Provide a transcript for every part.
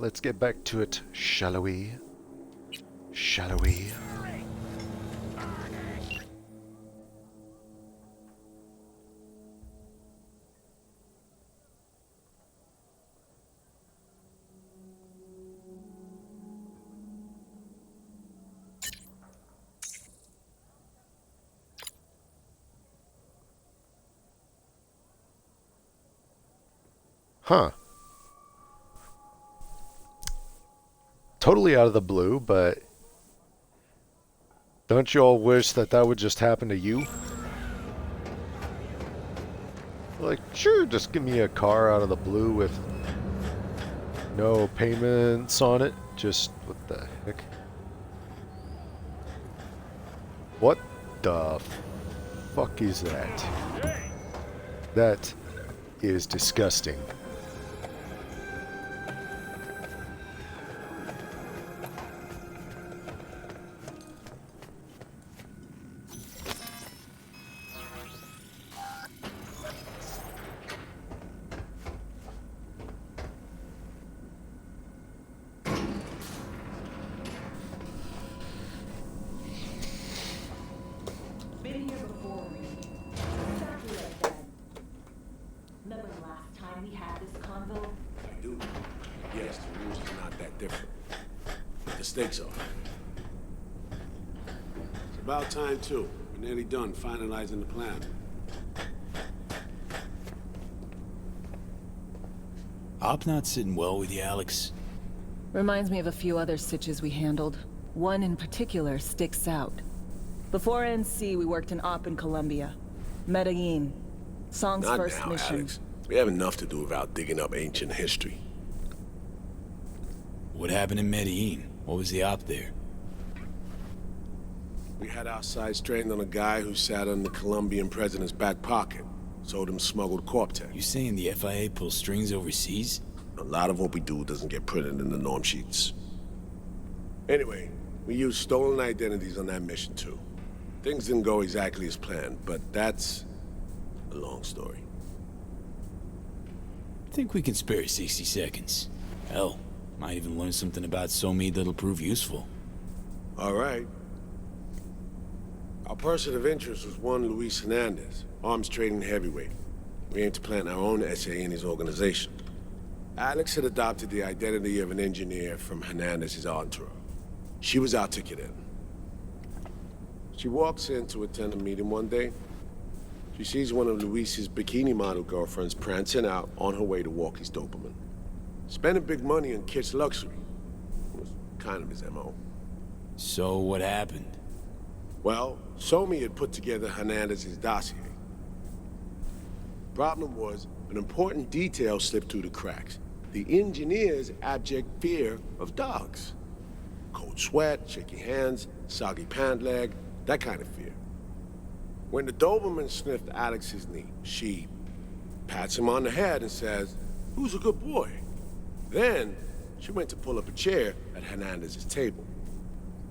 Let's get back to it, shall we? Shall we? Huh. Totally out of the blue, but don't you all wish that that would just happen to you? Like, sure, just give me a car out of the blue with no payments on it. Just, what the heck? What the fuck is that? That is disgusting. Been here before, Reed. Exactly like that. Remember the last time we had this convo? I do. Yes, the rules are not that different. But the stakes are. It's about time, too. We're nearly done finalizing the plan. Op not sitting well with you, Alex. Reminds me of a few other sitches we handled. One in particular sticks out. Before NC, we worked in Op in Colombia. Medellin. Song's Not first now, mission. Alex. We have enough to do without digging up ancient history. What happened in Medellin? What was the op there? We had our sights trained on a guy who sat on the Colombian president's back pocket. Sold him smuggled corp tech. You saying the FIA pulls strings overseas? A lot of what we do doesn't get printed in the norm sheets. Anyway, we used stolen identities on that mission, too. Things didn't go exactly as planned, but that's a long story. Think we can spare 60 seconds. Hell, might even learn something about Somi that'll prove useful. All right. Our person of interest was one Luis Hernandez, arms trading heavyweight. We aim to plant our own SA in his organization. Alex had adopted the identity of an engineer from Hernandez's entourage. She was our ticket in. She walks in to attend a meeting one day. She sees one of Luis's bikini model girlfriends prancing out on her way to Walkie's Doberman. Spending big money on kitsch luxury was kind of his MO. So what happened? Well, Somi had put together Hernandez's dossier. Problem was, an important detail slipped through the cracks. The engineer's abject fear of dogs. Cold sweat, shaky hands, soggy pant leg, that kind of fear. When the Doberman sniffed Alex's knee, she pats him on the head and says, "Who's a good boy?" Then, she went to pull up a chair at Hernandez's table.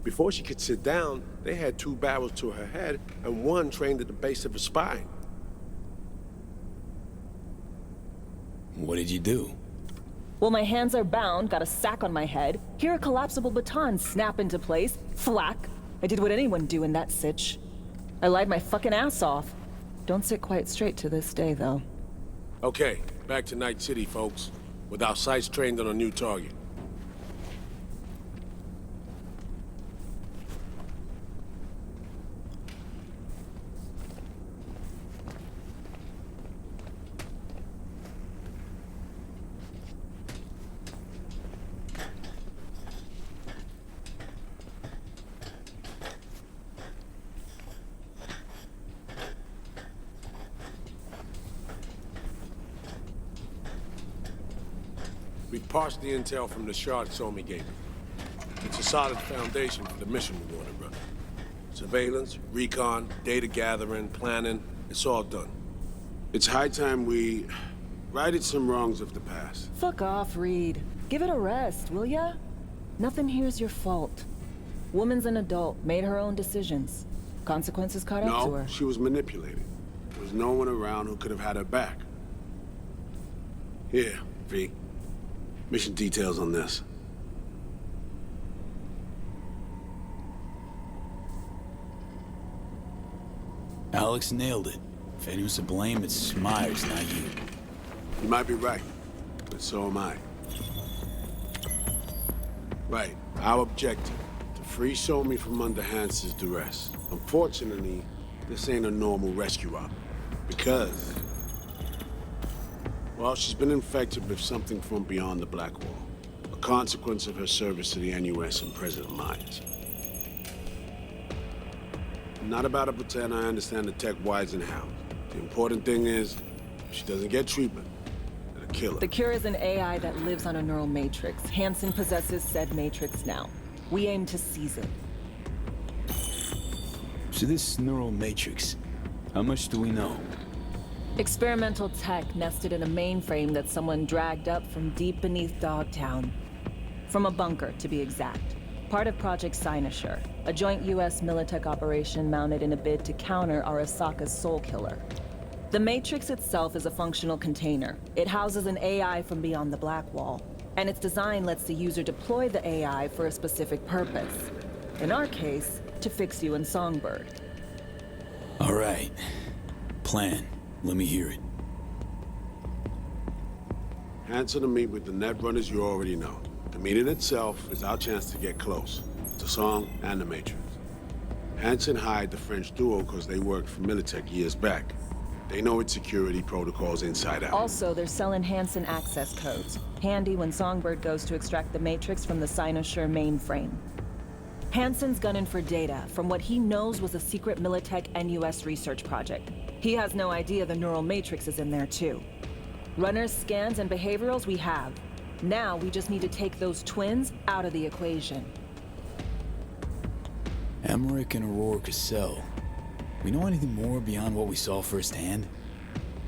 Before she could sit down, they had two barrels to her head and one trained at the base of her spine. What did you do? Well, my hands are bound, got a sack on my head. Here a collapsible baton snap into place. Thwack. I did what anyone do in that sitch. I lied my fucking ass off. Don't sit quite straight to this day, though. Okay, back to Night City, folks. With our sights trained on a new target. We've parsed the intel from the shard Somi gave me. It's a solid foundation for the mission we want to run. Surveillance, recon, data gathering, planning, it's all done. It's high time we righted some wrongs of the past. Fuck off, Reed. Give it a rest, will ya? Nothing here's your fault. Woman's an adult, made her own decisions. Consequences caught up to No, her. she was manipulated. There was no one around who could have had her back. Here, V. Mission details on this. Alex nailed it. If anyone's to blame, it's Myers, not you. You might be right, but so am I. Right, our objective, to free Somi from under Hansen's duress. Unfortunately, this ain't a normal rescue op, because, well, she's been infected with something from beyond the Black Wall, a consequence of her service to the NUS and President Myers. I'm not about to pretend I understand the tech whys and hows. The important thing is, if she doesn't get treatment, it'll kill her. The cure is an AI that lives on a neural matrix. Hansen possesses said matrix now. We aim to seize it. So this neural matrix, how much do we know? Experimental tech nested in a mainframe that someone dragged up from deep beneath Dogtown. From a bunker, to be exact. Part of Project Cynosure, a joint US Militech operation mounted in a bid to counter Arasaka's soul killer. The Matrix itself is a functional container. It houses an AI from beyond the Black Wall, and its design lets the user deploy the AI for a specific purpose. In our case, to fix you and Songbird. All right. Plan. Let me hear it. Hansen to meet with the net runners you already know. The meeting itself is our chance to get close to Song and the Matrix. Hansen hired the French duo because they worked for Militech years back. They know its security protocols inside out. Also, they're selling Hansen access codes. Handy when Songbird goes to extract the Matrix from the Cynosure mainframe. Hansen's gunning for data from what he knows was a secret Militech NUS research project. He has no idea the neural matrix is in there too. Runners, scans, and behaviorals we have. Now we just need to take those twins out of the equation. Emmerich and Aurora Cassell. We know anything more beyond what we saw firsthand?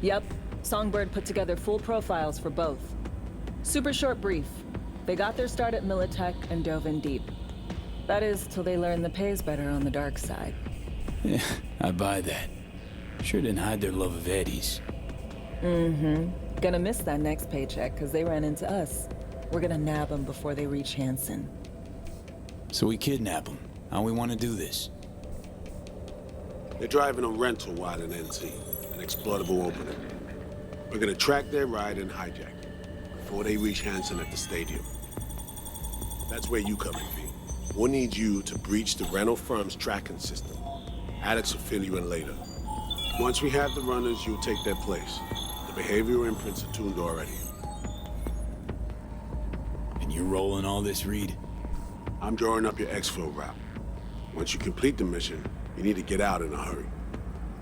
Yep. Songbird put together full profiles for both. Super short brief. They got their start at Militech and dove in deep. That is, till they learned the pay's better on the dark side. Yeah, I buy that. Sure didn't hide their love of Eddie's. Gonna miss that next paycheck, because they ran into us. We're gonna nab them before they reach Hansen. So we kidnap them. How we want to do this? They're driving a rental while in NC, an exploitable opening. We're gonna track their ride and hijack it before they reach Hansen at the stadium. That's where you come in, V. We'll need you to breach the rental firm's tracking system. Alex will fill you in later. Once we have the runners, you'll take their place. The behavioral imprints are tuned already. And you're rolling all this, Reed? I'm drawing up your exfil route. Once you complete the mission, you need to get out in a hurry.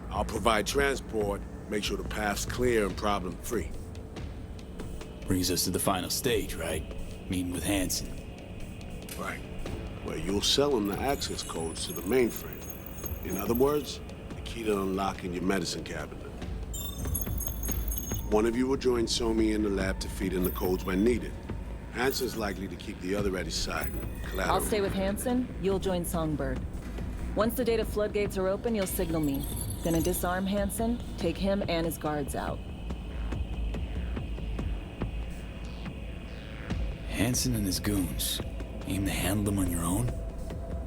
I'll provide transport, make sure the path's clear and problem-free. Brings us to the final stage, right? Meeting with Hansen. Right. Where you'll sell them the access codes to the mainframe. In other words, the key to unlocking your medicine cabinet. One of you will join Somi in the lab to feed in the codes when needed. Hansen's likely to keep the other at his side. Collateral. I'll stay with Hansen, you'll join Songbird. Once the data floodgates are open, you'll signal me. Gonna disarm Hansen, take him and his guards out. Hansen and his goons. Aim to handle them on your own?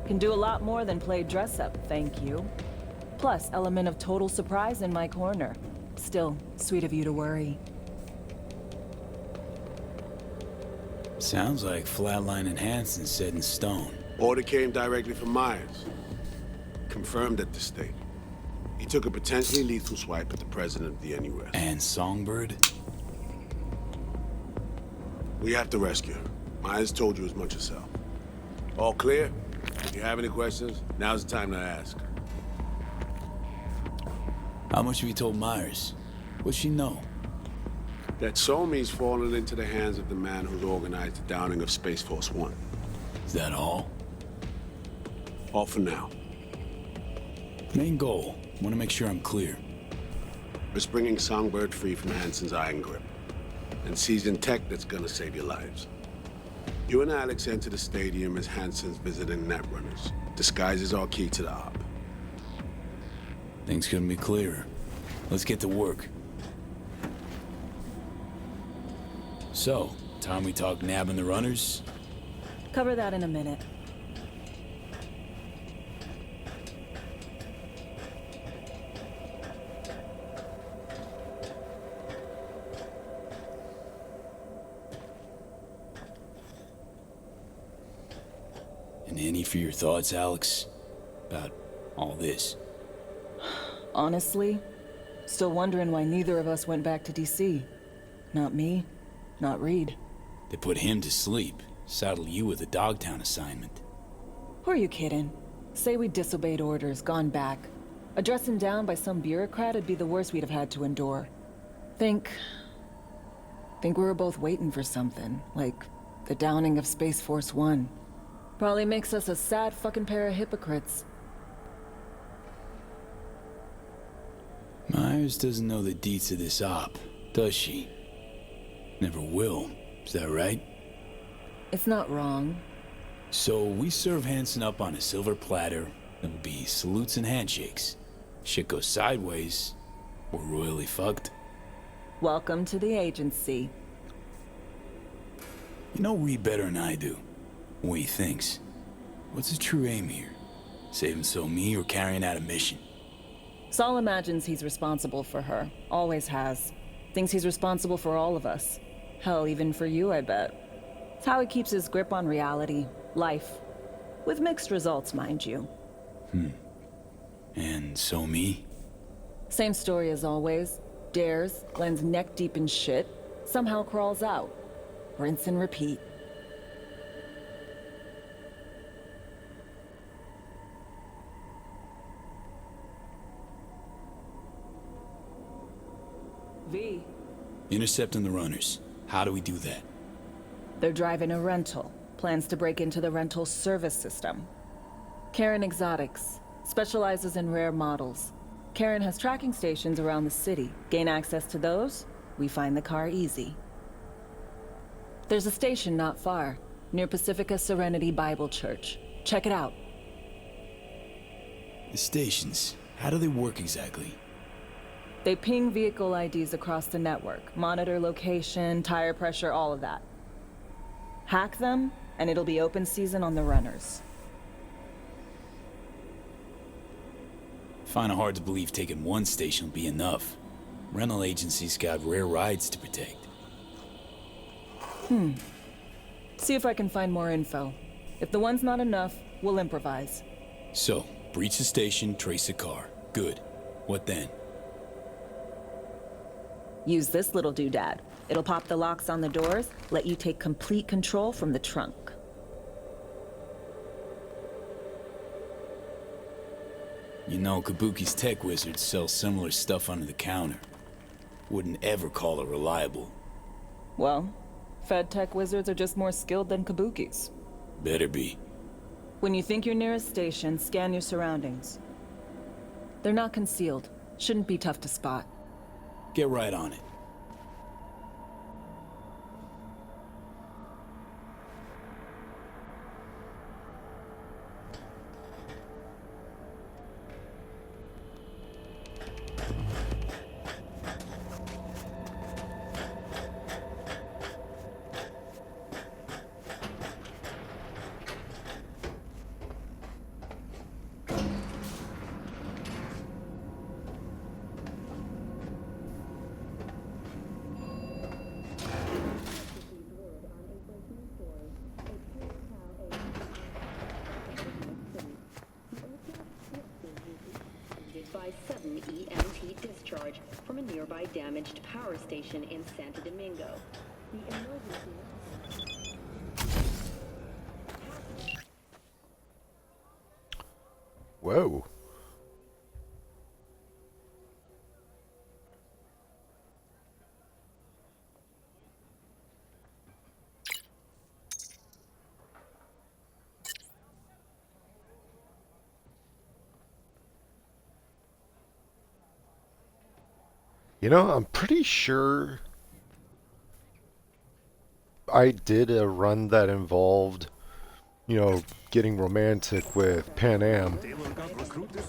Can do a lot more than play dress-up, thank you. Plus, element of total surprise in my corner. Still, sweet of you to worry. Sounds like Flatline and Hansen set in stone. Order came directly from Myers. Confirmed at the state. He took a potentially lethal swipe at the president of the NUS. And Songbird? We have to rescue her. Myers told you as much yourself. All clear? If you have any questions, now's the time to ask. How much have you told Myers? What's she know? That Somi's fallen into the hands of the man who's organized the downing of Space Force One. Is that all? All for now. Main goal. Want to make sure I'm clear. It's bringing Songbird free from Hansen's iron grip. And seizing tech that's gonna save your lives. You and Alex enter the stadium as Hansen's visiting netrunners. Disguises our key to the op. Things couldn't be clearer. Let's get to work. So, Time we talk nabbing the runners? Cover that in a minute. And any for your thoughts, Alex? About all this? Honestly, still wondering why neither of us went back to DC. Not me, not Reed. They put him to sleep. Saddle you with a Dogtown assignment. Who are you kidding? Say we disobeyed orders, gone back. A dressing down by some bureaucrat would be the worst we'd have had to endure. Think we were both waiting for something, like the downing of Space Force One. Probably makes us a sad fucking pair of hypocrites. Myers doesn't know the deets of this op, does she? Never will. Is that right? It's not wrong. So we serve Hansen up on a silver platter. There'll be salutes and handshakes. Shit goes sideways, we're royally fucked. Welcome to the agency. You know Reed better than I do. What he thinks. What's his true aim here? Saving so me or carrying out a mission? Saul imagines he's responsible for her. Always has. Thinks he's responsible for all of us. Hell, even for you, I bet. It's how he keeps his grip on reality. Life. With mixed results, mind you. And so me? Same story as always. Dares, lands neck deep in shit, somehow crawls out. Rinse and repeat. V. Intercepting the runners. How do we do that? They're driving a rental. Plans to break into the rental service system. Karen Exotics. Specializes in rare models. Karen has tracking stations around the city. Gain access to those, we find the car easy. There's a station not far, near Pacifica Serenity Bible Church. Check it out. The stations. How do they work exactly? They ping vehicle IDs across the network, monitor location, tire pressure, all of that. Hack them, and it'll be open season on the runners. Find it hard to believe taking one station will be enough. Rental agencies got rare rides to protect. See if I can find more info. If the one's not enough, we'll improvise. So, breach the station, trace the car. Good. What then? Use this little doodad. It'll pop the locks on the doors, let you take complete control from the trunk. You know, Kabuki's tech wizards sell similar stuff under the counter. Wouldn't ever call it reliable. Well, Fed tech wizards are just more skilled than Kabukis. Better be. When you think you're near a station, scan your surroundings. They're not concealed. Shouldn't be tough to spot. Get right on it. By sudden EMP discharge from a nearby damaged power station in Santo Domingo. The emergency... Whoa. You know, I'm pretty sure I did a run that involved, you know, getting romantic with Pan Am.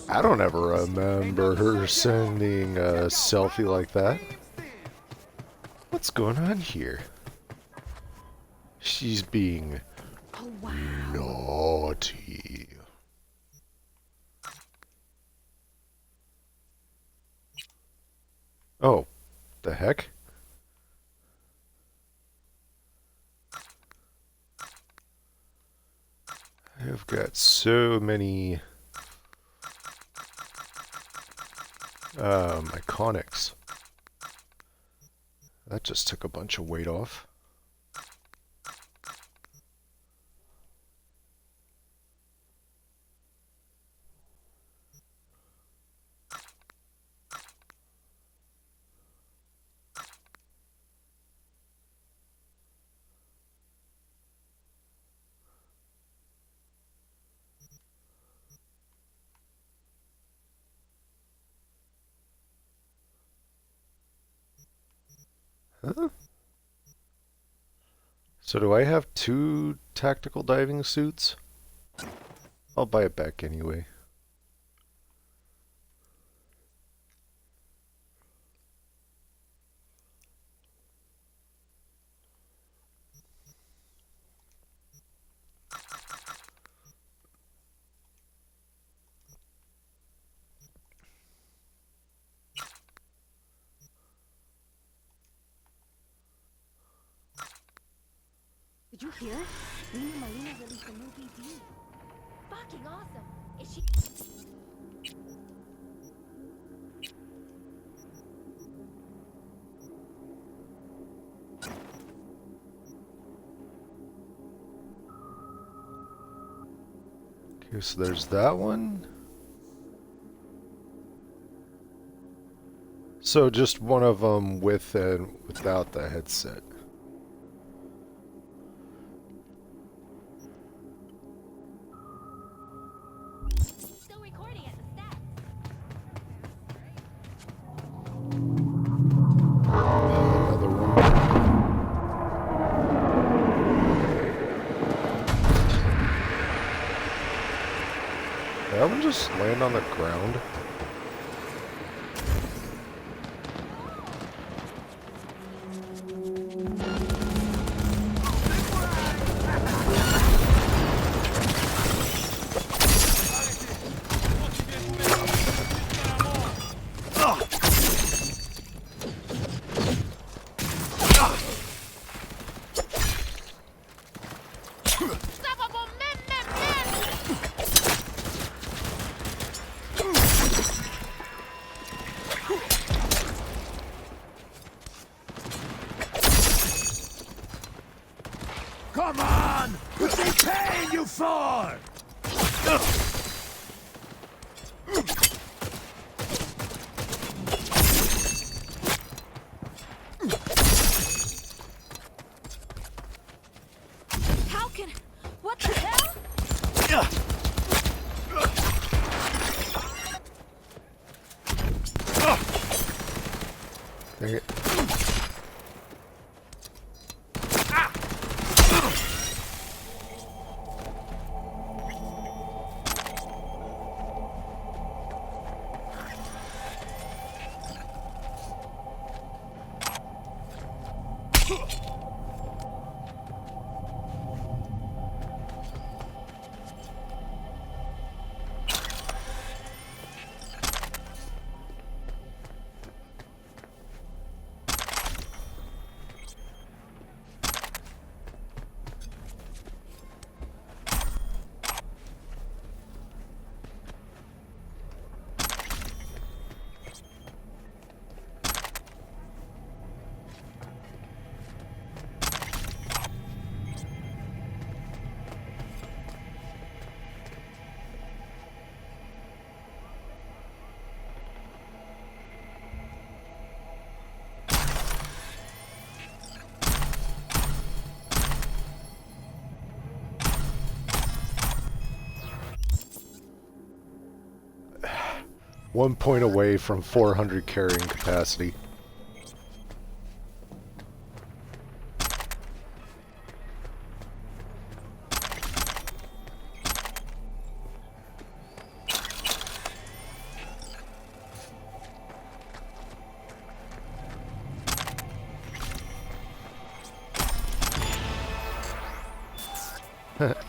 I don't ever remember her sending a selfie like that. What's going on here? She's being Oh, wow. naughty. Oh, the heck? I've got so many iconics. That just took a bunch of weight off. Huh? So do I have 2 tactical diving suits? I'll buy it back anyway. Did you hear? Lena Marina released a new BD. Fucking awesome. Is she? Okay, so there's that one. So just one of them with and without the headset. Still recording at the stat. Another one. Did that one just land on the ground? Come on! What's he paying you for? How can? What the hell? Dang it. One point away from 400 carrying capacity.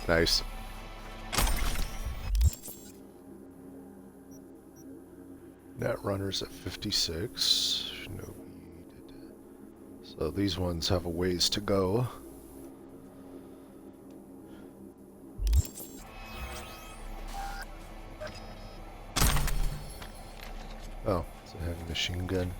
Nice. Net runners at 56. No. So these ones have a ways to go. Oh, it's a heavy machine gun.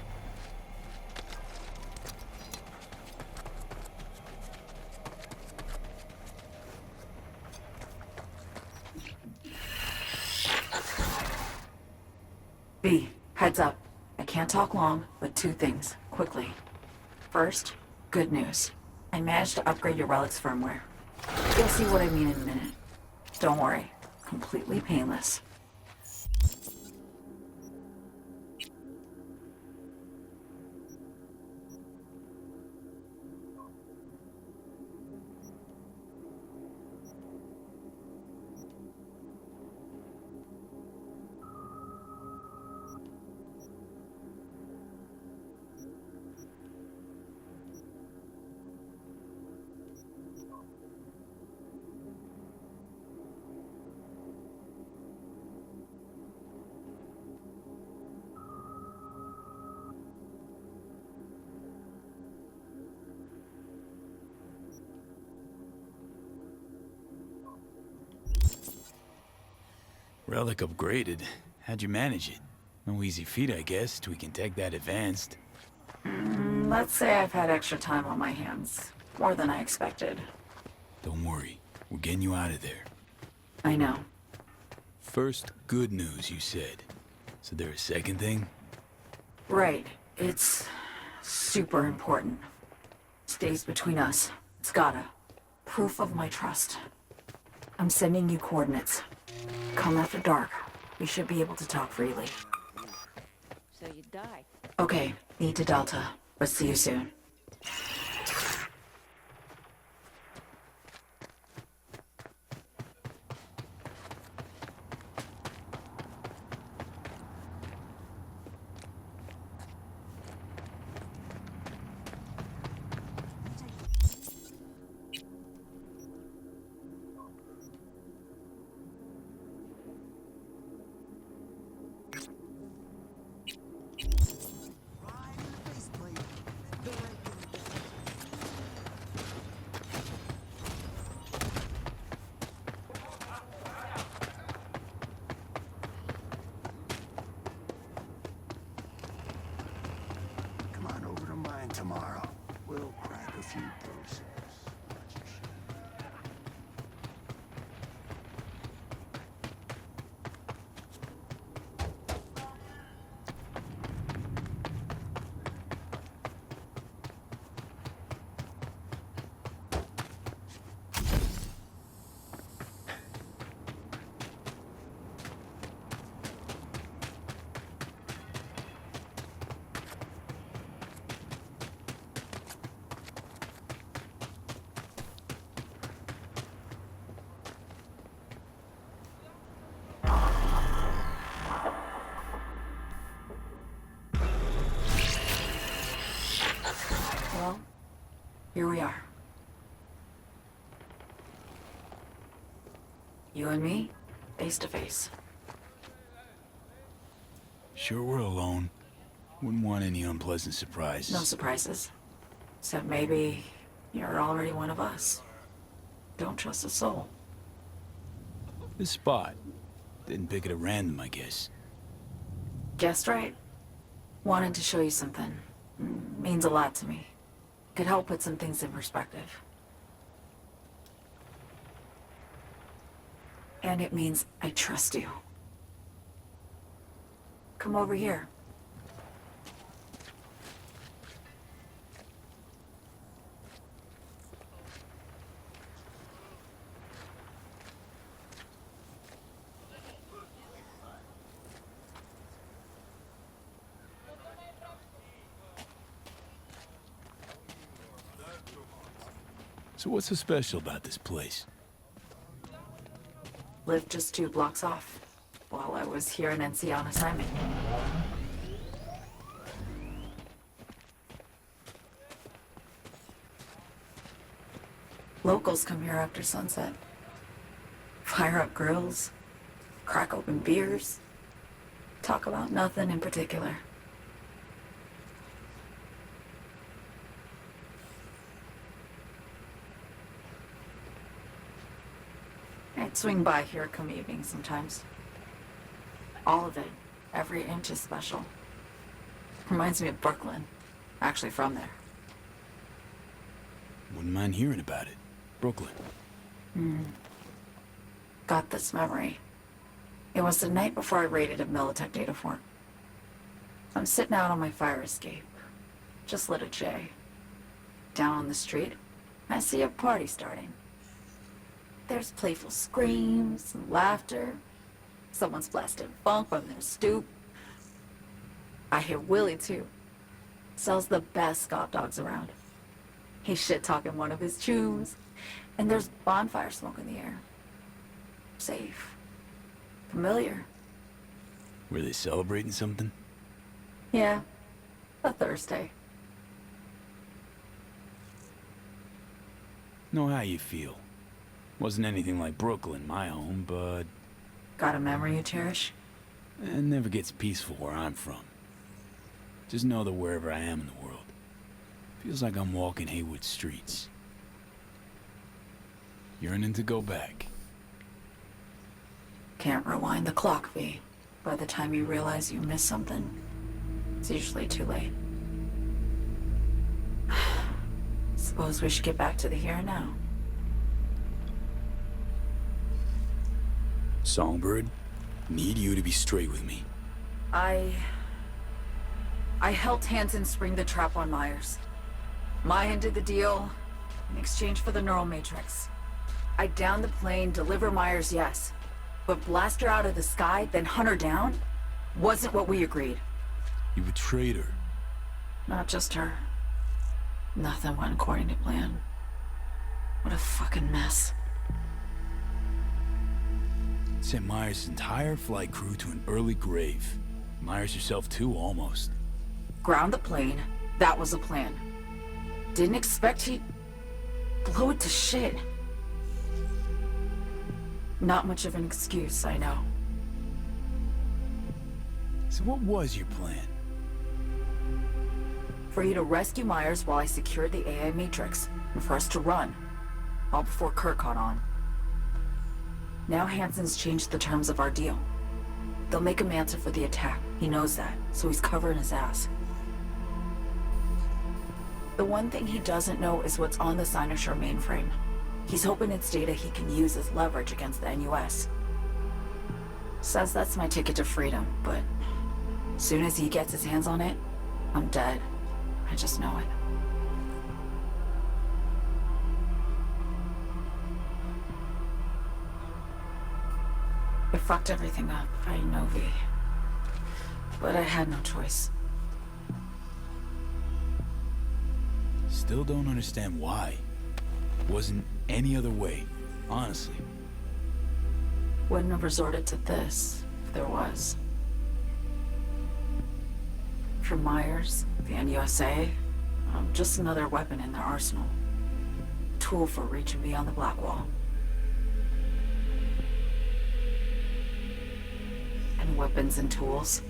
B, heads up. I can't talk long, but two things, quickly. First, good news. I managed to upgrade your relic's firmware. You'll see what I mean in a minute. Don't worry, completely painless. Relic upgraded. How'd you manage it? No easy feat, I guess, tweaking tech that advanced. Let's say I've had extra time on my hands. More than I expected. Don't worry, we're getting you out of there. I know. First, good news, you said. So there a second thing? Right. It's super important. Stays between us. It's gotta. Proof of my trust. I'm sending you coordinates. Come after dark. We should be able to talk freely. So you die. Okay, need to Delta. But see you soon. Come on over to mine tomorrow. We'll crack a few doses. Well, here we are. You and me, face to face. Sure we're alone. Wouldn't want any unpleasant surprises. No surprises. Except maybe you're already one of us. Don't trust a soul. This spot. Didn't pick it at random, I guess. Guessed right. Wanted to show you something. Means a lot to me. Could help put some things in perspective. And it means I trust you. Come over here. So what's so special about this place? Lived just 2 blocks off, while I was here in NC on assignment. Locals come here after sunset. Fire up grills, crack open beers, talk about nothing in particular. I'd swing by here come evening sometimes. All of it, every inch is special. Reminds me of Brooklyn. Actually from there. Wouldn't mind hearing about it. Brooklyn. Got this memory. It was the night before I raided a Militech data fort. I'm sitting out on my fire escape. Just lit a J. Down on the street, I see a party starting. There's playful screams and laughter. Someone's blasting funk from their stoop. I hear Willie, too. Sells the best Scott dogs around. He's shit-talking one of his tunes, and there's bonfire smoke in the air. Safe. Familiar. Were they celebrating something? Yeah. A Thursday. Know how you feel. Wasn't anything like Brooklyn, my home, but Got a memory you cherish? it never gets peaceful where I'm from. Just know that wherever I am in the world, feels like I'm walking Haywood streets. Yearning to go back. Can't rewind the clock, V. By the time you realize you missed something, it's usually too late. Suppose we should get back to the here and now. Songbird, need you to be straight with me. I helped Hansen spring the trap on Myers. Maya did the deal in exchange for the neural matrix. I downed the plane, deliver Myers, yes. But blast her out of the sky, then hunt her down? Wasn't what we agreed. You betrayed her. Not just her. Nothing went according to plan. What a fucking mess. Sent Myers' entire flight crew to an early grave. Myers herself too, almost. Ground the plane, that was the plan. Didn't expect he'd blow it to shit. Not much of an excuse, I know. So what was your plan? For you to rescue Myers while I secured the AI Matrix, and for us to run. All before Kirk caught on. Now Hansen's changed the terms of our deal. They'll make him answer for the attack. He knows that, so he's covering his ass. The one thing he doesn't know is what's on the Cynosure mainframe. He's hoping it's data he can use as leverage against the NUS. Says that's my ticket to freedom, but soon as he gets his hands on it, I'm dead. I just know it. It fucked everything up, I know, V. But I had no choice. Still don't understand why. Wasn't any other way, honestly. Wouldn't have resorted to this if there was. For Myers, the NUSA, just another weapon in their arsenal. Tool for reaching beyond the Black Wall. And weapons and tools,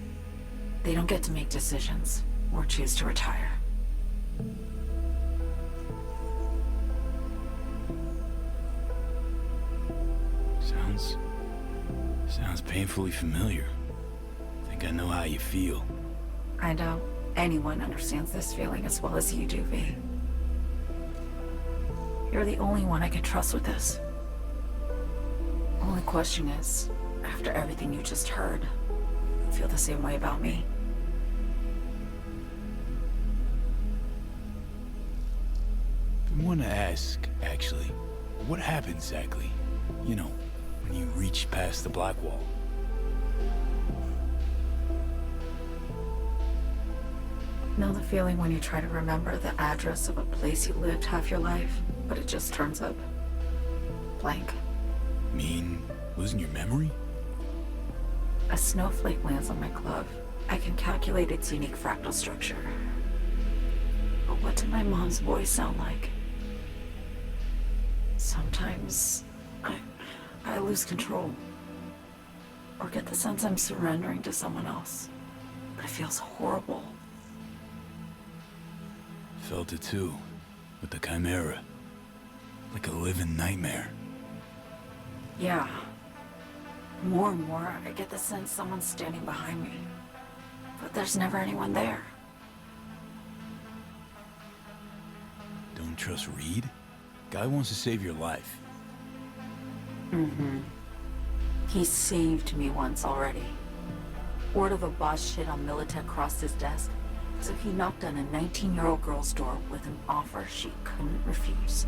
they don't get to make decisions or choose to retire. Sounds painfully familiar. Think I know how you feel. I doubt anyone understands this feeling as well as you do, V. You're the only one I can trust with this. Only question is, after everything you just heard, you feel the same way about me? I want to ask, actually, what happened exactly? You know, when you reach past the Black Wall. Know the feeling when you try to remember the address of a place you lived half your life, but it just turns up blank? Mean losing your memory? A snowflake lands on my glove. I can calculate its unique fractal structure. But what did my mom's voice sound like? Sometimes I lose control. Or get the sense I'm surrendering to someone else. But it feels horrible. Felt it too, with the Chimera. Like a living nightmare. Yeah. More and more, I get the sense someone's standing behind me. But there's never anyone there. Don't trust Reed? Guy wants to save your life. Mm-hmm. He saved me once already. Word of a boss shit on Militech crossed his desk, so he knocked on a 19-year-old girl's door with an offer she couldn't refuse.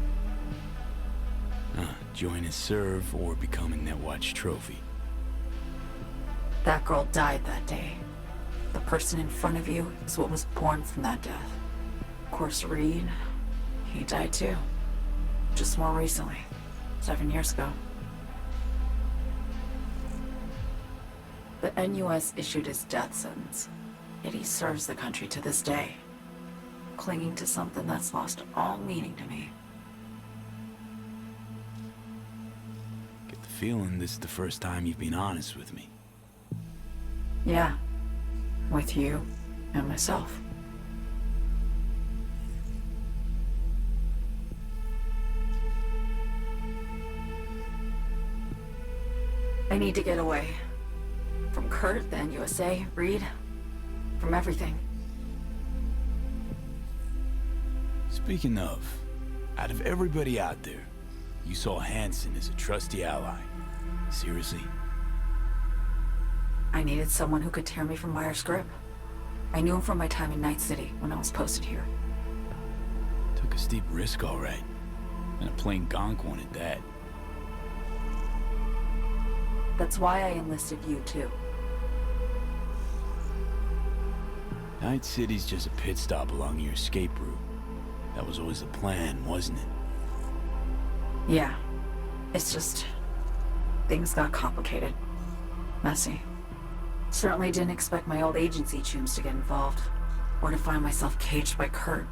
Join his serve or become a Netwatch trophy. That girl died that day. The person in front of you is what was born from that death. Of course, Reed, he died too. Just more recently. 7 years ago. The NUS issued his death sentence, yet he serves the country to this day, clinging to something that's lost all meaning to me. Get the feeling this is the first time you've been honest with me. Yeah, with you and myself. I need to get away. From Kurt, the NUSA, Reed, from everything. Speaking of, out of everybody out there, you saw Hansen as a trusty ally. Seriously? I needed someone who could tear me from Myers' grip. I knew him from my time in Night City when I was posted here. Took a steep risk, all right. And a plain gonk one at that. That's why I enlisted you, too. Night City's just a pit stop along your escape route. That was always the plan, wasn't it? Yeah. It's just... things got complicated. Messy. Certainly didn't expect my old agency chooms to get involved. Or to find myself caged by Kurt.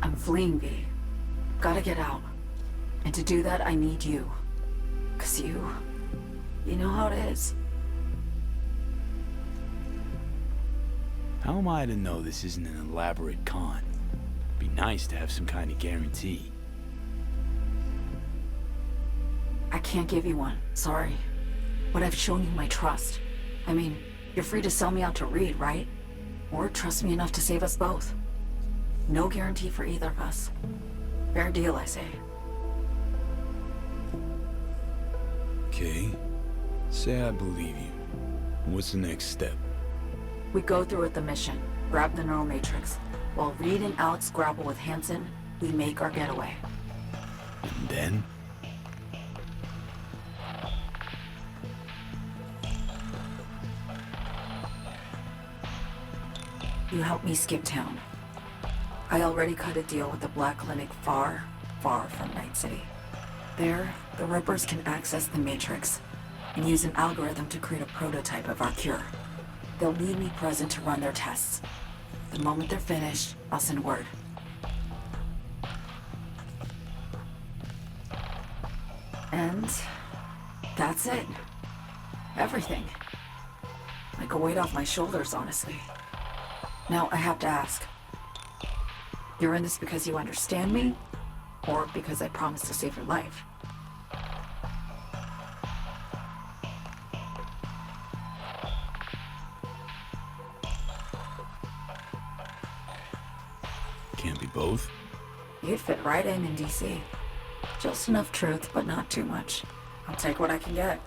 I'm fleeing, V. Gotta get out. And to do that, I need you. 'Cause you know how it is. How am I to know this isn't an elaborate con? Be nice to have some kind of guarantee. I can't give you one, sorry. But I've shown you my trust. I mean, you're free to sell me out to Reed, right? Or trust me enough to save us both. No guarantee for either of us. Fair deal, I say. Okay. Say I believe you. What's the next step? We go through with the mission, grab the neural matrix. While Reed and Alex grapple with Hansen, we make our getaway. And then? You help me skip town. I already cut a deal with the Black Clinic far, far from Night City. There, the Rippers can access the Matrix and use an algorithm to create a prototype of our cure. They'll need me present to run their tests. The moment they're finished, I'll send word. And that's it. Everything. Like a weight off my shoulders, honestly. Now, I have to ask. You're in this because you understand me? Or because I promised to save your life? Can't be both. You'd fit right in DC. Just enough truth, but not too much. I'll take what I can get.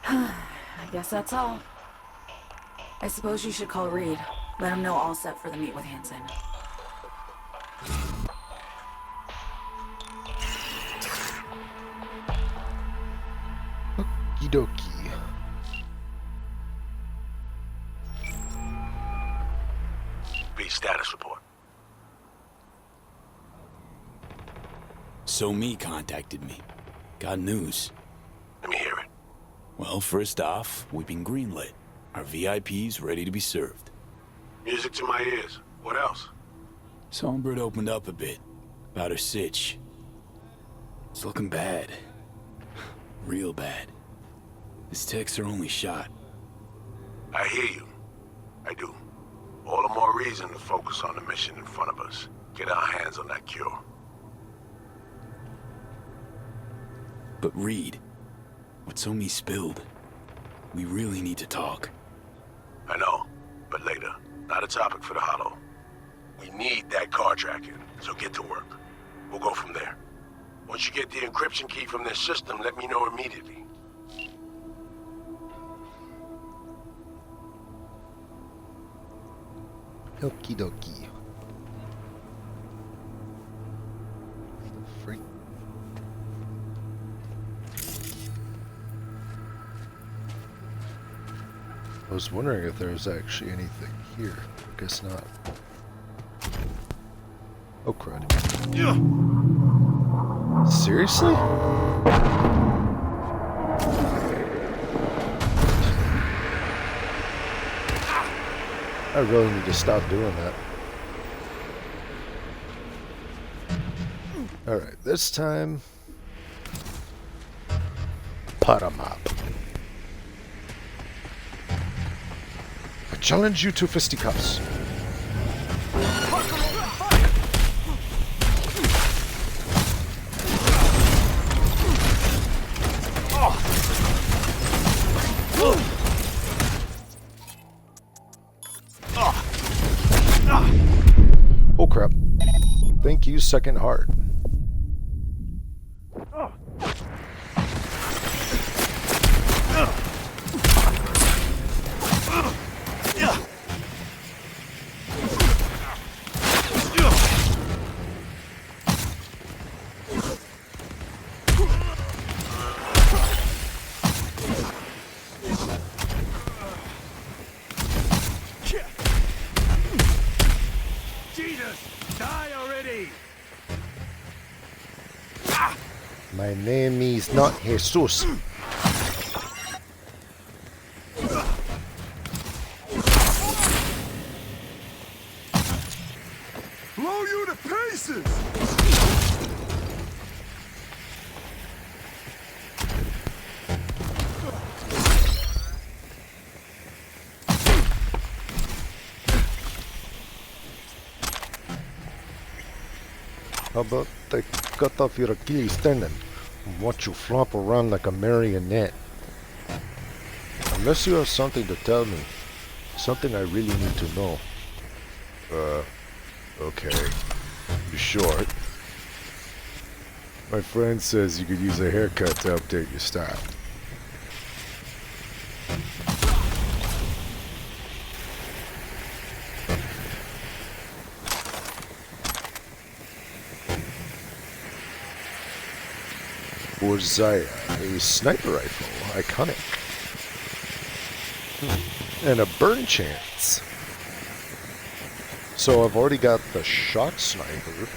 I guess that's all. I suppose you should call Reed. Let him know all set for the meet with Hansen. Okie dokie. B status report. So Me contacted me. Got news. Let me hear it. Well, first off, we've been greenlit. Our VIPs ready to be served. Music to my ears. What else? Songbird opened up a bit about her sitch. It's looking bad. Real bad. His tech's her only shot. I hear you. I do. All the more reason to focus on the mission in front of us. Get our hands on that cure. But Reed, what's Omi spilled? We really need to talk. I know, but later. Not a topic for the Hollow. We need that car tracking, so get to work. We'll go from there. Once you get the encryption key from their system, let me know immediately. Okie dokie. Freak. I was wondering if there was actually anything here. Guess not. Oh crud. Seriously? I really need to stop doing that. Alright, this time... Pot 'em up. I challenge you to fisticuffs. Oh crap. Thank you, second heart. My name is not Jesus. Blow you to pieces! How about they cut off your Achilles tendon and watch you flop around like a marionette? Unless you have something to tell me. Something I really need to know. Okay. You short. My friend says you could use a haircut to update your style. Burzaya, a sniper rifle, iconic. And a burn chance. So I've already got the shock sniper.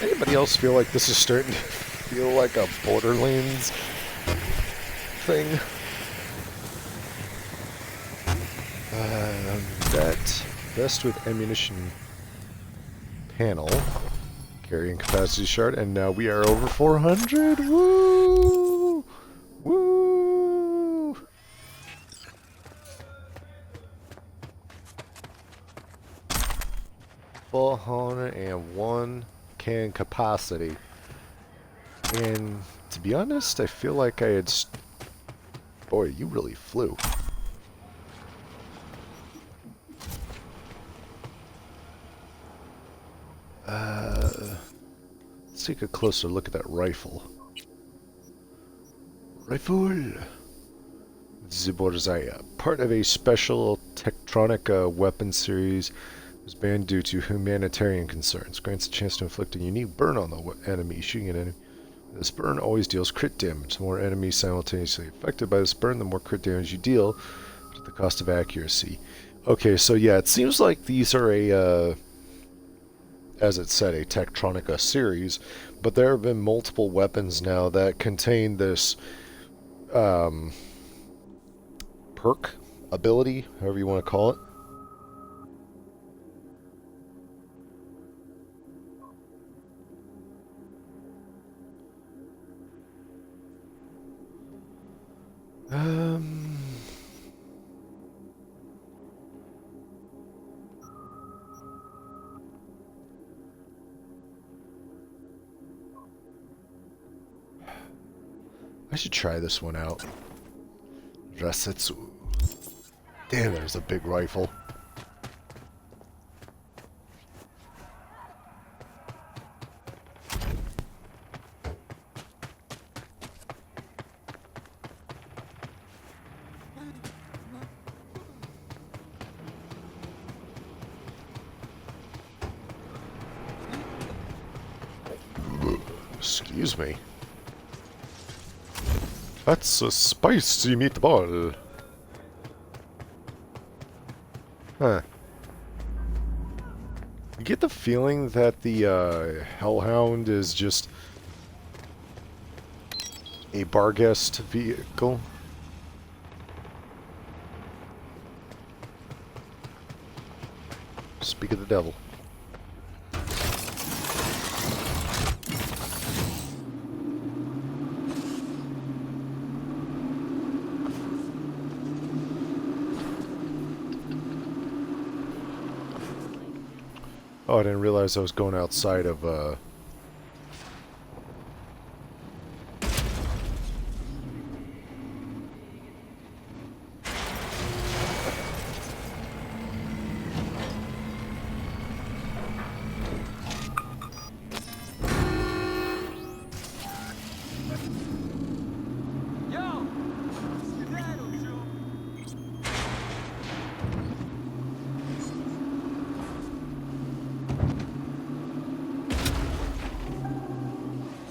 Anybody else feel like this is starting to feel like a Borderlands thing? That vest with ammunition panel. Carrying capacity shard, and now we are over 400. Woo! Woo! $401 can capacity, and to be honest, I feel like I had. Boy, you really flew. Let's take a closer look at that rifle. Rifle! Zaborzaya, part of a special Tektronica weapon series, was banned due to humanitarian concerns. Grants a chance to inflict a unique burn on the enemy. Shooting an enemy. This burn always deals crit damage. The more enemies simultaneously affected by this burn, the more crit damage you deal, at the cost of accuracy. Okay, so yeah, it seems like these are a, as it said, a Tektronica series, but there have been multiple weapons now that contain this perk ability, however you want to call it. Um. I should try this one out. Rasetsu. Damn, there's a big rifle. Excuse me. That's a spicy meatball. Huh. You get the feeling that the Hellhound is just a Barghest vehicle. Speak of the devil. Oh, I didn't realize I was going outside of,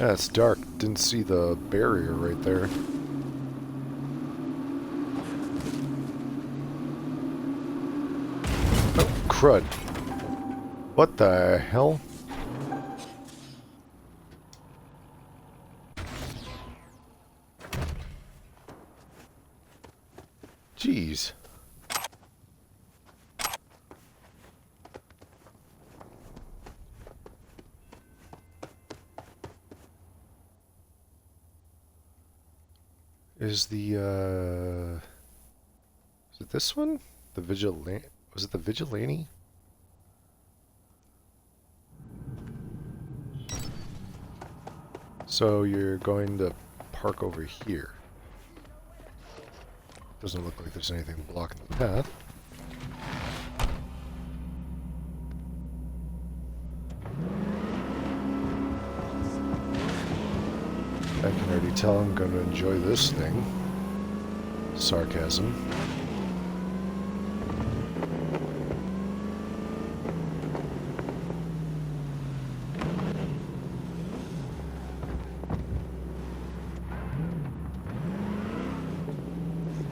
Yeah, it's dark. Didn't see the barrier right there. Oh, crud. What the hell? Jeez. Is it this one? The vigilante? Was it the vigilante? So you're going to park over here. Doesn't look like there's anything blocking the path. I can already tell I'm going to enjoy this thing. Sarcasm.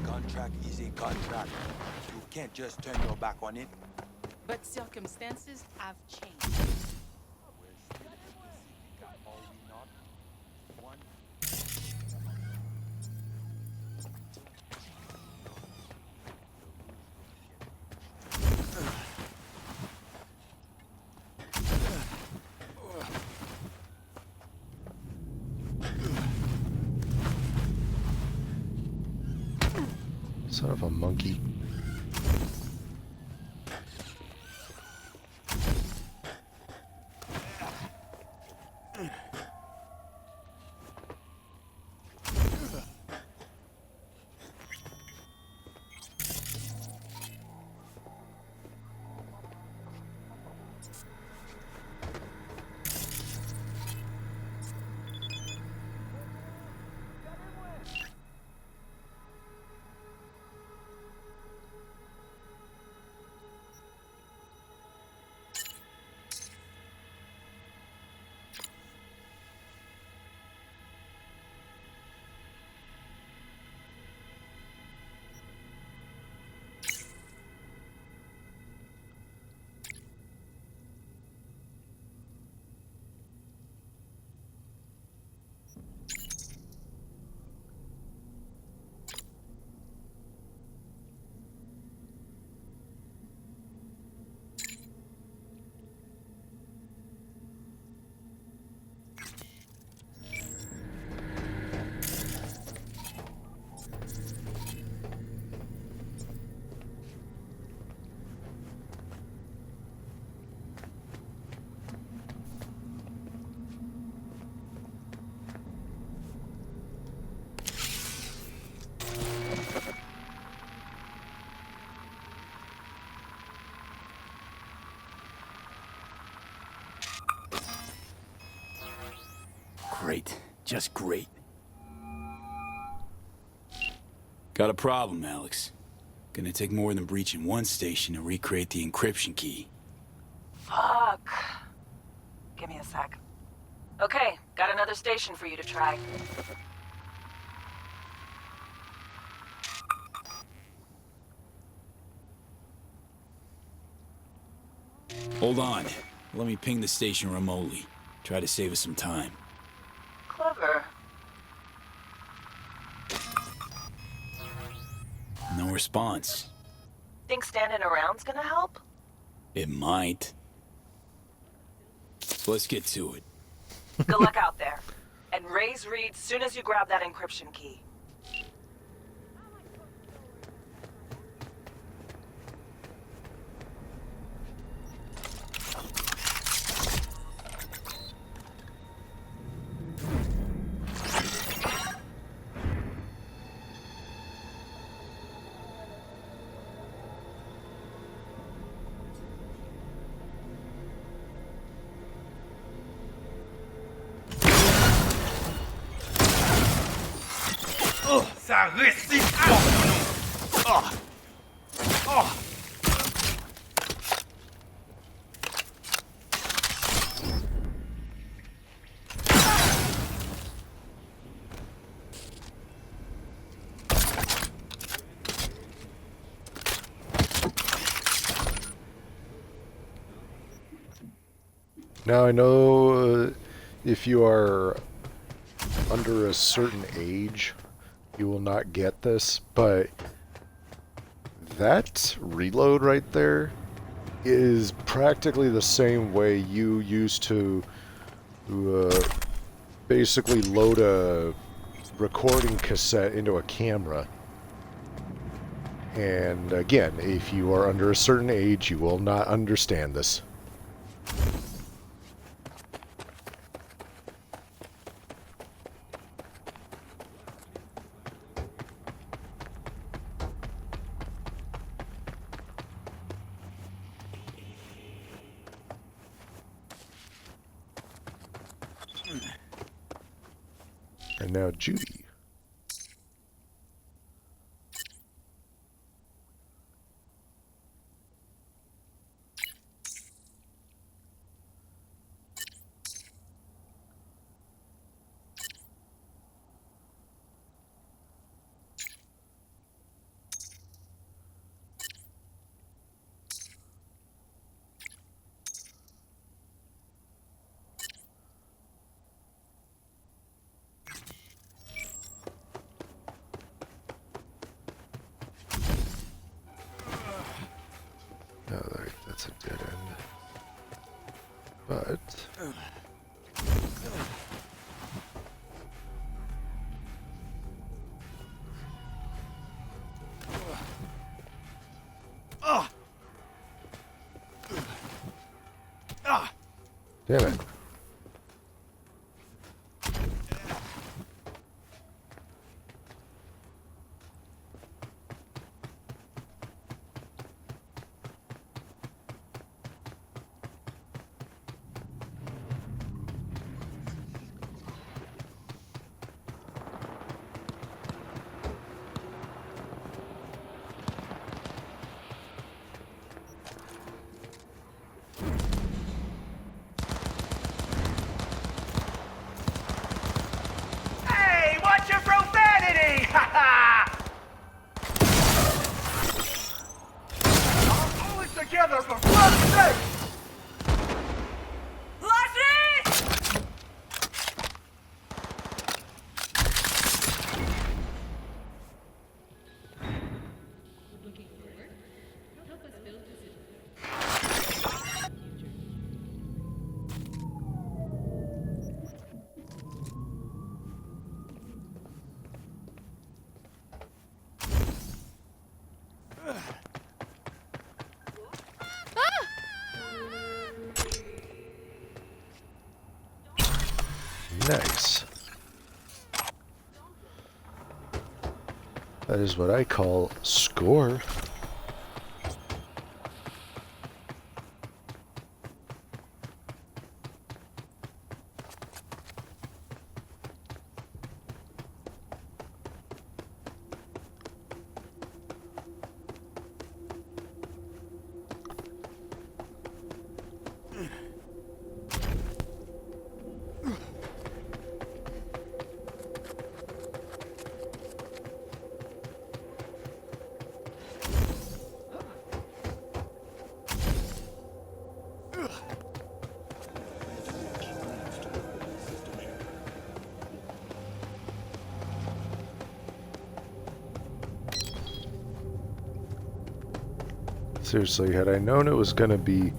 Contract is a contract. You can't just turn your back on it. But circumstances have changed. We're still in the Pacifica, are we not? One. Son of a monkey. Great. Just great. Got a problem, Alex. Gonna take more than breaching one station to recreate the encryption key. Fuck. Give me a sec. Okay, got another station for you to try. Hold on. Let me ping the station remotely. Try to save us some time. Clever. No response. Think standing around's gonna help? It might. Let's get to it. Good luck out there. And raise Reed soon as you grab that encryption key. Ça réciproque. Now I know if you are under a certain age, you will not get this, but that reload right there is practically the same way you used to basically load a recording cassette into a camera. And again, if you are under a certain age, you will not understand this. And now Judy. Alright, that's a dead end. But damn it. Hey, watch your profanity! Ha ha! I'll pull it together for fuck's sake! Nice. That is what I call score. Seriously, had I known it was gonna be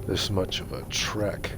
this much of a trek.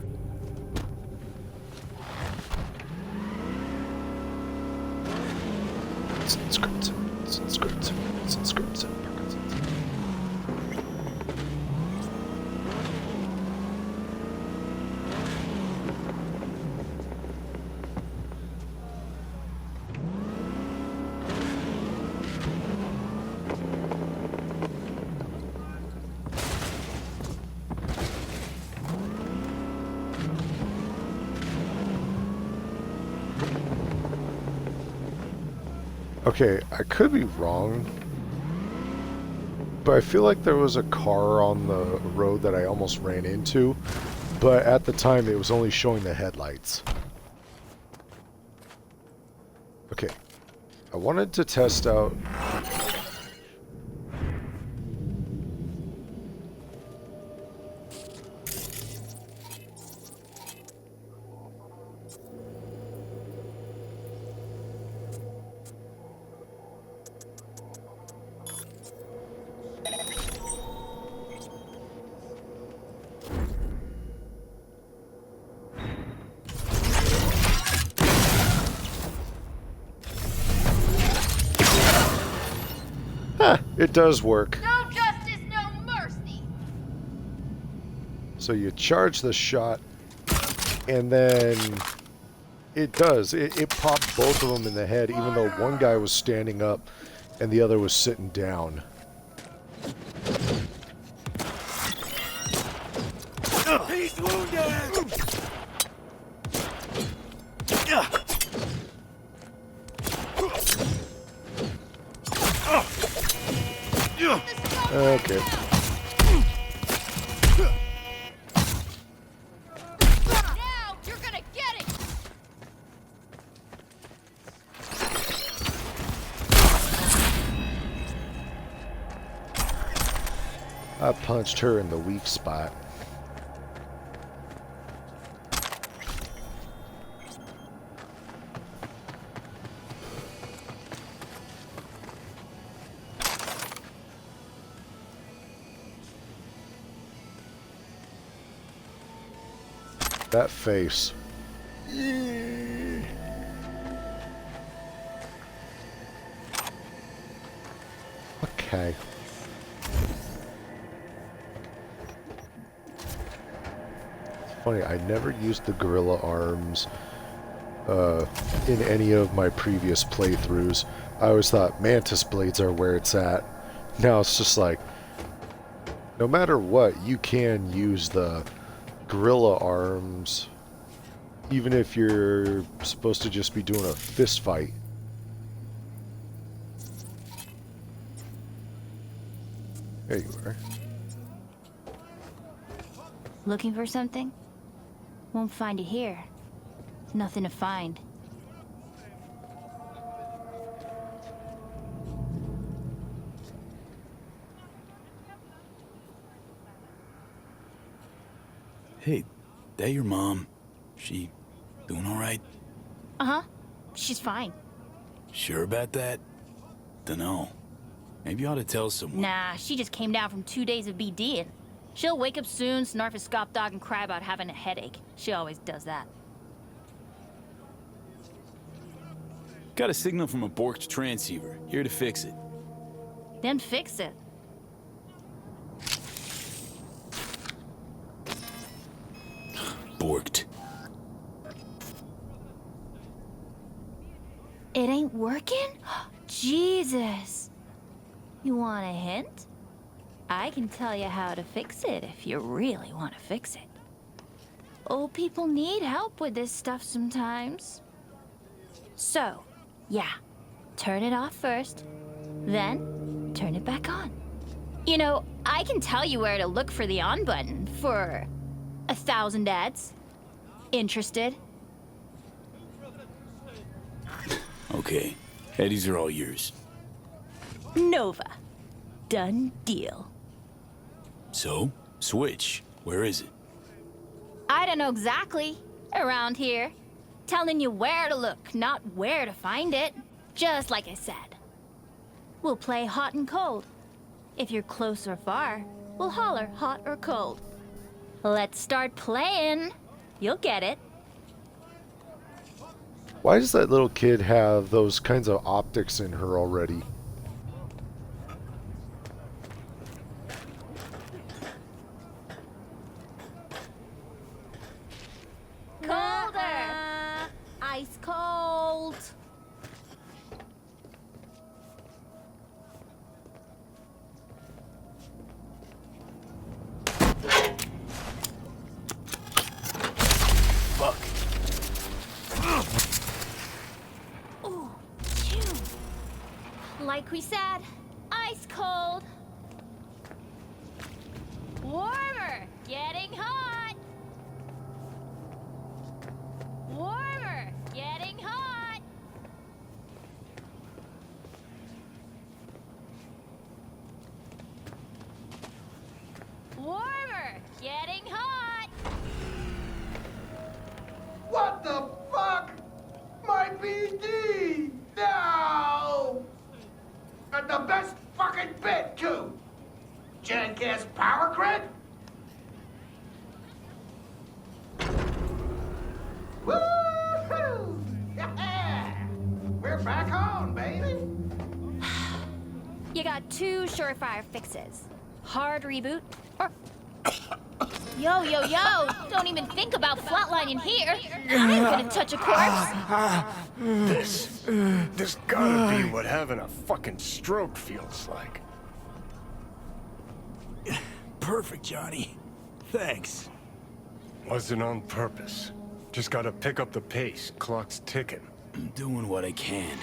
Okay, I could be wrong, but I feel like there was a car on the road that I almost ran into, but at the time it was only showing the headlights. Okay, I wanted to test out... It does work. No justice, no mercy. So you charge the shot, and then it does. It popped both of them in the head, even though one guy was standing up and the other was sitting down. He's wounded! Okay. Now you're gonna get it. I punched her in the weak spot. That face. Okay. It's funny, I never used the gorilla arms in any of my previous playthroughs. I always thought mantis blades are where it's at. Now it's just like, no matter what, you can use the gorilla arms, even if you're supposed to just be doing a fist fight. There you are. Looking for something? Won't find it here. There's nothing to find. Hey, that your mom? She doing all right? Uh-huh. She's fine. Sure about that? Dunno. Maybe you ought to tell someone. Nah, she just came down from 2 days of BDing. She'll wake up soon, snarf a scop dog, and cry about having a headache. She always does that. Got a signal from a borked transceiver. Here to fix it. Then fix it. Borked. It ain't working? Jesus. You want a hint? I can tell you how to fix it if you really want to fix it. Old people need help with this stuff sometimes. So, yeah, turn it off first, then turn it back on. You know, I can tell you where to look for the on button for 1,000 ads. Interested? Okay. Eddies are all yours. Nova. Done deal. So, switch. Where is it? I don't know exactly. Around here. Telling you where to look, not where to find it. Just like I said. We'll play hot and cold. If you're close or far, we'll holler hot or cold. Let's start playing. You'll get it. Why does that little kid have those kinds of optics in her already? Colder! Ice cold! Fuck. Ooh, phew. Like we said, ice cold. Warmer, getting hot. Warmer, getting hot. Warmer, getting hot. What the fuck? My BD! No! And the best fucking bit, too! Jackass power grid? Woo-hoo! Yeah! We're back on, baby! You got two surefire fixes. Hard reboot or... Yo, yo, yo! Don't even think about flatlining here. I ain't gonna touch a corpse. This gotta be what having a fucking stroke feels like. Perfect, Johnny. Thanks. Wasn't on purpose. Just gotta pick up the pace. Clock's ticking. I'm doing what I can.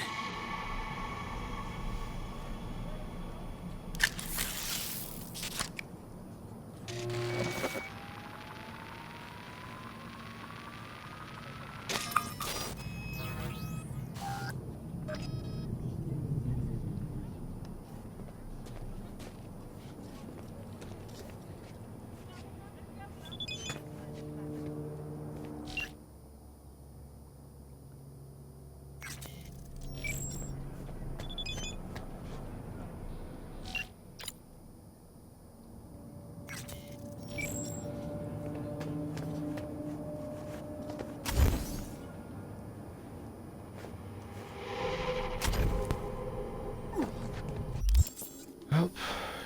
Well,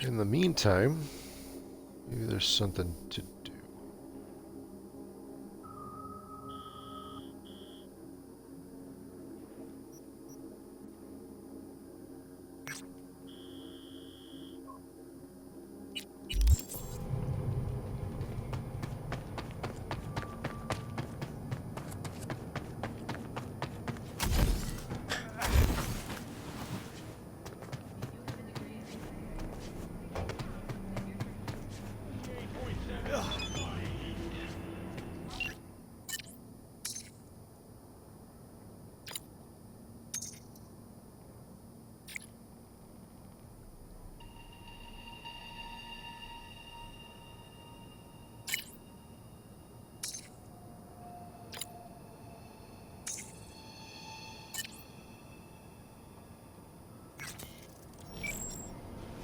in the meantime, maybe there's something to do.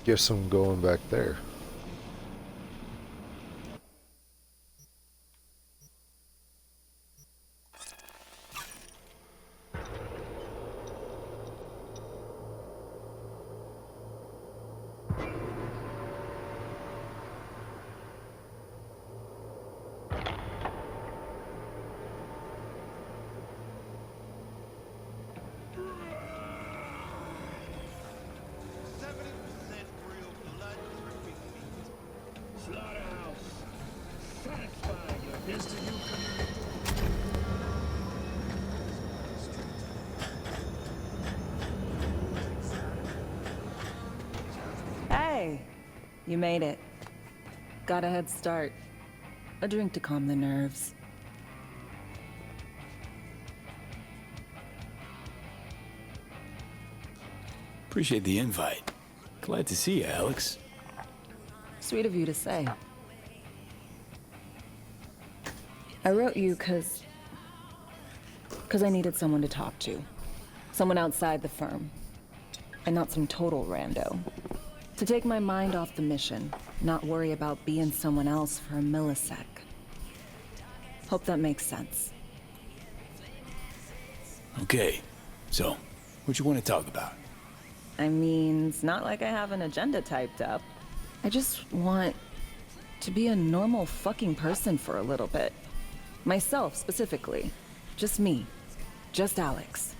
Guess I'm going back there. Hey, you made it. Got a head start. A drink to calm the nerves. Appreciate the invite. Glad to see you, Alex. Sweet of you to say. I wrote you because I needed someone to talk to. Someone outside the firm. And not some total rando. To take my mind off the mission, not worry about being someone else for a millisec. Hope that makes sense. Okay, so, what you want to talk about? I mean, it's not like I have an agenda typed up. I just want to be a normal fucking person for a little bit. Myself, specifically. Just me. Just Alex.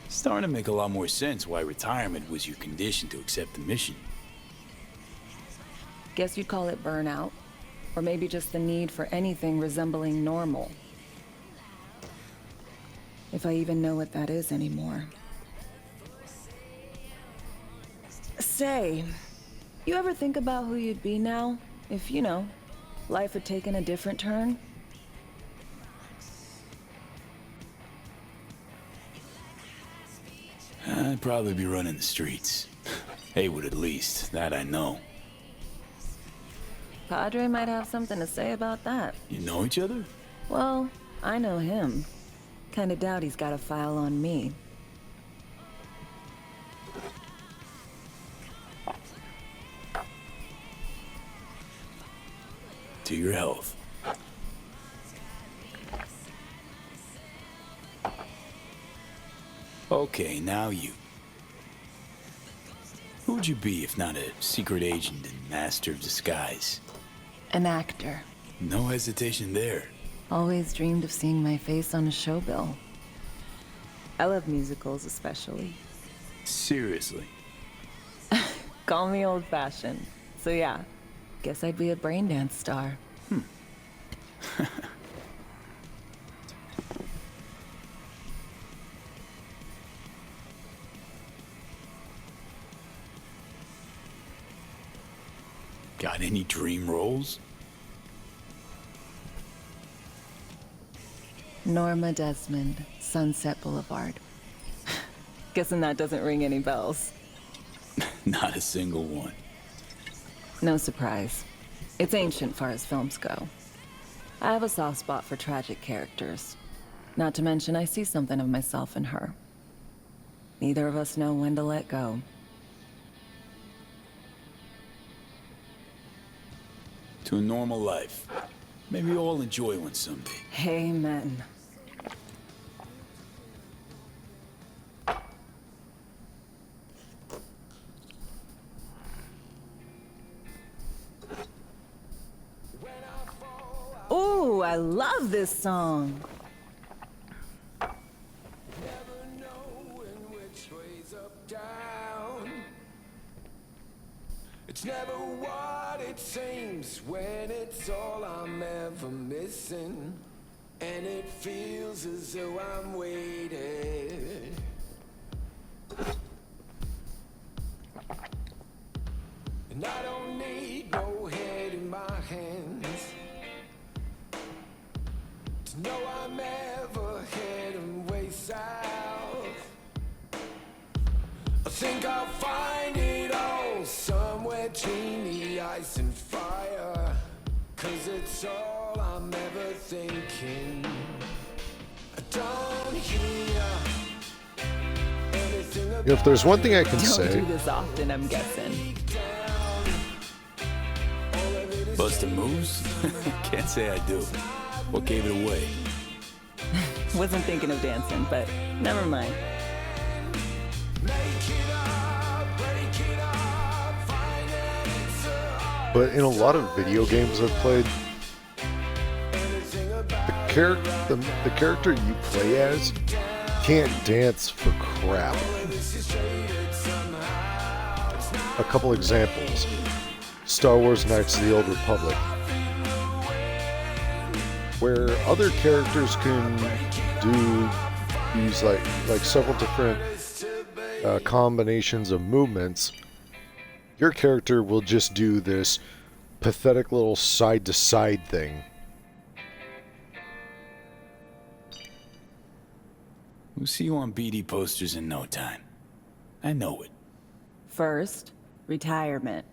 Starting to make a lot more sense why retirement was your condition to accept the mission. Guess you'd call it burnout. Or maybe just the need for anything resembling normal. If I even know what that is anymore. Say, you ever think about who you'd be now? If, you know, life had taken a different turn? I'd probably be running the streets. Haywood at least, that I know. Padre might have something to say about that. You know each other? Well, I know him. Kinda doubt he's got a file on me. To your health. Okay, now you. Who would you be if not a secret agent and master of disguise? An actor. No hesitation there. Always dreamed of seeing my face on a show bill. I love musicals especially. Seriously. Call me old-fashioned. So yeah, guess I'd be a braindance star. Got any dream roles? Norma Desmond, Sunset Boulevard. Guessing that doesn't ring any bells. Not a single one. No surprise. It's ancient far as films go. I have a soft spot for tragic characters. Not to mention I see something of myself in her. Neither of us know when to let go. To a normal life. Maybe we'll all enjoy one someday. Amen. Ooh, I love this song. It's never what it seems when it's all I'm ever missing. And it feels as though I'm waiting. And I don't need no head in my hands to know I'm ever heading way south. I think I'll find it all somewhere between the ice and fire. 'Cause it's all I'm ever thinking. I don't hear anything about If there's one thing I can Don't say, do this often, I'm guessing. Busting moves? Can't say I do. What gave it away? Wasn't thinking of dancing, but never mind. but in a lot of video games I've played, the character you play as can't dance for crap. A couple examples. Star Wars Knights of the Old Republic, where other characters can use like several different combinations of movements. Your character will just do this pathetic little side-to-side thing. We'll see you on BD posters in no time. I know it. First, retirement.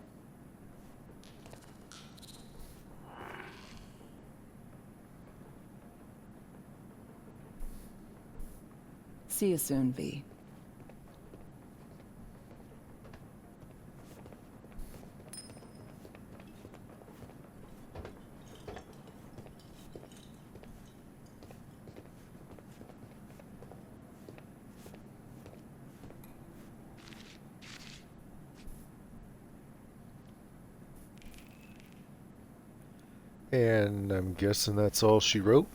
See you soon, V. And I'm guessing that's all she wrote.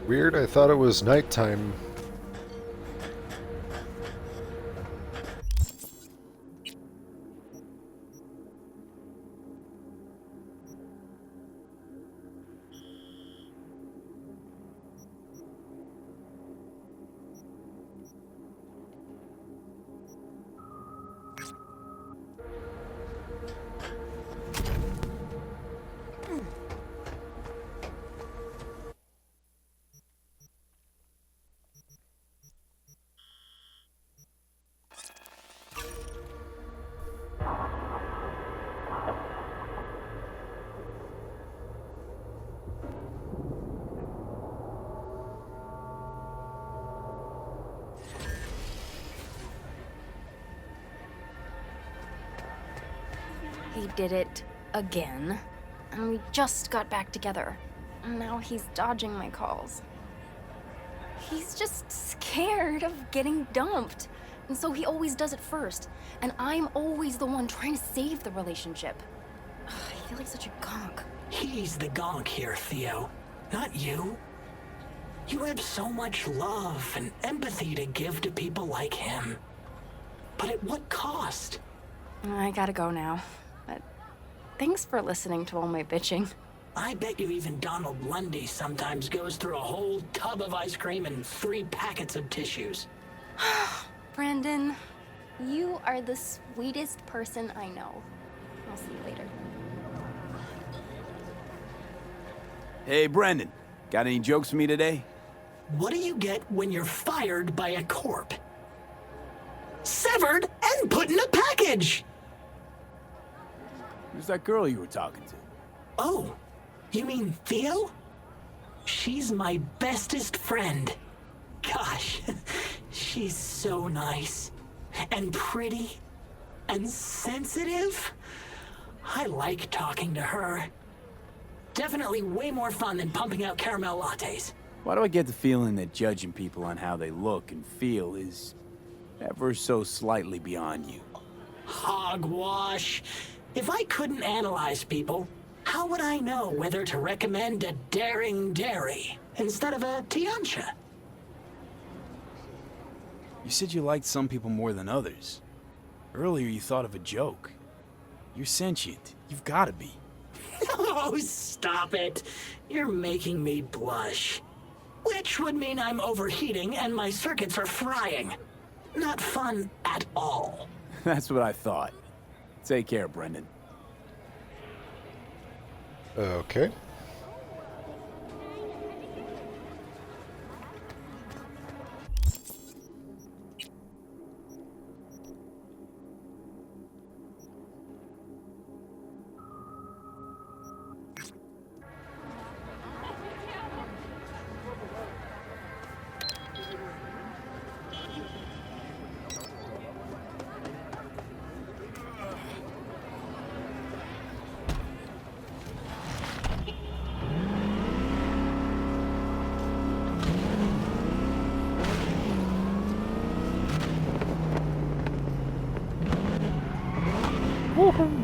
Weird, I thought it was nighttime. He did it again, and we just got back together. And now he's dodging my calls. He's just scared of getting dumped, and so he always does it first. And I'm always the one trying to save the relationship. Ugh, I feel like such a gonk. He's the gonk here, Theo, not you. You have so much love and empathy to give to people like him. But at what cost? I gotta go now. But thanks for listening to all my bitching. I bet you even Donald Lundy sometimes goes through a whole tub of ice cream and 3 packets of tissues. Brandon, you are the sweetest person I know. I'll see you later. Hey, Brendan. Got any jokes for me today? What do you get when you're fired by a corp? Severed and put in a package! Who's that girl you were talking to? Oh, you mean Theo? She's my bestest friend. Gosh, she's so nice. And pretty. And sensitive. I like talking to her. Definitely way more fun than pumping out caramel lattes. Why do I get the feeling that judging people on how they look and feel is ever so slightly beyond you? Hogwash. If I couldn't analyze people, how would I know whether to recommend a daring dairy instead of a Tiancha? You said you liked some people more than others. Earlier you thought of a joke. You're sentient. You've got to be. Oh, stop it. You're making me blush. Which would mean I'm overheating and my circuits are frying. Not fun at all. That's what I thought. Take care, Brendan. Okay.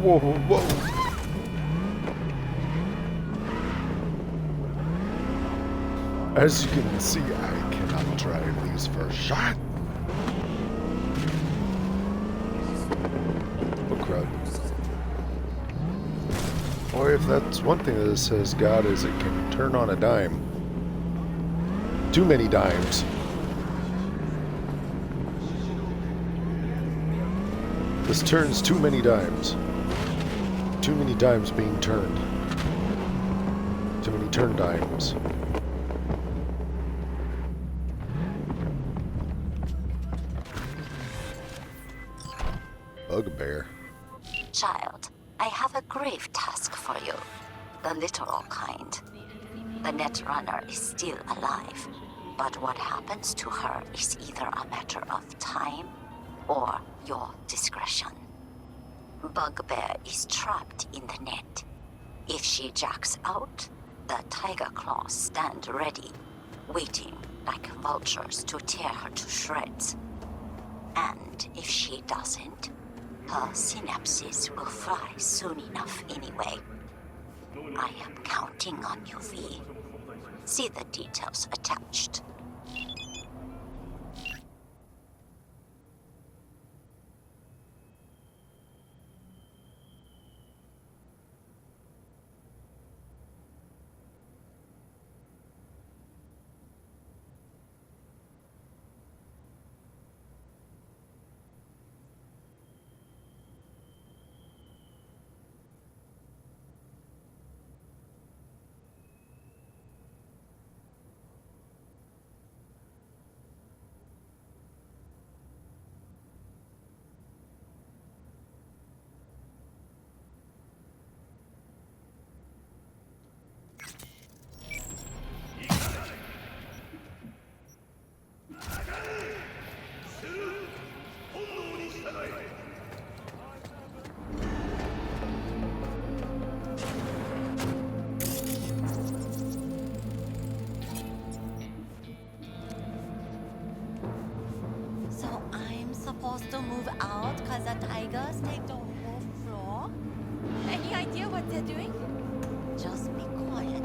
Whoa, whoa, whoa. As you can see, I cannot drive these first shot. Oh crud. Boy, if that's one thing that this has got is it can turn on a dime. Too many dimes. This turns too many dimes. Too many dimes being turned. Too many turn dimes. Bugbear. Child, I have a grave task for you. The literal kind. The Netrunner is still alive, but what happens to her is either a matter of time or your discretion. Bugbear is trapped in the net. If she jacks out, the Tiger Claws stand ready, waiting like vultures to tear her to shreds. And if she doesn't, her synapses will fry soon enough anyway. I am counting on you, V. See the details attached. So I'm supposed to move out because the tigers take the whole floor? Any idea what they're doing? Just be quiet.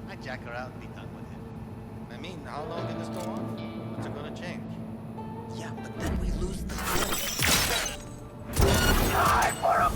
I jack her out and be done with it. I mean, how long can this go on? What's it gonna change? Yeah, but then we lose the floor. Time for a...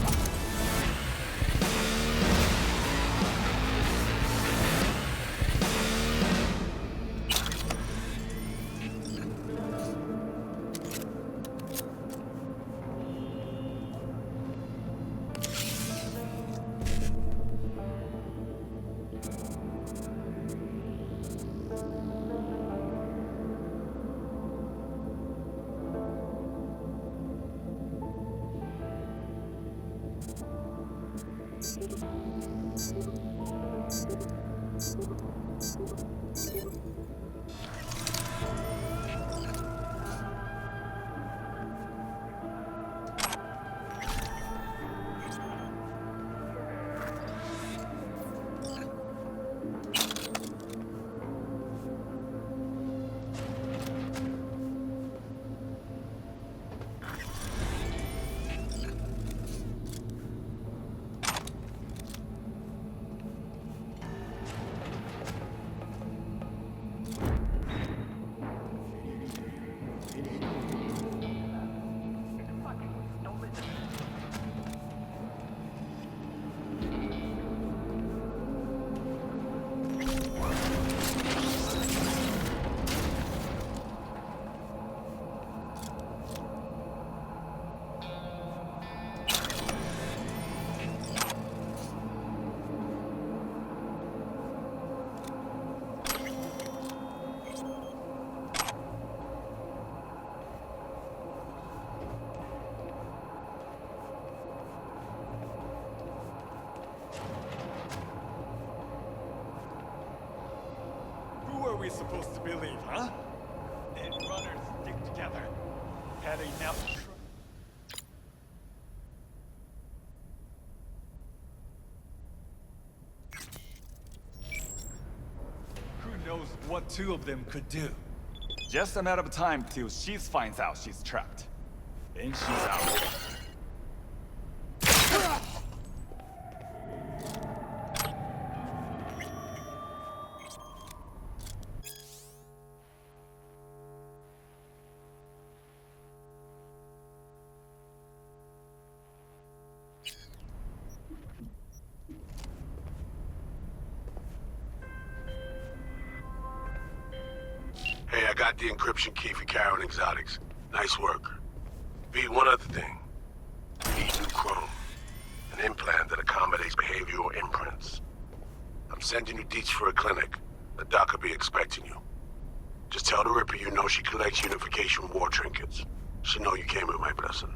Who are we supposed to believe, huh? Dead runners stick together. Had enough. Who knows what two of them could do? Just a matter of time till she finds out she's trapped. Then she's out. Hey, I got the encryption key for Karen Exotics. Nice work. B, one other thing. Need new chrome. An implant that accommodates behavioral imprints. I'm sending you deets for a clinic. The doc will be expecting you. Just tell the Ripper you know she collects unification war trinkets. She'll know you came with my blessing.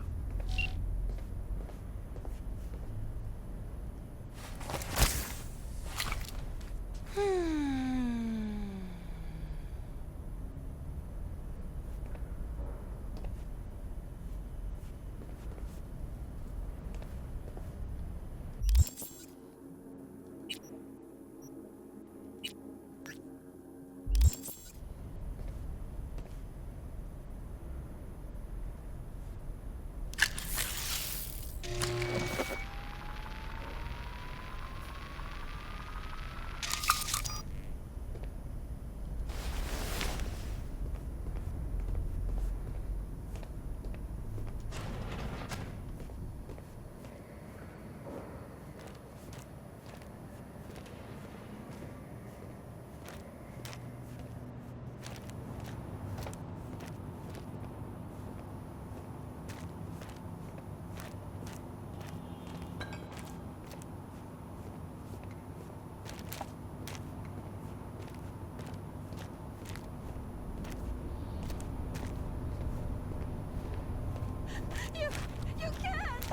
You can't!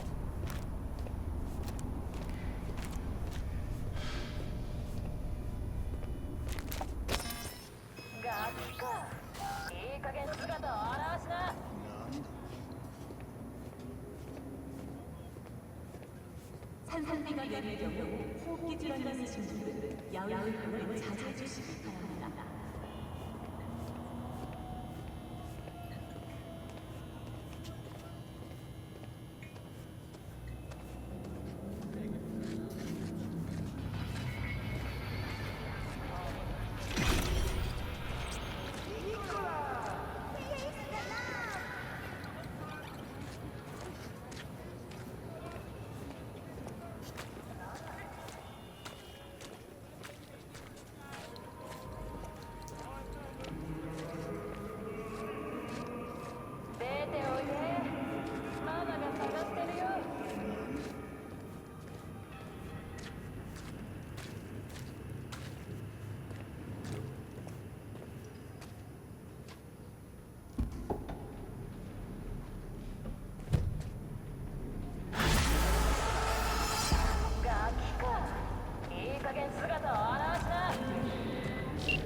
산산비가 내릴 경우 호흡기 질환이 있으신 분들은 야외 활동을 자제해 주시기 바랍니다.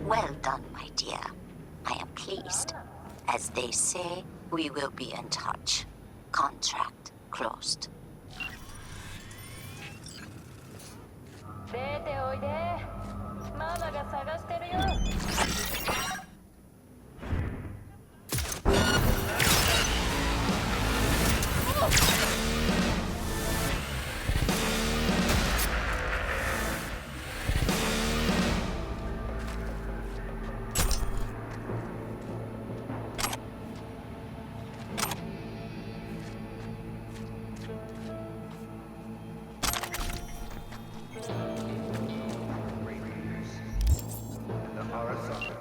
Well done, my dear. I am pleased. As they say, we will be in touch. Contract closed. The Arasaka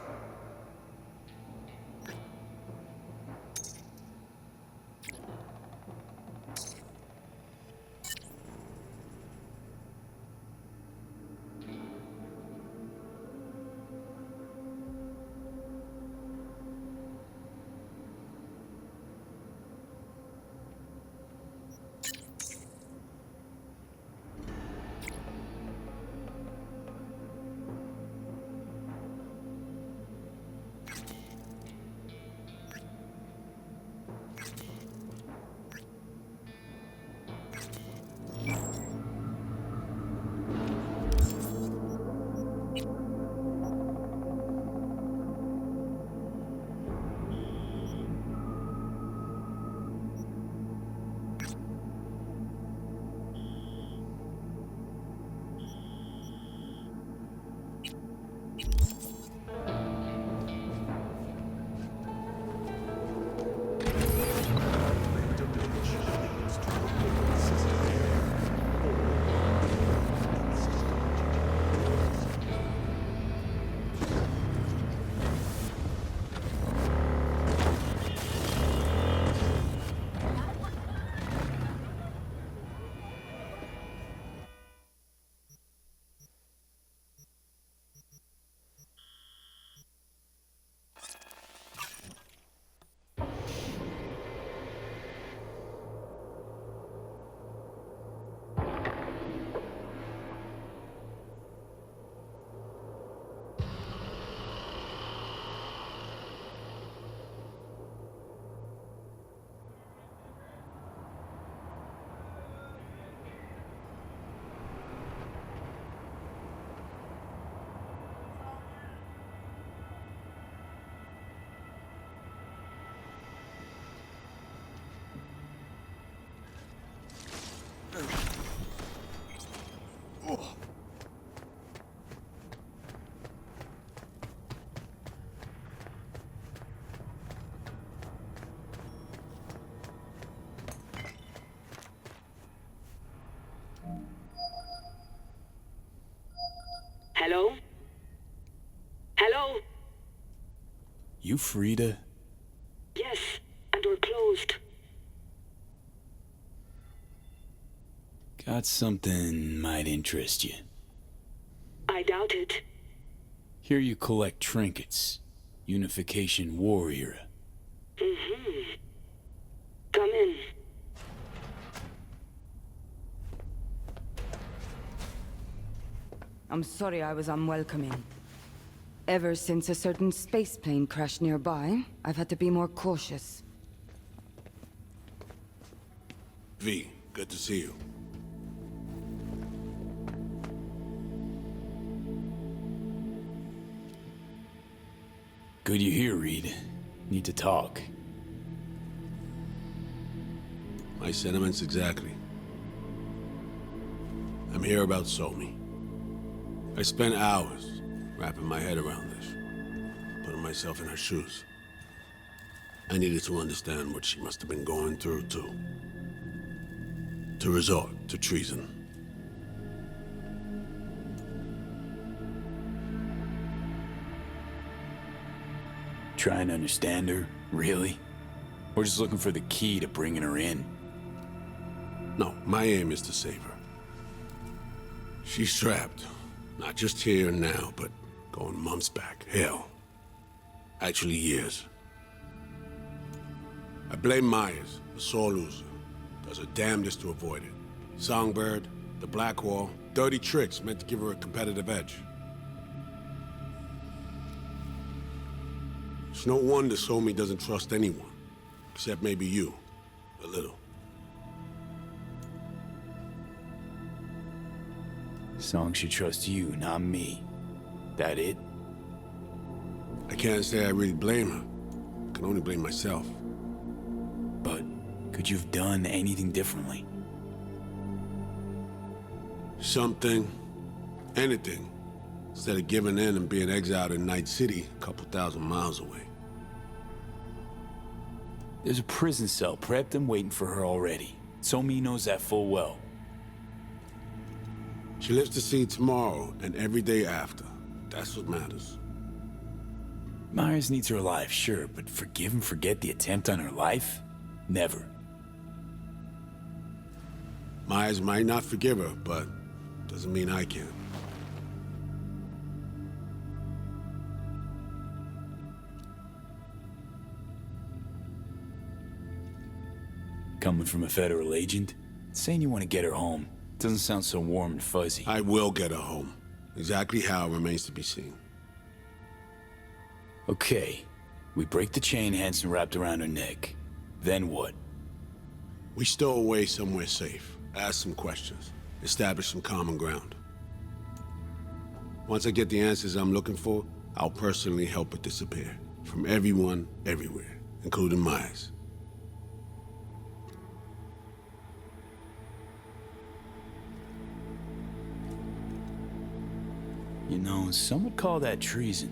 Hello? Hello? You Frida? Yes, and we're closed. Got something might interest you. I doubt it. Here you collect trinkets. Unification War era. Mm-hmm. Come in. I'm sorry I was unwelcoming. Ever since a certain space plane crashed nearby, I've had to be more cautious. V, good to see you. Good you're here, Reed. Need to talk. My sentiments exactly. I'm here about Somi. I spent hours wrapping my head around this, putting myself in her shoes. I needed to understand what she must have been going through, too. To resort to treason. Trying to understand her, really? Or just looking for the key to bringing her in? No, my aim is to save her. She's trapped. Not just here and now, but going months back. Hell. Actually years. I blame Myers, the sore loser. Does her damnedest to avoid it. Songbird, the Blackwall, dirty tricks meant to give her a competitive edge. It's no wonder Somi doesn't trust anyone. Except maybe you. A little. Song should trust you, not me. That it? I can't say I really blame her. I can only blame myself. But could you have done anything differently? Something. Anything. Instead of giving in and being exiled in Night City, a couple thousand miles away. There's a prison cell prepped and waiting for her already. Somi knows that full well. She lives to see tomorrow and every day after. That's what matters. Myers needs her alive, sure, but forgive and forget the attempt on her life? Never. Myers might not forgive her, but doesn't mean I can. Coming from a federal agent? Saying you want to get her home doesn't sound so warm and fuzzy. I will get her home. Exactly how remains to be seen. Okay. We break the chain Hansen wrapped around her neck. Then what? We stow away somewhere safe. Ask some questions. Establish some common ground. Once I get the answers I'm looking for, I'll personally help it disappear. From everyone, everywhere. Including Myers. You know, some would call that treason.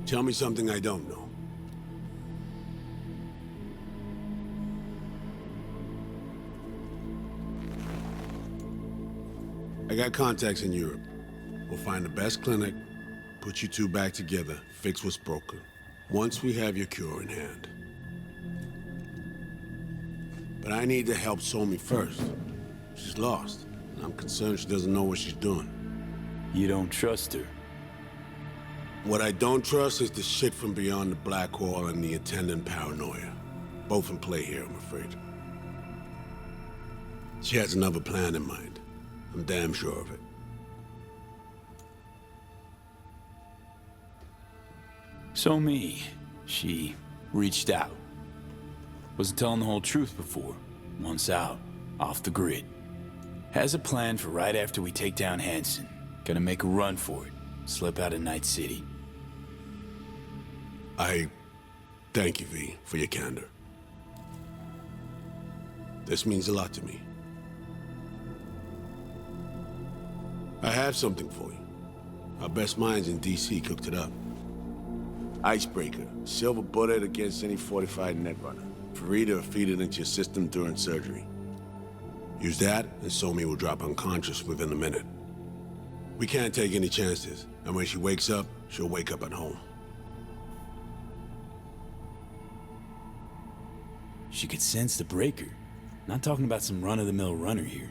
Tell me something I don't know. I got contacts in Europe. We'll find the best clinic, put you two back together, fix what's broken. Once we have your cure in hand. But I need to help Somi first. She's lost. I'm concerned she doesn't know what she's doing. You don't trust her? What I don't trust is the shit from beyond the Blackwall and the attendant paranoia. Both in play here, I'm afraid. She has another plan in mind. I'm damn sure of it. Somi, she reached out. Wasn't telling the whole truth before. Once out, off the grid. Has a plan for right after we take down Hansen. Gonna make a run for it. Slip out of Night City. I thank you, V, for your candor. This means a lot to me. I have something for you. Our best minds in DC cooked it up. Icebreaker, silver bullet against any fortified netrunner. Free to feed it into your system during surgery. Use that, and Somi will drop unconscious within a minute. We can't take any chances, and when she wakes up, she'll wake up at home. She could sense the breaker. Not talking about some run-of-the-mill runner here.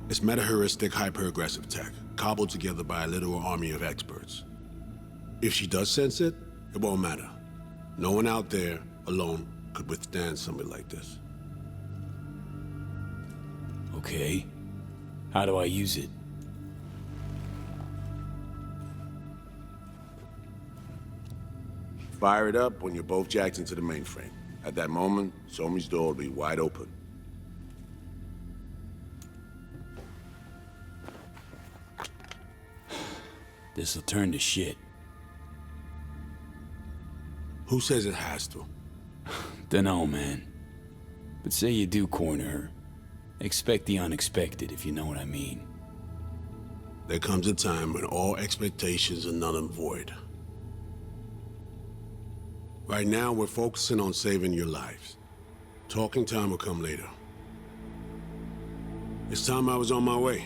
It's meta-heuristic hyper-aggressive tech, cobbled together by a literal army of experts. If she does sense it, it won't matter. No one out there, alone, could withstand something like this. Okay. How do I use it? Fire it up when you're both jacked into the mainframe. At that moment, Somi's door will be wide open. This'll turn to shit. Who says it has to? Dunno, man. But say you do corner her. Expect the unexpected, if you know what I mean. There comes a time when all expectations are null and void. Right now, we're focusing on saving your lives. Talking time will come later. It's time I was on my way.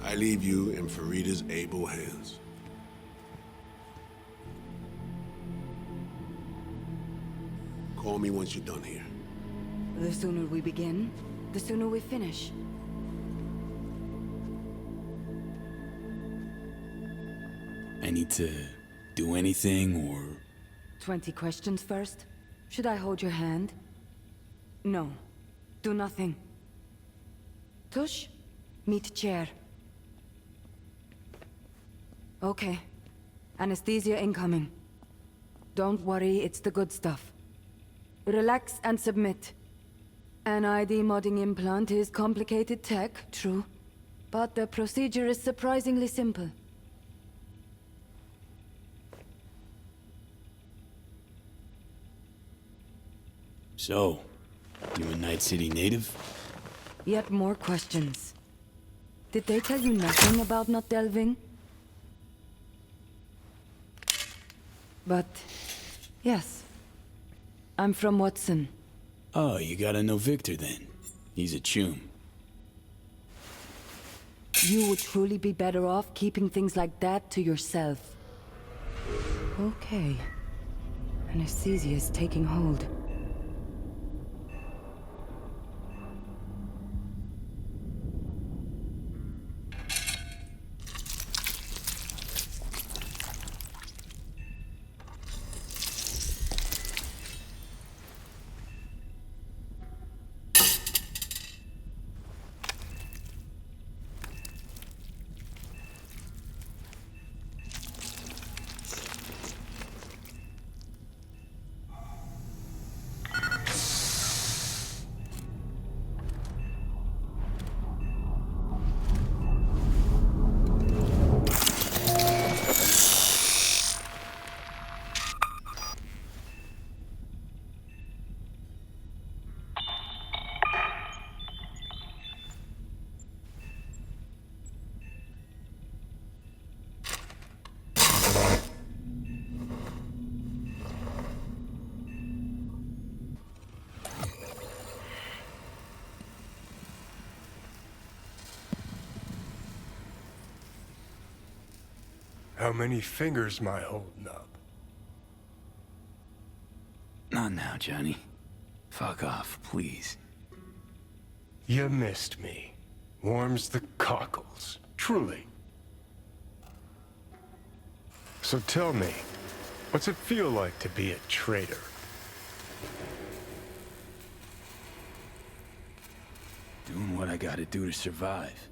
I leave you in Farida's able hands. Call me once you're done here. The sooner we begin, the sooner we finish. I need to do anything, or... 20 questions first? Should I hold your hand? No. Do nothing. Tush, meet chair. Okay. Anesthesia incoming. Don't worry, it's the good stuff. Relax and submit. An ID modding implant is complicated tech, true. But the procedure is surprisingly simple. So, you a Night City native? Yet more questions. Did they tell you nothing about not delving? But, yes. I'm from Watson. Oh, you gotta know Victor then. He's a chum. You would truly be better off keeping things like that to yourself. Okay. Anesthesia is taking hold. How many fingers am I holding up? Not now, Johnny. Fuck off, please. You missed me. Warms the cockles. Truly. So tell me, what's it feel like to be a traitor? Doing what I gotta do to survive.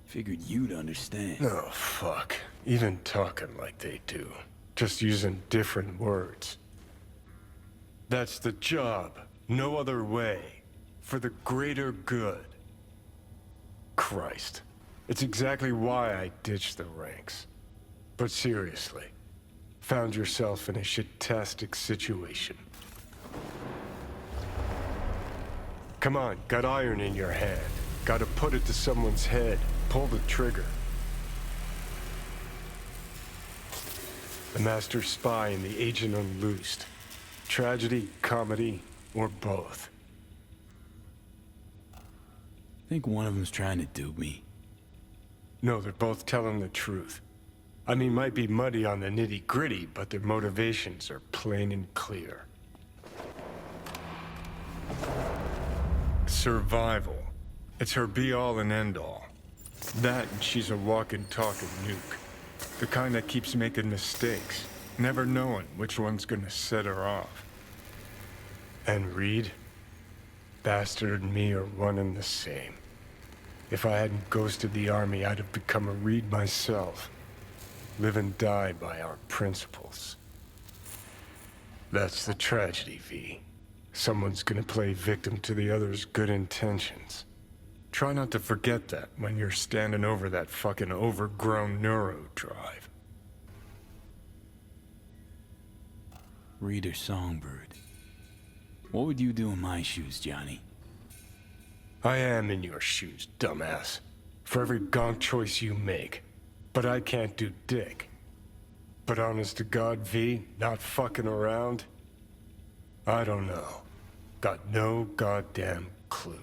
Figured you'd understand. Oh, fuck. Even talking like they do. Just using different words. That's the job. No other way. For the greater good. Christ. It's exactly why I ditched the ranks. But seriously. Found yourself in a shit-tastic situation. Come on, got iron in your hand. Gotta put it to someone's head. Pull the trigger. The master spy and the agent unloosed. Tragedy, comedy, or both. Think one of them's trying to dupe me? No, they're both telling the truth. I mean, might be muddy on the nitty-gritty, but their motivations are plain and clear. Survival. It's her be-all and end-all. That and she's a walking, talking nuke. The kind that keeps making mistakes, never knowing which one's gonna set her off. And Reed? Bastard and me are one and the same. If I hadn't ghosted the army, I'd have become a Reed myself. Live and die by our principles. That's the tragedy, V. Someone's gonna play victim to the other's good intentions. Try not to forget that when you're standing over that fucking overgrown neuro drive. Reader Songbird. What would you do in my shoes, Johnny? I am in your shoes, dumbass. For every gonk choice you make. But I can't do dick. But honest to God, V, not fucking around? I don't know. Got no goddamn clue.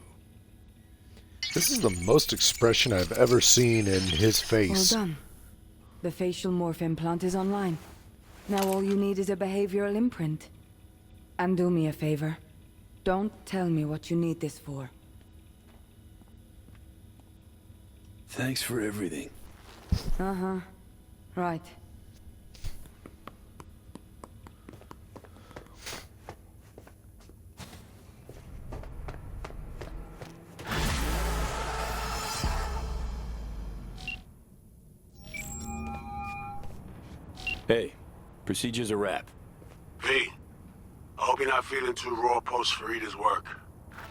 This is the most expression I've ever seen in his face. Well done. The facial morph implant is online. Now all you need is a behavioral imprint. And do me a favor. Don't tell me what you need this for. Thanks for everything. Uh-huh. Right. Hey, procedure's a wrap. V, I hope you're not feeling too raw post Farida's work.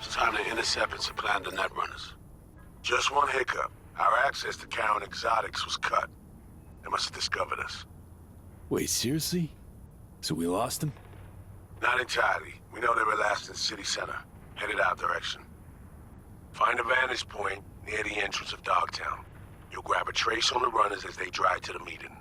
It's time to intercept and supplant the Netrunners. Just one hiccup. Our access to Karen Exotics was cut. They must have discovered us. Wait, seriously? So we lost them? Not entirely. We know they were last in City Center, headed our direction. Find a vantage point near the entrance of Dogtown. You'll grab a trace on the runners as they drive to the meeting.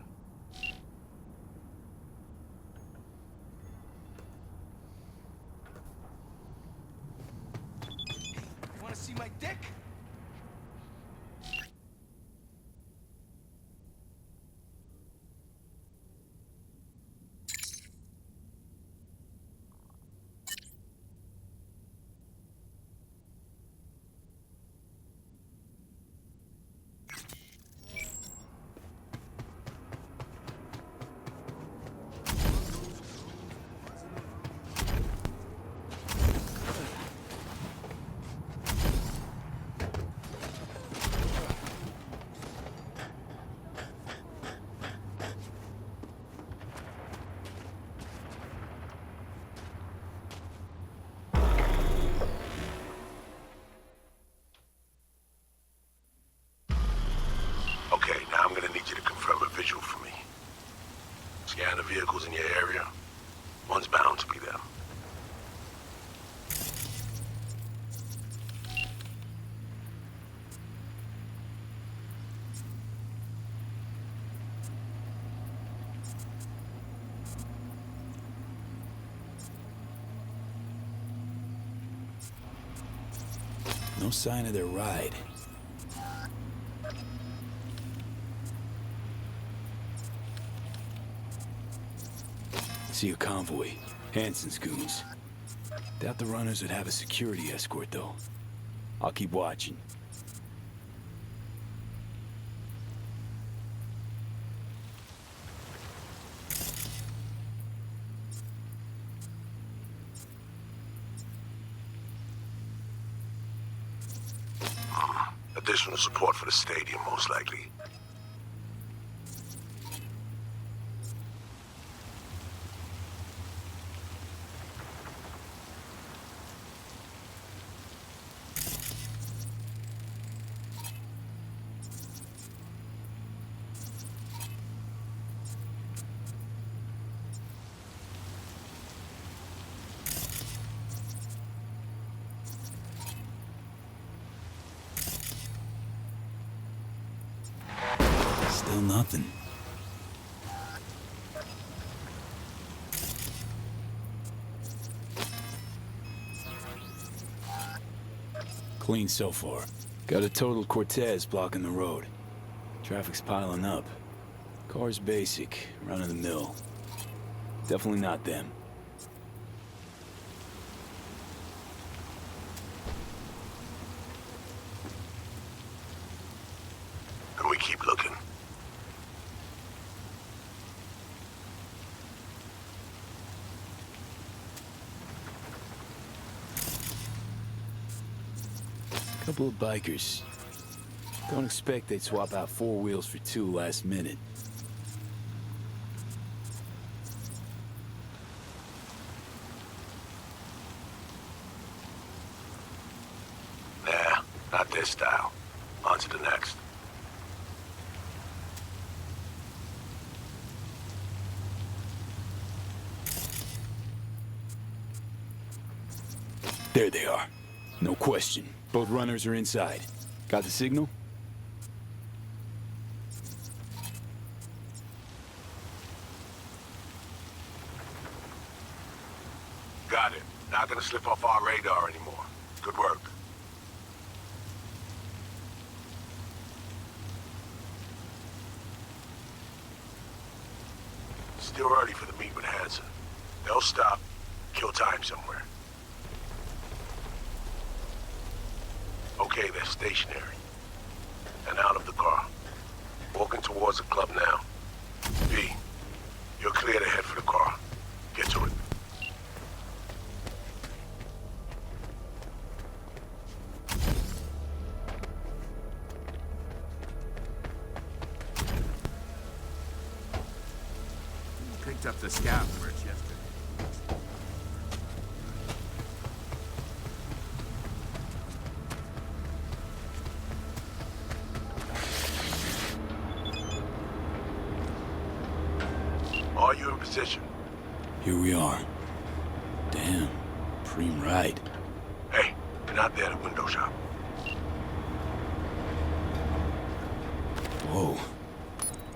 Want to see my dick? Okay, now I'm gonna need you to confirm a visual for me. Scan the vehicles in your area. One's bound to be them. No sign of their ride. See a convoy. Hansen's goons. Doubt the runners would have a security escort, though. I'll keep watching. Additional support for the stadium, most likely. Still nothing. Clean so far. Got a total Cortez blocking the road. Traffic's piling up. Car's basic, run-of-the-mill. Definitely not them. And we keep looking. Couple of bikers. Don't expect they'd swap out 4 wheels for 2 last minute. Nah, not this style. On to the next. There they are. No question. Both runners are inside. Got the signal? Got it. Not gonna slip off our radar anymore. Good work. Still early for the meet with Hansen. They'll stop, kill time somewhere. Okay, they're stationary. And out of the car. Walking towards the club now. V, you're clear to head for the car. Get to it. Picked up the scout for Chester. Are you in position? Here we are. Damn. Preem ride. Hey, you're not there at the window shop. Whoa.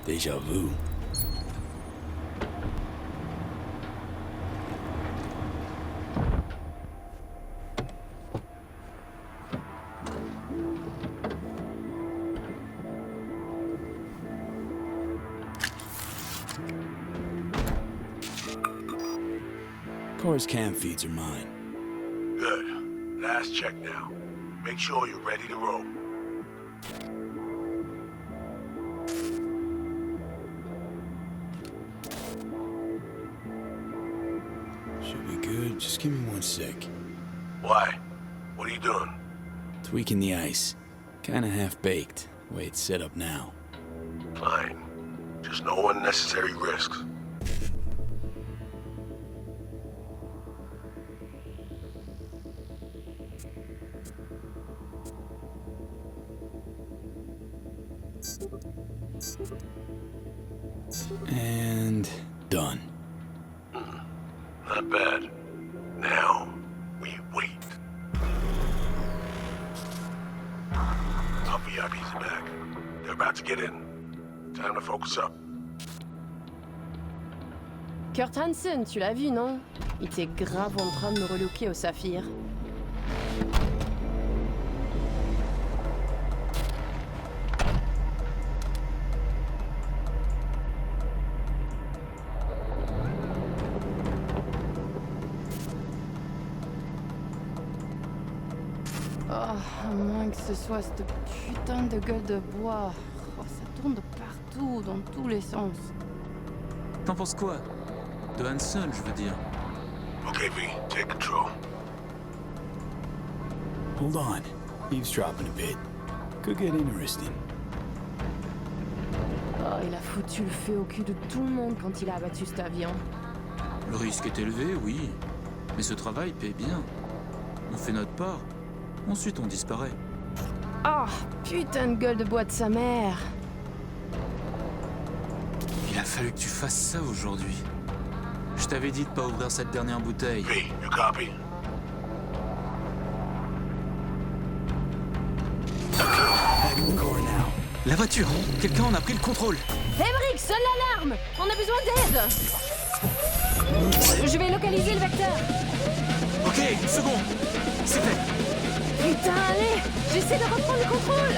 Deja vu. Car's cam feeds are mine. Good. Last check now. Make sure you're ready to roll. Should be good. Just give me 1 sec. Why? What are you doing? Tweaking the ice. Kinda half-baked, the way it's set up now. Fine. Just no unnecessary risks. And done. Not bad. Now, we wait. Our VIPs are back. They're about to get in. Time to focus up. Kurt Hansen, tu l'as vu, non? Il était grave en train de me relooker au saphir. Oh, à moins que ce soit cette putain de gueule de bois. Oh, ça tourne de partout, dans tous les sens. T'en penses quoi? De Hansen, je veux dire. Okay, V, take control. Hold on. Eavesdropping a bit. Could get interesting. Oh, il a foutu le feu au cul de tout le monde quand il a abattu cet avion. Le risque est élevé, oui. Mais ce travail paie bien. On fait notre part. Ensuite, on disparaît. Oh, putain de gueule de bois de sa mère. Il a fallu que tu fasses ça aujourd'hui. Je t'avais dit de pas ouvrir cette dernière bouteille. V, you copy? La voiture! Quelqu'un en a pris le contrôle! Emmerich, sonne l'alarme! On a besoin d'aide! Je vais localiser le vecteur. Ok, une seconde! C'est fait! Putain, allez! J'essaie de reprendre le contrôle.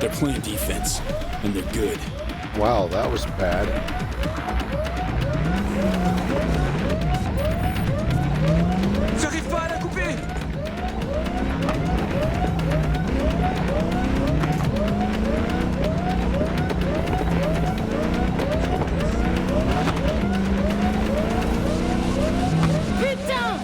They're playing defense, and they're good. Wow, that was bad. J'arrive pas à la couper. Putain!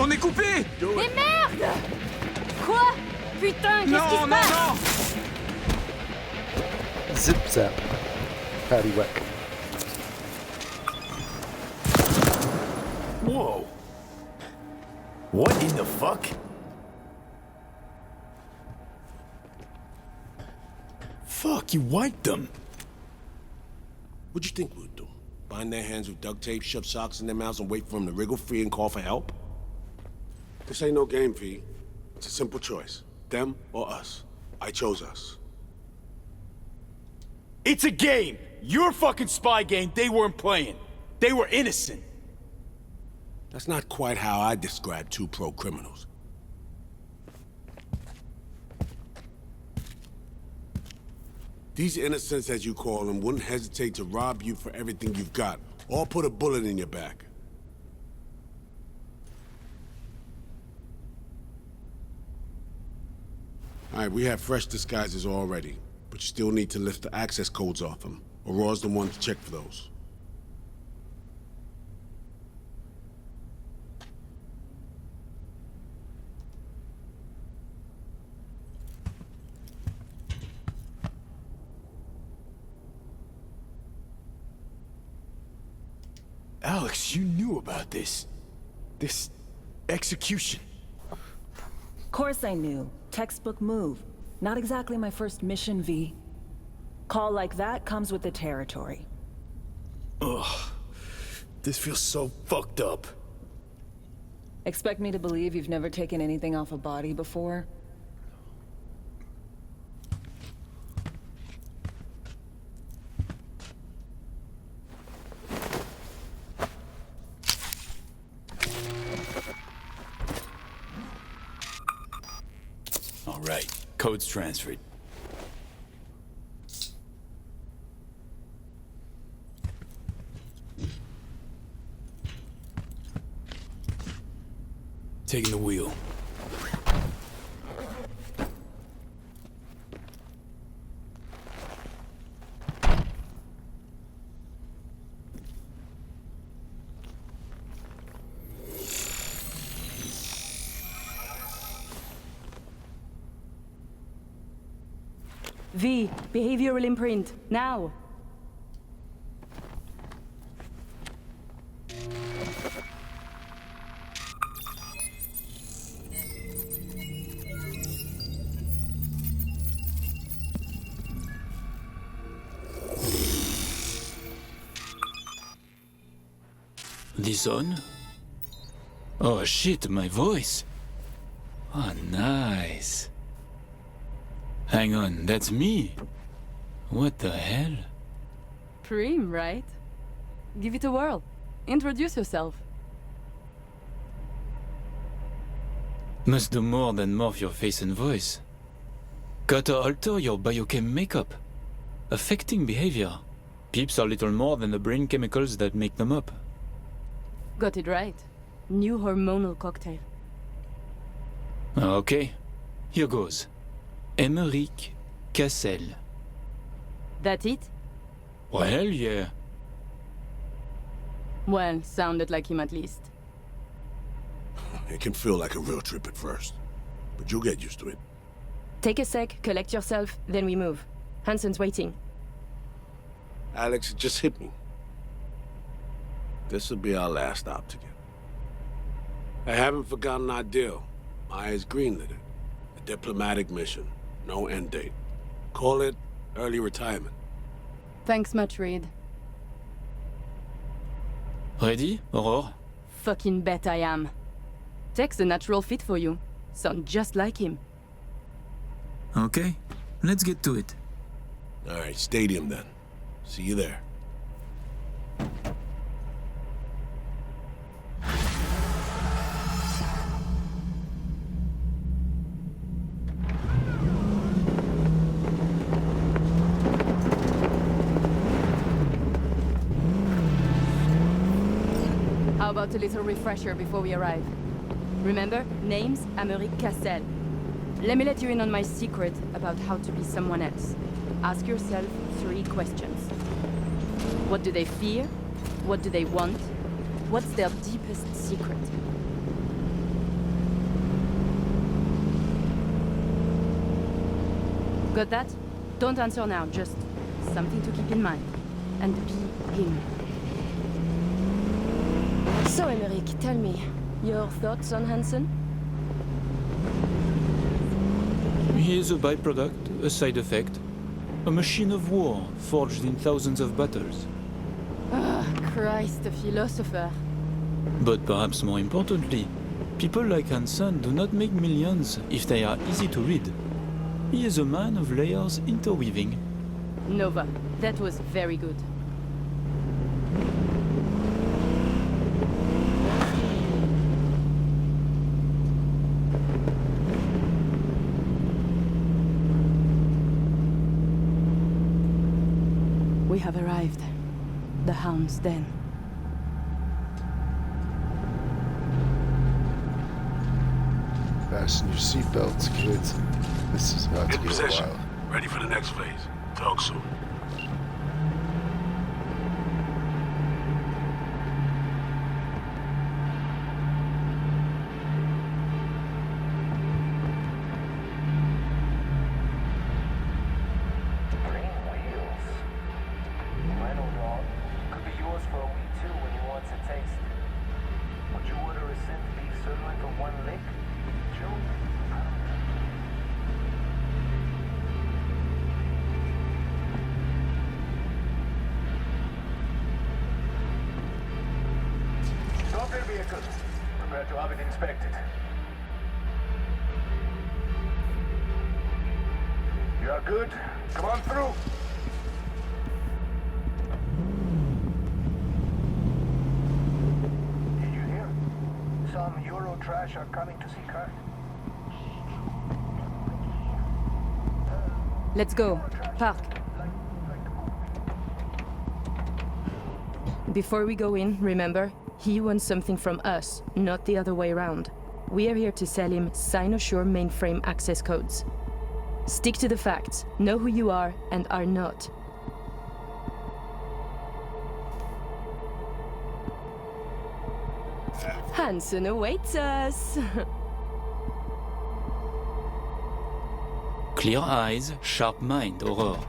On est coupé. Mais merde! Quoi? Putain, qu'est-ce qui se Non, passe? non. Zip zap. Patty whack. Whoa. What in the fuck? Fuck, you wiped them. What'd you think we'd do? Bind their hands with duct tape, shove socks in their mouths, and wait for them to wriggle free and call for help? This ain't no game, V. It's a simple choice. Them or us. I chose us. It's a game. Your fucking spy game they weren't playing. They were innocent. That's not quite how I describe two pro-criminals. These innocents, as you call them, wouldn't hesitate to rob you for everything you've got, or put a bullet in your back. All right, we have fresh disguises already, but you still need to lift the access codes off them. Aurora's the one to check for those. Alex, you knew about this. This execution. Course I knew. Textbook move. Not exactly my first mission, V. Call like that comes with the territory. Ugh. This feels so fucked up. Expect me to believe you've never taken anything off a body before? All right, code's transferred. Taking the wheel. V, behavioral imprint, now. This on? Oh shit, my voice. Oh, nice. Hang on, that's me. What the hell? Prim, right? Give it a whirl. Introduce yourself. Must do more than morph your face and voice. Gotta alter your biochem makeup. Affecting behavior. Peeps are little more than the brain chemicals that make them up. Got it right. New hormonal cocktail. Okay, here goes. Emmerich Cassel. That it? Well, yeah. Well, sounded like him at least. It can feel like a real trip at first, but you'll get used to it. Take a sec, collect yourself, then we move. Hansen's waiting. Alex, it just hit me. This will be our last stop together. I haven't forgotten our deal. Maya's greenlit it. A diplomatic mission. No end date. Call it Early retirement. Thanks much, Reed. Ready, Aurore? Fucking bet I am. Tech's a natural fit for you. Sound just like him. Okay, let's get to it. Alright, stadium then. See you there. How about a little refresher before we arrive? Remember, name's Americ Cassel. Let me let you in on my secret about how to be someone else. Ask yourself 3 questions. What do they fear? What do they want? What's their deepest secret? Got that? Don't answer now, just something to keep in mind. And be him. So, Emeric, tell me, your thoughts on Hansen? He is a byproduct, a side effect. A machine of war, forged in thousands of battles. Ah, Christ, a philosopher. But perhaps more importantly, people like Hansen do not make millions if they are easy to read. He is a man of layers interweaving. Nova, that was very good. We have arrived. The Hound's Den. Fasten your seatbelts, kids. This is about to In get position. wild. Ready for the next phase. Talk soon. Stop your vehicle. Prepare to have it inspected. You are good. Come on through. Did you hear? Some Euro trash are coming to see her. Let's go. Park. Before we go in, remember, he wants something from us, not the other way around. We are here to sell him Cynosure mainframe access codes. Stick to the facts, know who you are and are not. Hansen awaits us! Clear eyes, sharp mind, Aurore.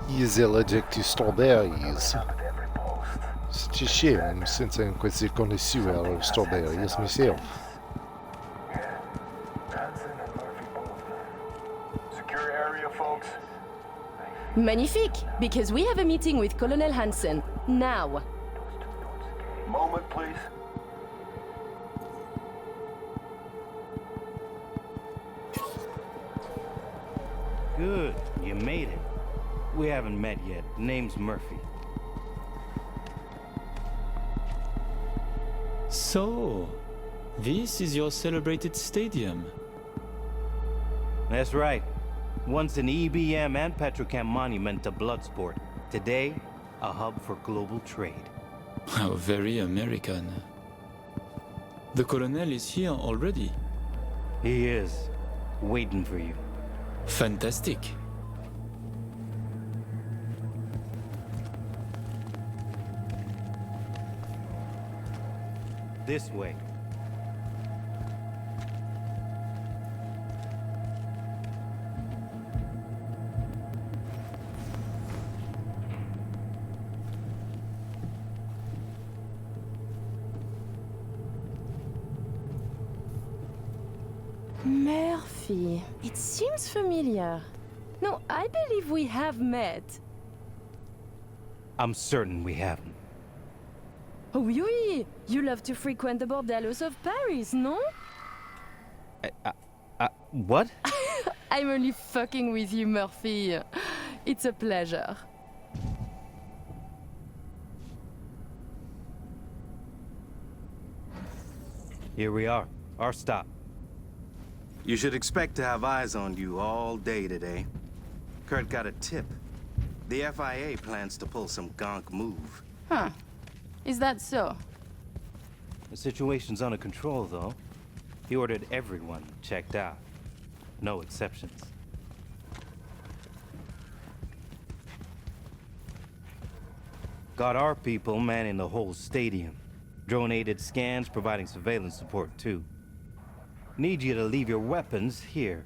He is allergic to strawberries. Such a shame, since I'm quite a connoisseur of strawberries myself. Secure area, folks. Magnifique! Because we have a meeting with Colonel Hansen. Now! Moment, please. Good, you made it. We haven't met yet. Name's Murphy. So, this is your celebrated stadium. That's right. Once an EBM and Petrochem monument to bloodsport. Today, a hub for global trade. How very American. The Colonel is here already. He is. Waiting for you. Fantastic. This way. Murphy. It seems familiar. No, I believe we have met. I'm certain we haven't. Oh, oui! You love to frequent the bordellos of Paris, no? What? I'm only fucking with you, Murphy. It's a pleasure. Here we are. Our stop. You should expect to have eyes on you all day today. Kurt got a tip. The FIA plans to pull some gonk move. Huh. Is that so? The situation's under control, though. He ordered everyone checked out. No exceptions. Got our people manning the whole stadium. Drone-aided scans providing surveillance support, too. Need you to leave your weapons here.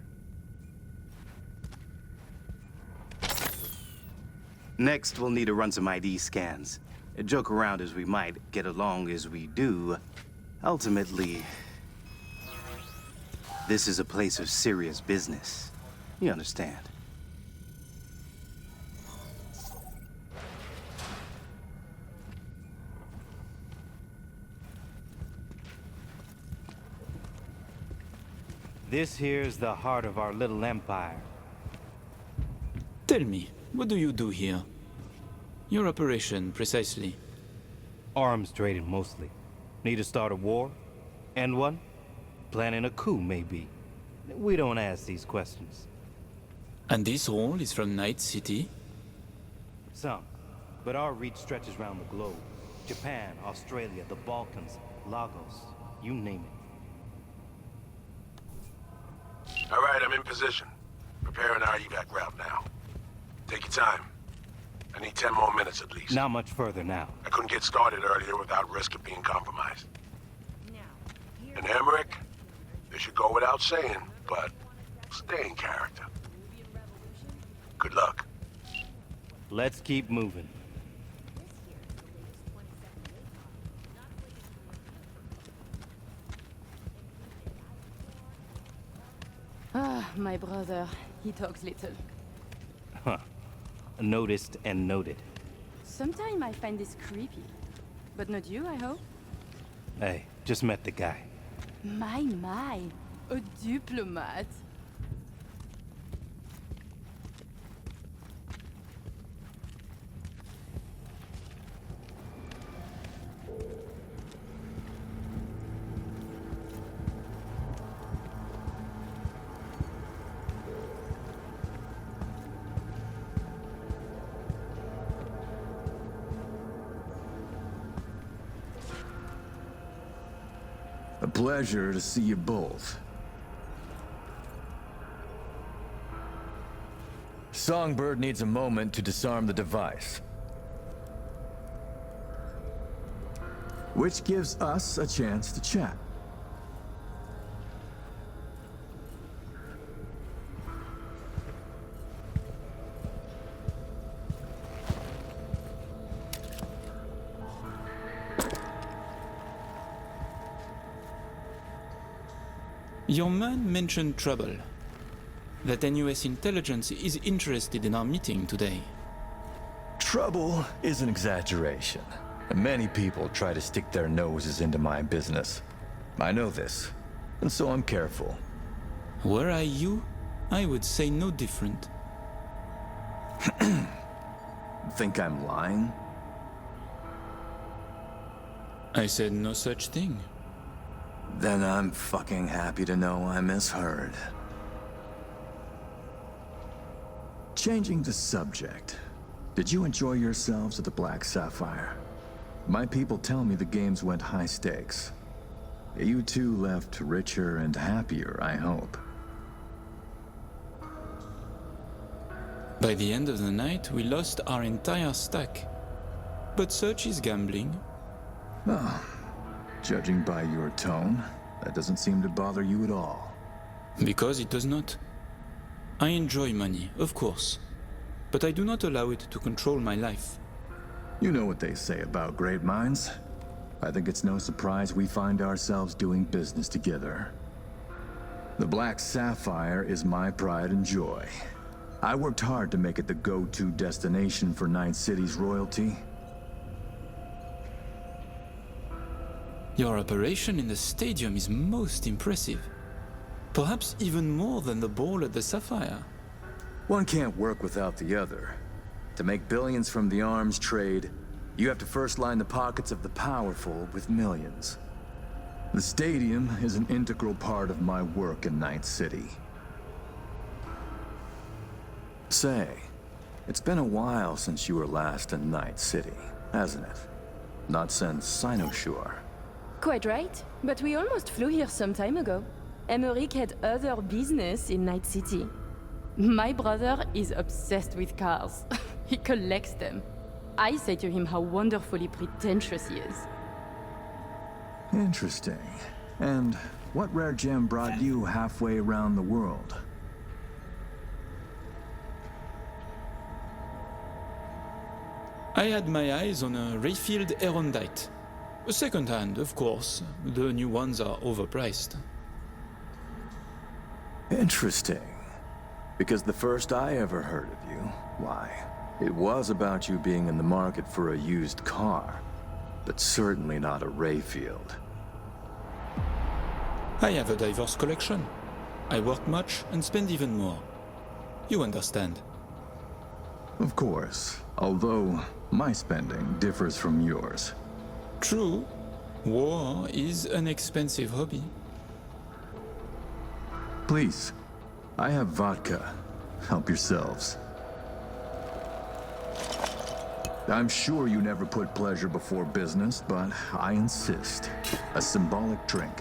Next, we'll need to run some ID scans. Joke around as we might, get along as we do. Ultimately, this is a place of serious business. You understand? This here's the heart of our little empire. Tell me, what do you do here? Your operation, precisely. Arms trading, mostly. Need to start a war? End one? Planning a coup, maybe. We don't ask these questions. And this role is from Night City? Some. But our reach stretches around the globe. Japan, Australia, the Balkans, Lagos, you name it. All right, I'm in position. Preparing our evac route now. Take your time. I need 10 more minutes at least. Not much further now. I couldn't get started earlier without risk of being compromised. And Emmerich, this should go without saying, but stay in character. Good luck. Let's keep moving. Ah, my brother. He talks little. Huh. Noticed and noted. Sometimes I find this creepy. But not you, I hope? Hey, just met the guy. My. A diplomat. A pleasure to see you both. Songbird needs a moment to disarm the device. Which gives us a chance to chat. Your man mentioned trouble. That NUS intelligence is interested in our meeting today. Trouble is an exaggeration. Many people try to stick their noses into my business. I know this, and so I'm careful. Were I you, I would say no different. Think I'm lying? I said no such thing. Then I'm fucking happy to know I misheard. Changing the subject. Did you enjoy yourselves at the Black Sapphire? My people tell me the games went high stakes. You two left richer and happier, I hope. By the end of the night, we lost our entire stack. But such is gambling. Oh, judging by your tone, that doesn't seem to bother you at all. Because it does not. I enjoy money, of course. But I do not allow it to control my life. You know what they say about great minds. I think it's no surprise we find ourselves doing business together. The Black Sapphire is my pride and joy. I worked hard to make it the go-to destination for Night City's royalty. Your operation in the stadium is most impressive. Perhaps even more than the ball at the Sapphire. One can't work without the other. To make billions from the arms trade, you have to first line the pockets of the powerful with millions. The stadium is an integral part of my work in Night City. Say, it's been a while since you were last in Night City, hasn't it? Not since Cynosure. Quite right, but we almost flew here some time ago. Emmerich had other business in Night City. My brother is obsessed with cars. He collects them. I say to him how wonderfully pretentious he is. Interesting. And what rare gem brought you halfway around the world? I had my eyes on a refilled Erondite. Second hand, of course. The new ones are overpriced. Interesting. Because the first I ever heard of you, why, it was about you being in the market for a used car, but certainly not a Rayfield. I have a diverse collection. I work much and spend even more. You understand. Of course, although my spending differs from yours. True. War is an expensive hobby. Please, I have vodka. Help yourselves. I'm sure you never put pleasure before business, but I insist. A symbolic drink.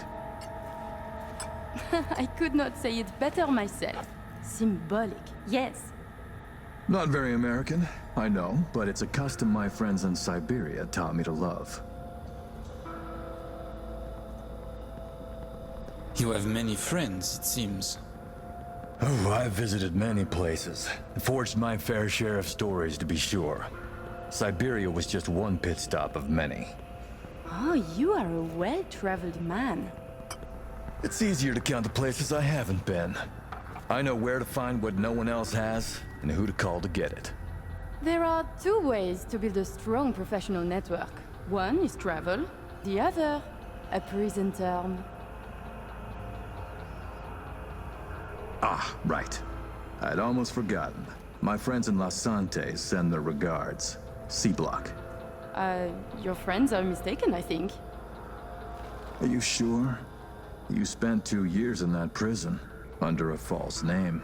I could not say it better myself. Symbolic, yes. Not very American, I know, but it's a custom my friends in Siberia taught me to love. You have many friends, it seems. Oh, I've visited many places. Forged my fair share of stories, to be sure. Siberia was just one pit stop of many. Oh, you are a well-traveled man. It's easier to count the places I haven't been. I know where to find what no one else has, and who to call to get it. There are two ways to build a strong professional network. One is travel, the other, a prison term. Ah, right. I'd almost forgotten. My friends in Los Santes send their regards. C-Block. Your friends are mistaken, I think. Are you sure? You spent 2 years in that prison, under a false name.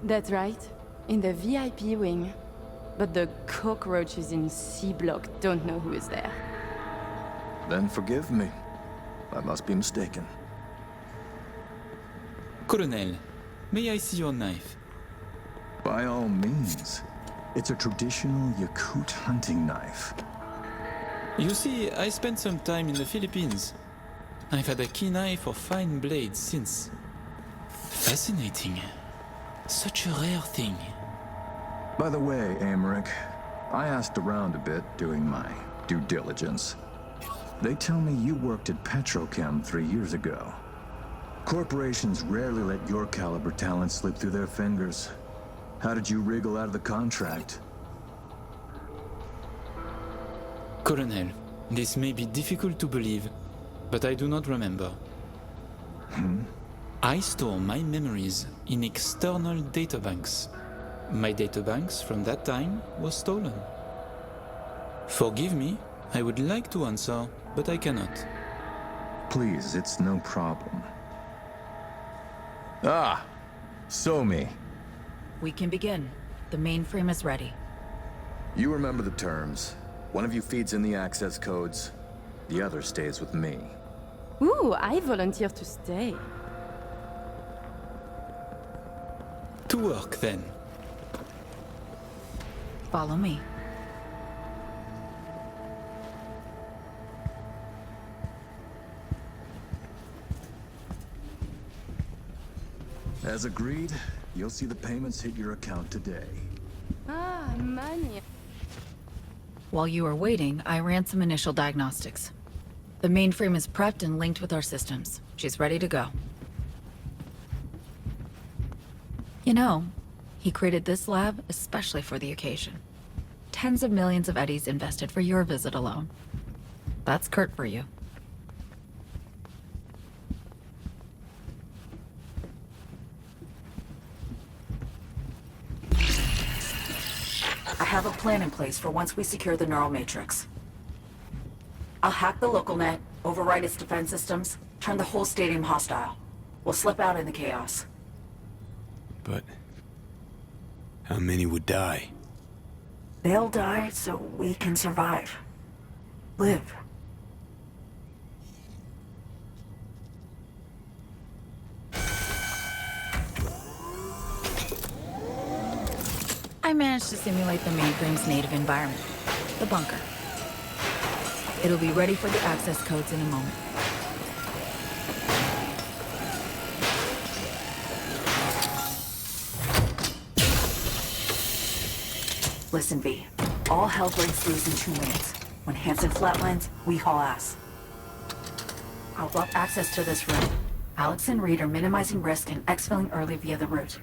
That's right. In the VIP wing. But the cockroaches in C-Block don't know who is there. Then forgive me. I must be mistaken. Colonel, may I see your knife? By all means. It's a traditional Yakut hunting knife. You see, I spent some time in the Philippines. I've had a keen eye for fine blades since. Fascinating. Such a rare thing. By the way, Emmerich, I asked around a bit doing my due diligence. They tell me you worked at Petrochem 3 years ago. Corporations rarely let your caliber talent slip through their fingers. How did you wriggle out of the contract? Colonel, this may be difficult to believe, but I do not remember. I store my memories in external databanks. My databanks from that time was stolen. Forgive me, I would like to answer, but I cannot. Please, it's no problem. Ah! Somi. We can begin. The mainframe is ready. You remember the terms. One of you feeds in the access codes. The other stays with me. Ooh, I volunteer to stay. To work, then. Follow me. As agreed, you'll see the payments hit your account today. Ah, money. While you are waiting, I ran some initial diagnostics. The mainframe is prepped and linked with our systems. She's ready to go. You know, he created this lab especially for the occasion. Tens of millions of eddies invested for your visit alone. That's Kurt for you. I have a plan in place for once we secure the neural matrix. I'll hack the local net, override its defense systems, turn the whole stadium hostile. We'll slip out in the chaos. But how many would die? They'll die so we can survive. Live. I managed to simulate the mainframe's native environment, the bunker. It'll be ready for the access codes in a moment. Listen, V. All hell breaks loose in 2 minutes. When Hansen flatlines, we haul ass. I'll block access to this room. Alex and Reed are minimizing risk and exfilling early via the route.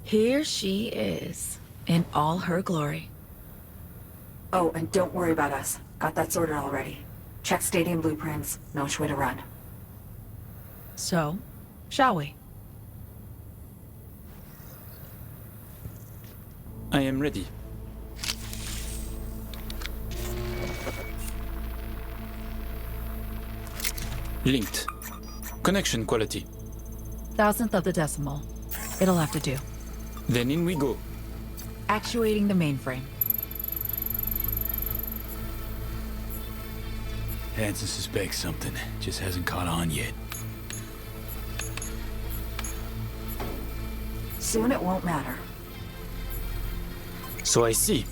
Here she is, in all her glory. Oh, and don't worry about us. Got that sorted already. Check stadium blueprints, no which way to run. So, shall we? I am ready. Linked. Connection quality. 1,000th of the decimal. It'll have to do. Then in we go. Actuating the mainframe. Hansen suspects something, just hasn't caught on yet. Soon it won't matter. So I see.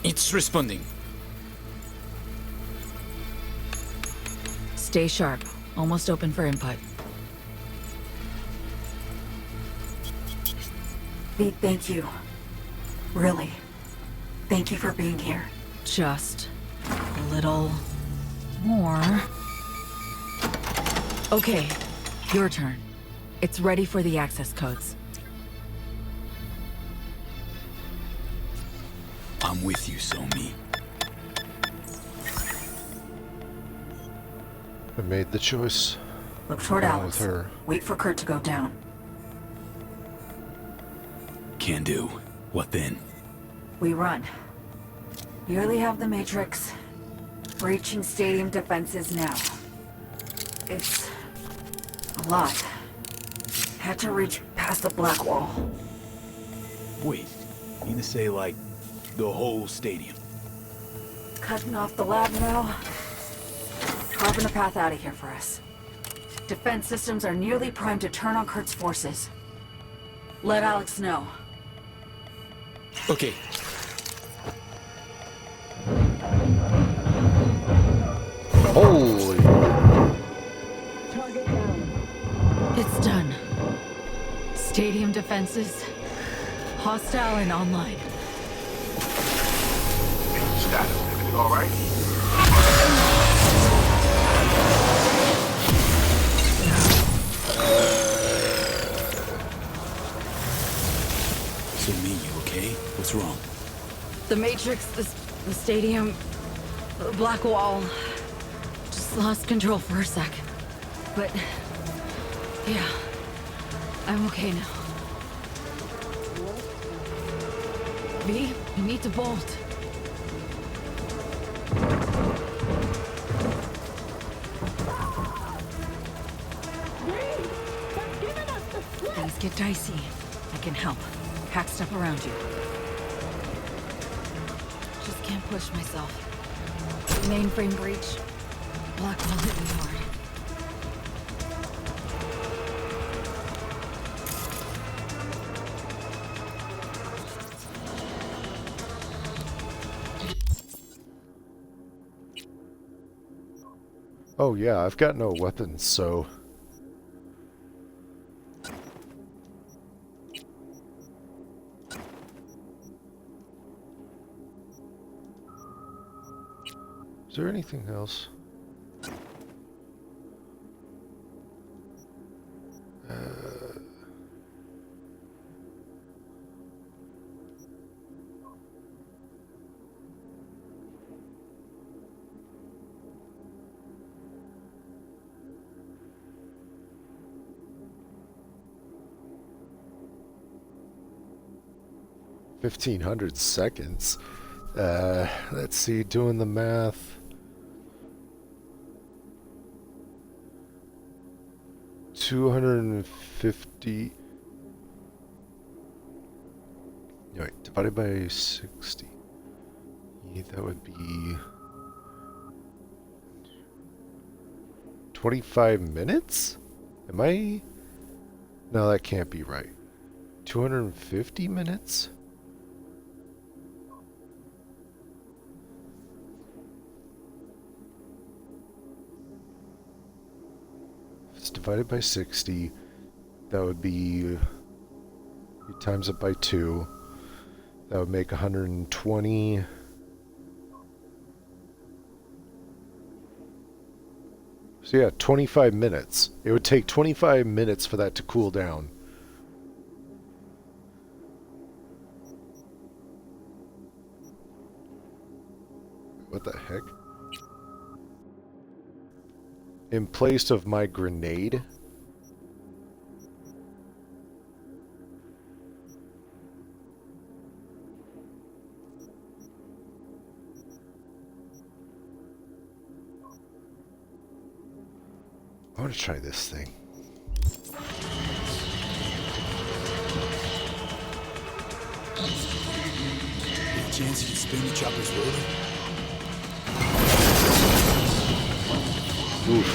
It's responding. Stay sharp. Almost open for input. Pete, thank you. Really. Thank you for being here. Just a little more. Okay, your turn. It's ready for the access codes. I'm with you, Somi. I made the choice. Look toward Along Alex. with her. Wait for Kurt to go down. Can do. What then? We run. Nearly have the Matrix. Breaching stadium defenses now. It's a lot. Had to reach past the black wall. Wait, you mean to say, like, the whole stadium? Cutting off the lab now. Carving a path out of here for us. Defense systems are nearly primed to turn on Kurt's forces. Let Alex know. Okay. Holy! It's done. Stadium defenses, hostile and online. Status, everything all right? Somi, you okay? What's wrong? The Matrix, the stadium, the black wall. Just lost control for a sec. But, yeah, I'm okay now. V, you need to bolt. Things get dicey. I can help. Hack stuff around you. Just can't push myself. Mainframe breach. Black wall hit me hard. Oh yeah, I've got no weapons, so... Is there anything else? 1,500 seconds. Let's see, doing the math. 250. Wait, divided by 60. That would be 25 minutes? Am I? No, that can't be right. 250 minutes? If it's divided by 60, that would be, you times it by 2. That would make 120. So yeah, 25 minutes. It would take 25 minutes for that to cool down. What the heck? In place of my grenade? I want to try this thing. Any chance you can spin the chopper's rotor? Oof.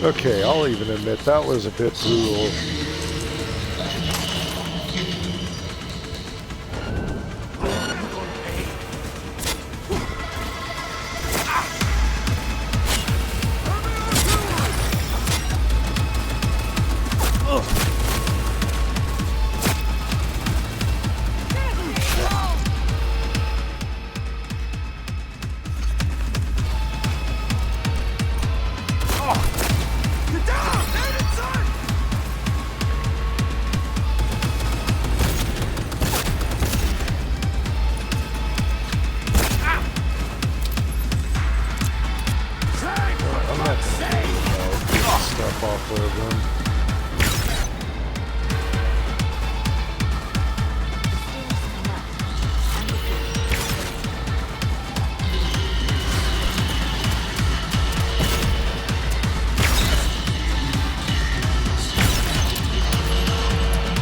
Okay, I'll even admit that was a bit brutal.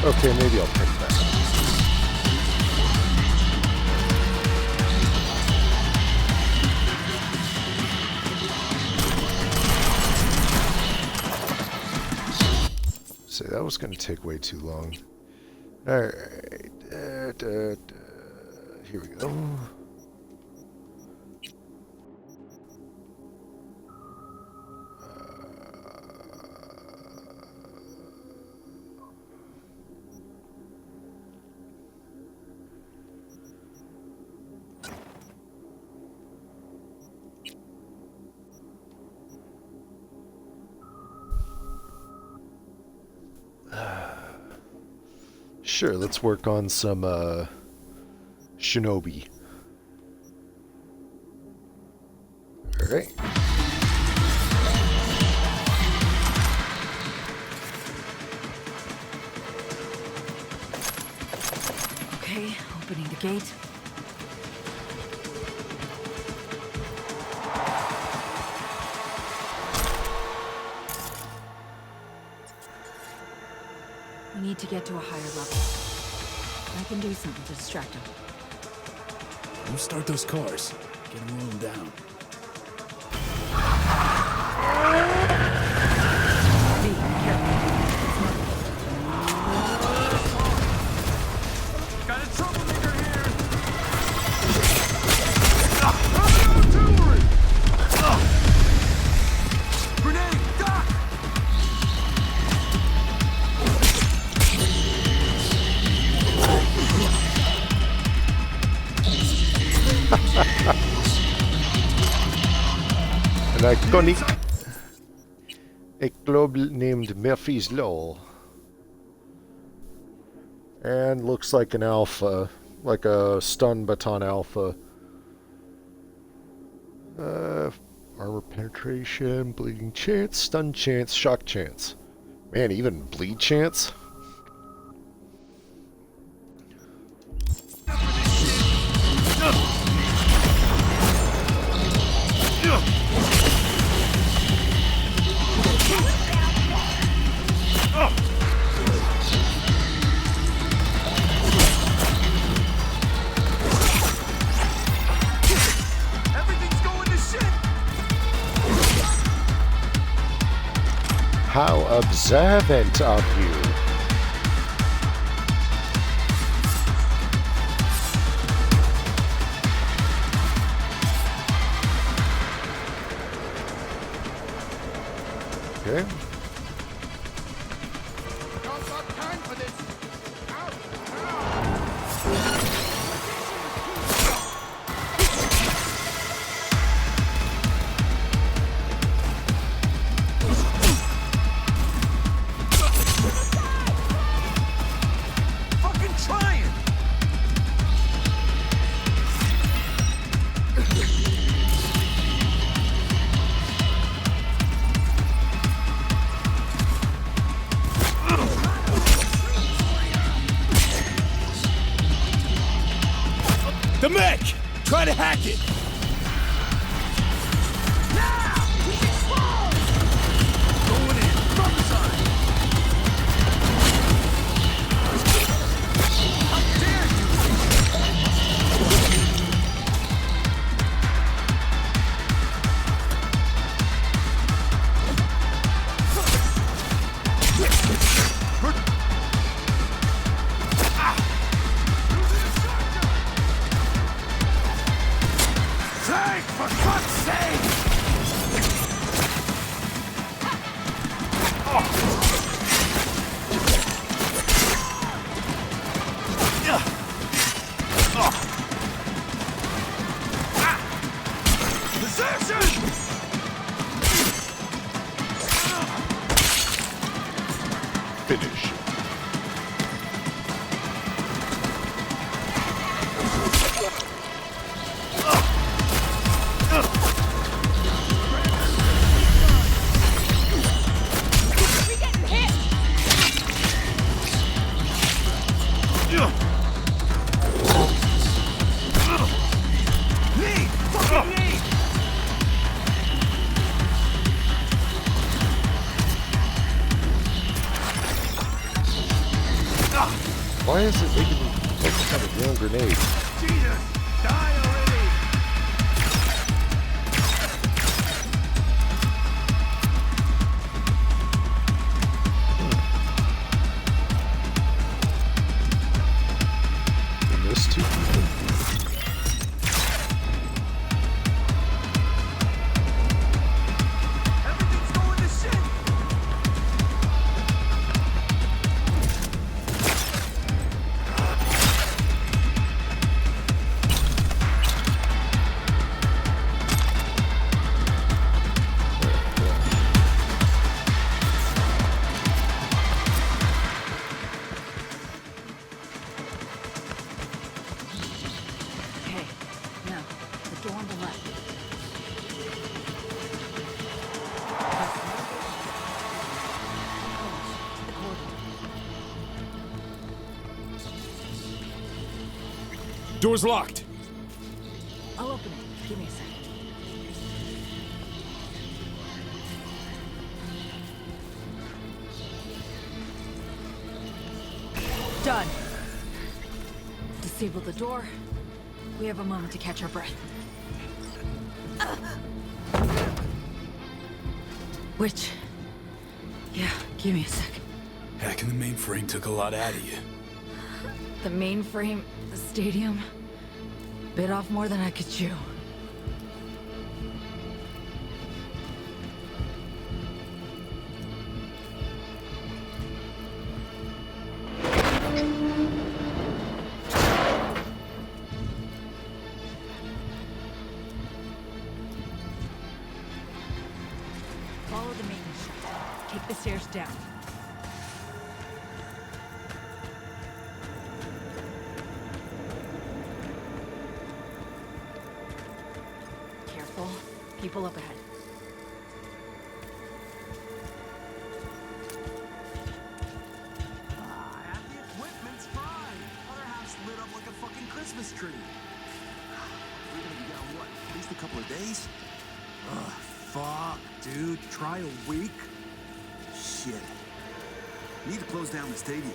Okay, maybe I'll pick that. Say that was going to take way too long. All right, here we go. Sure, let's work on some shinobi. Alright. Okay, opening the gate. We need to get to a higher level. I can do something to distract him. You start those cars. Get them rolling down. Be careful. Got a troublemaker here! Grenade! Doc! An iconic a globe named Murphy's Law. And looks like an alpha, like a stun baton alpha. Or armor penetration, bleeding chance, stun chance, shock chance. Man, even bleed chance? How observant of you! Okay. The mech! Try to hack it! Going in, front side! How dare Tank, for fuck's sake! Desertion! Finish. Why is it making me focus on a damn grenade? Jesus! Die already! And this too. Everything's going to shit! Okay, now, the door on the left. To the corridor. Door's locked. I'll open it. Give me a second. Done. Disable the door. We have a moment to catch our breath. Which... Yeah, give me a second. Hacking the mainframe took a lot out of you. The mainframe, the stadium... bit off more than I could chew. Follow the maintenance shaft. Take the stairs down. Careful. People up ahead. of days? Ugh, fuck, dude. Try a week? Shit. Need to close down the stadium.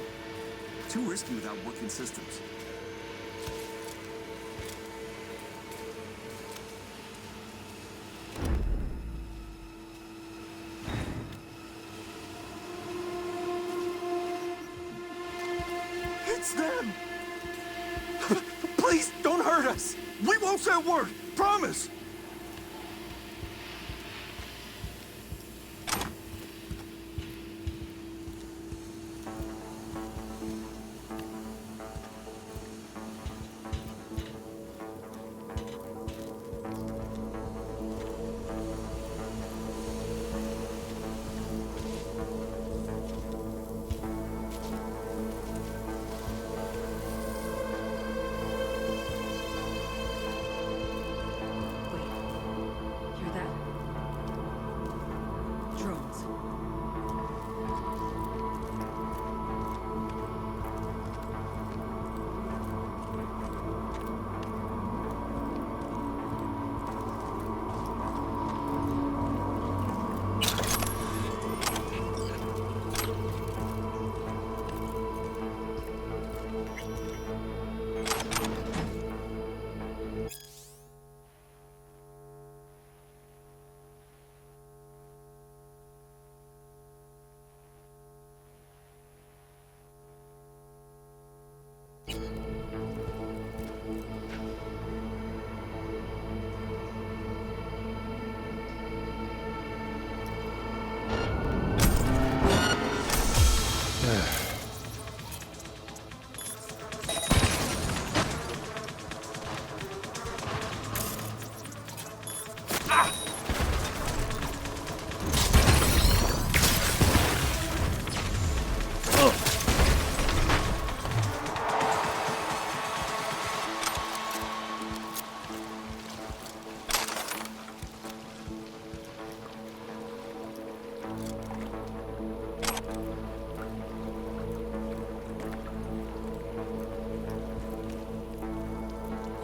Too risky without working systems. It's them! Please, don't hurt us! We won't say a word! Promise! Hear that? Drones.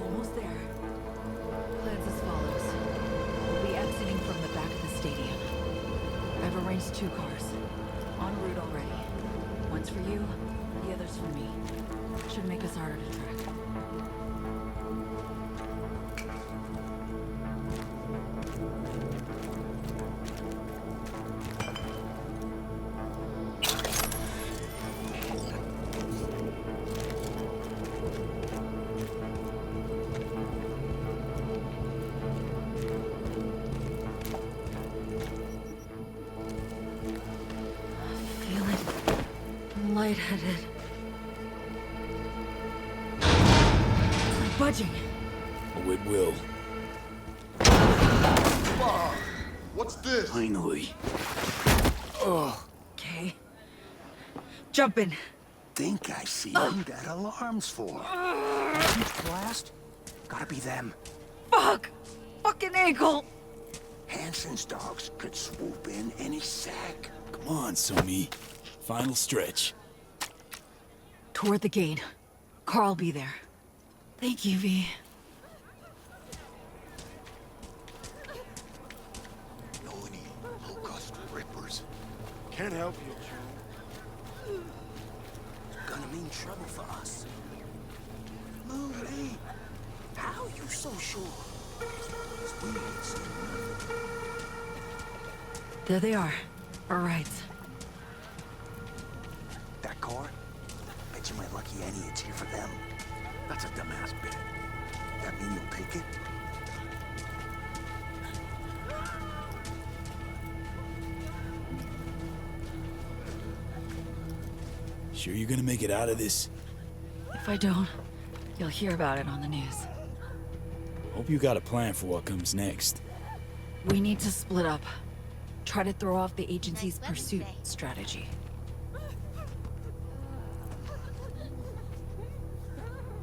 Almost there. Plans as follows. We'll be exiting from the back of the stadium. I've arranged 2 cars. En route already. One's for you, the other's for me. Should make us harder to track. Feeling lightheaded. It's not budging. Oh, it will. What's this? Finally. Okay. Jump in. Think I see who that alarm's for. Huge blast? Gotta be them. Fuck! Fucking ankle! Hansen's dogs could swoop in any sec. Come on, Somi. Final stretch. Toward the gate. Carl'll be there. Thank you, V. Know any low-cost rippers? Can't help you, Joe. Gonna mean trouble for us. Louie, how you so sure? We ain't seen nothing. There they are. All right. That car? Bet you my lucky Annie it's here for them. That's a dumbass bet. That mean you'll take it? Sure you're gonna make it out of this? If I don't, you'll hear about it on the news. Hope you got a plan for what comes next. We need to split up. Try to throw off the agency's pursuit strategy.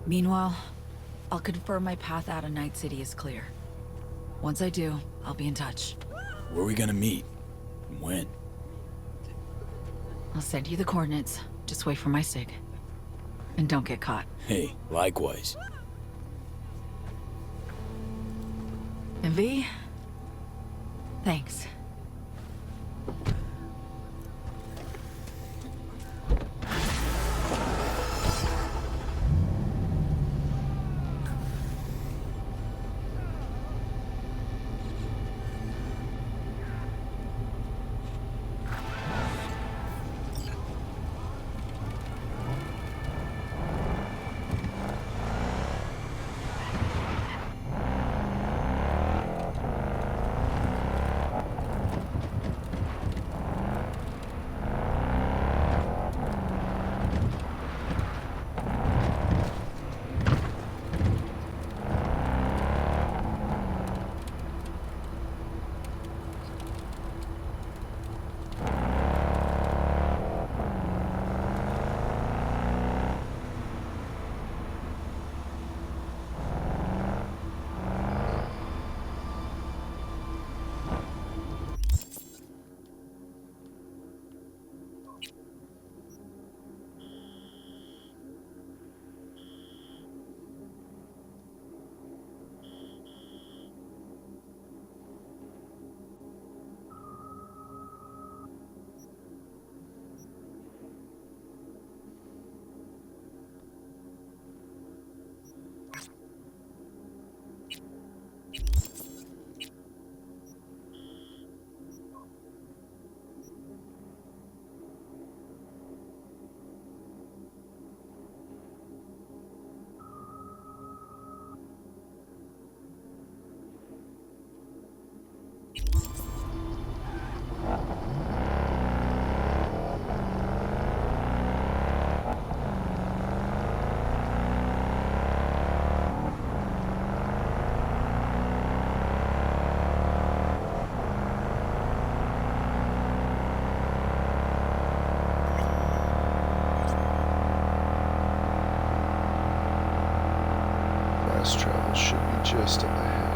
Meanwhile, I'll confirm my path out of Night City is clear. Once I do, I'll be in touch. Where are we gonna meet? And when? I'll send you the coordinates. Just wait for my sig. And don't get caught. Hey, likewise. And V? Thanks. Fast travel should be just up ahead.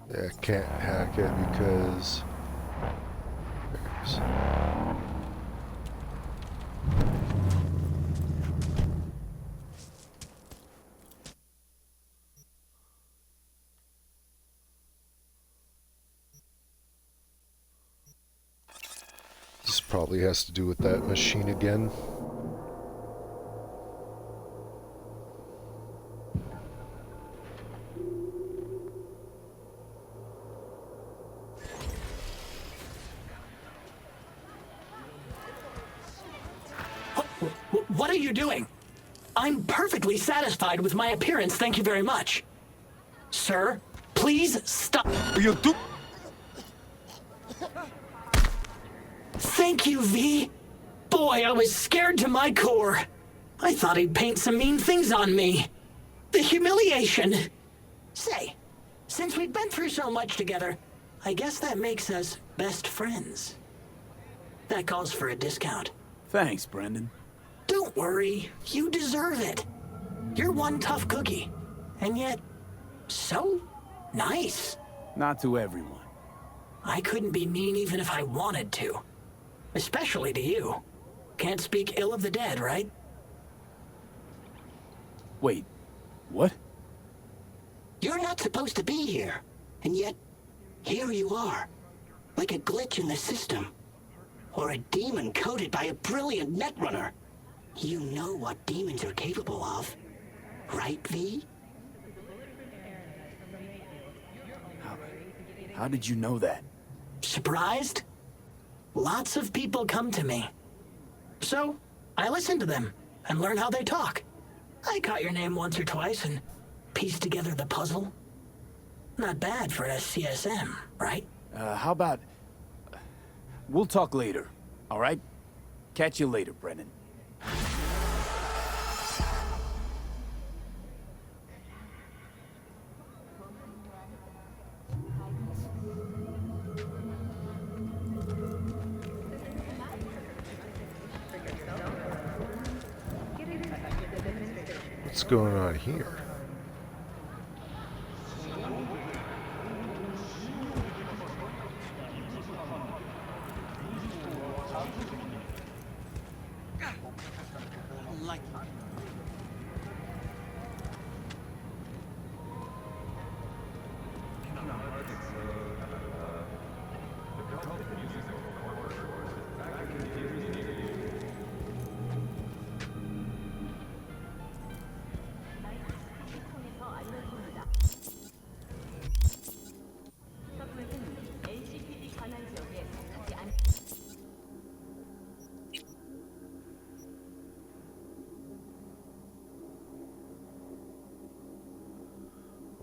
Yeah, can't hack it because there's this probably has to do with that machine again. What are you doing? I'm perfectly satisfied with my appearance, thank you very much. Sir, please stop. Thank you, V. Boy, I was scared to my core. I thought he'd paint some mean things on me. The humiliation. Say, since we've been through so much together, I guess that makes us best friends. That calls for a discount. Thanks, Brendan. Don't worry, you deserve it. You're one tough cookie, and yet so nice. Not to everyone. I couldn't be mean even if I wanted to. Especially to you. Can't speak ill of the dead, right? Wait, what? You're not supposed to be here, and yet here you are. Like a glitch in the system. Or a demon coded by a brilliant netrunner. You know what demons are capable of, right, V? How did you know that? Surprised? Lots of people come to me. So, I listen to them and learn how they talk. I caught your name once or twice and pieced together the puzzle. Not bad for a CSM, right? How about... We'll talk later, all right? Catch you later, Brennan. What's going on here?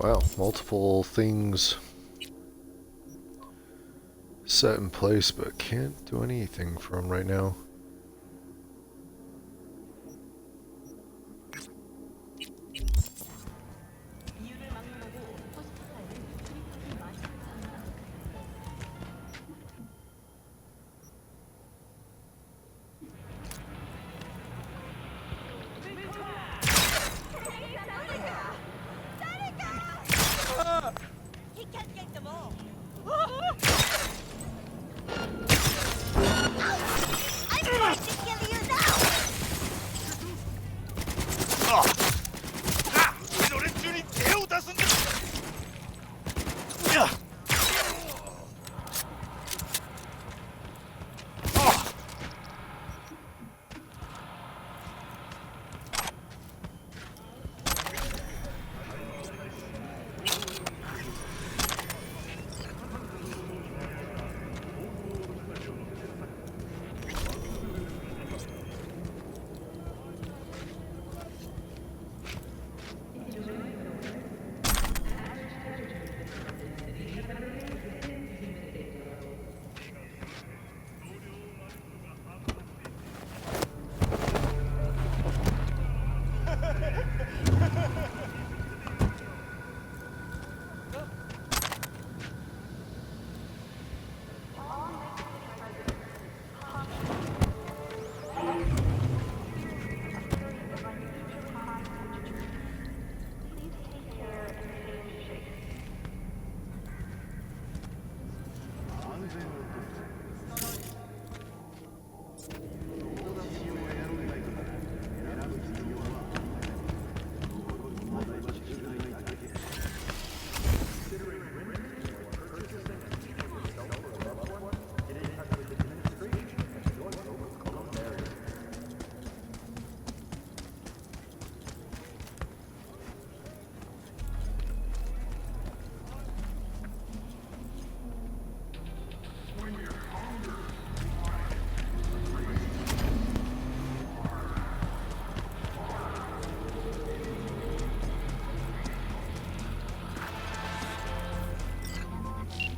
Wow, multiple things set in place, but can't do anything from right now. He can't get them all. I'm going to kill you now. 이 노랫줄이 개우다선. 야.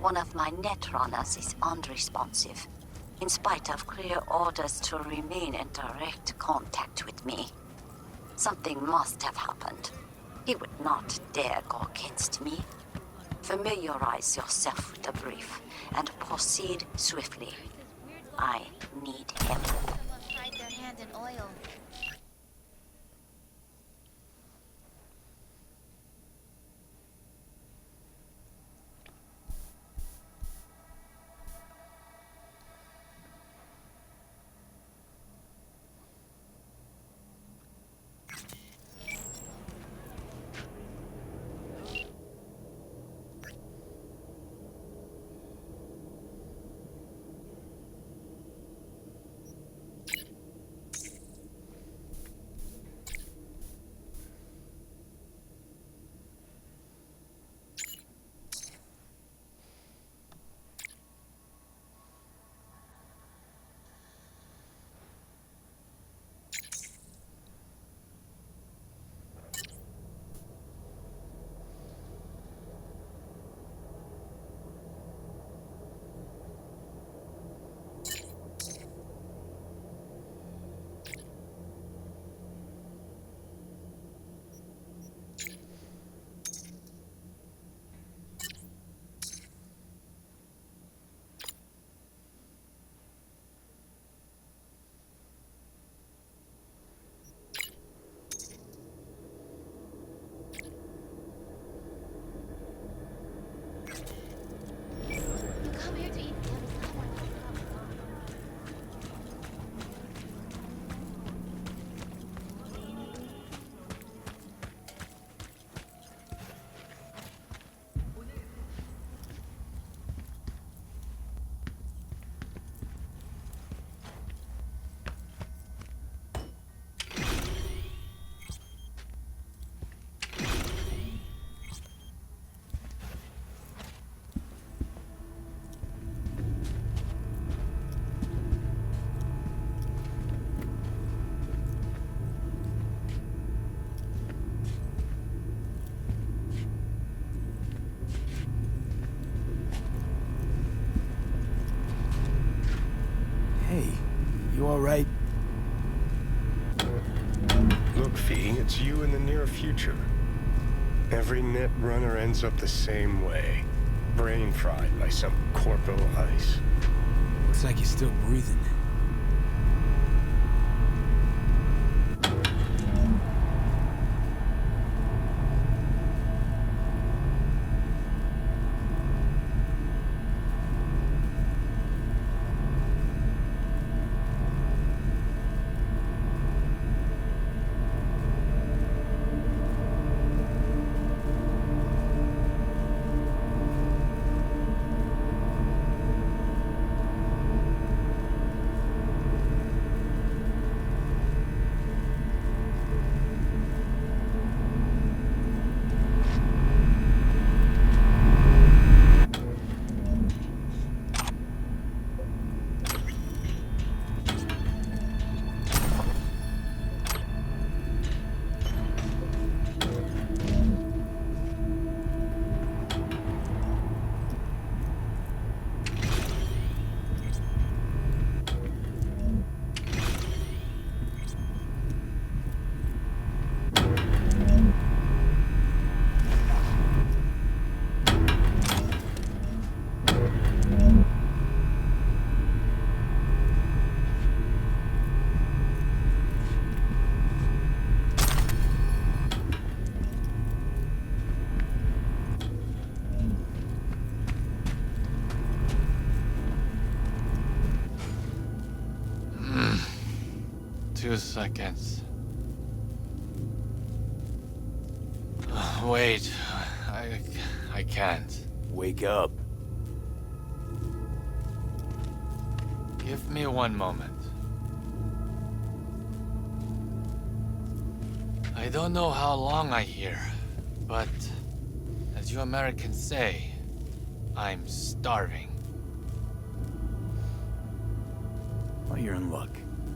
One of my netrunners is unresponsive, in spite of clear orders to remain in direct contact with me. Something must have happened. He would not dare go against me. Familiarize yourself with the brief and proceed swiftly. I need him. Hide their hand in oil. Hey, you alright? Look, V, it's you in the near future. Every net runner ends up the same way. Brain fried by some corpo ice. Looks like you're still breathing. Two seconds. Wait, I can't. Wake up. Give me one moment. I don't know how long I here, but as you Americans say, I'm starving. Well, you're in luck.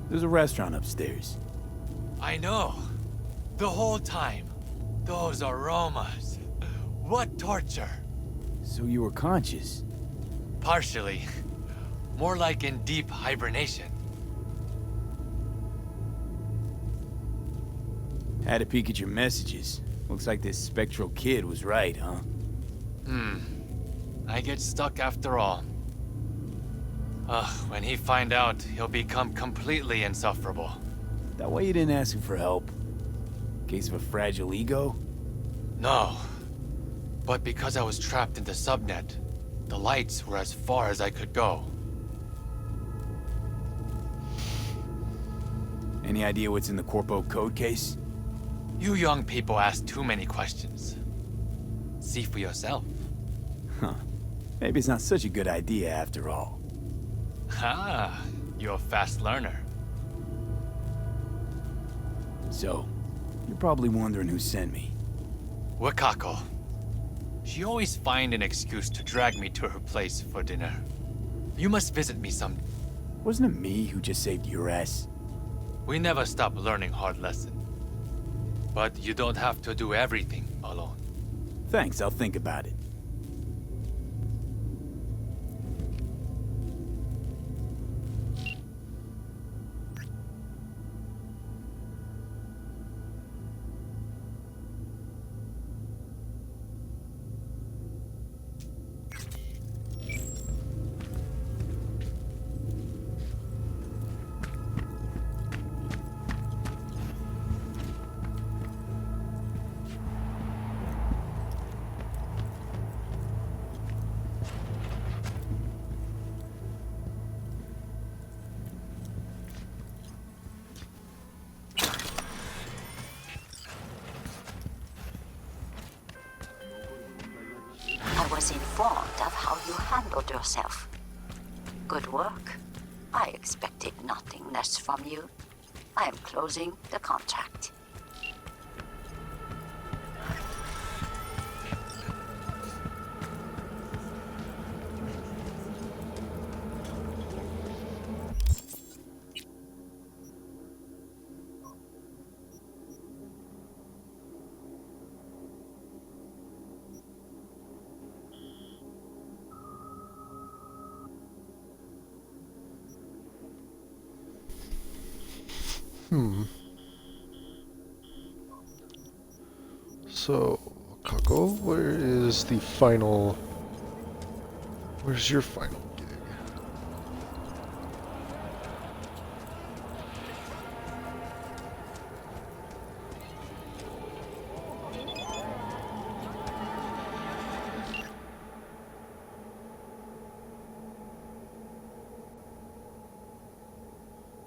There's a restaurant upstairs. I know. The whole time. Those aromas. What torture. So you were conscious? Partially. More like in deep hibernation. Had a peek at your messages. Looks like this spectral kid was right, huh? I get stuck after all. When he find out, he'll become completely insufferable. That why you didn't ask him for help? Case of a fragile ego? No. But because I was trapped in the subnet, the lights were as far as I could go. Any idea what's in the Corpo code case? You young people ask too many questions. See for yourself. Huh. Maybe it's not such a good idea after all. Ah, you're a fast learner. So, you're probably wondering who sent me. Wakako. She always find an excuse to drag me to her place for dinner. You must visit me some. Wasn't it me who just saved your ass? We never stop learning hard lessons. But you don't have to do everything alone. Thanks, I'll think about it. I was informed of how you handled yourself. Good work. I expected nothing less from you. I am closing the contract. So, Kako, where is the final... Where's your final gig?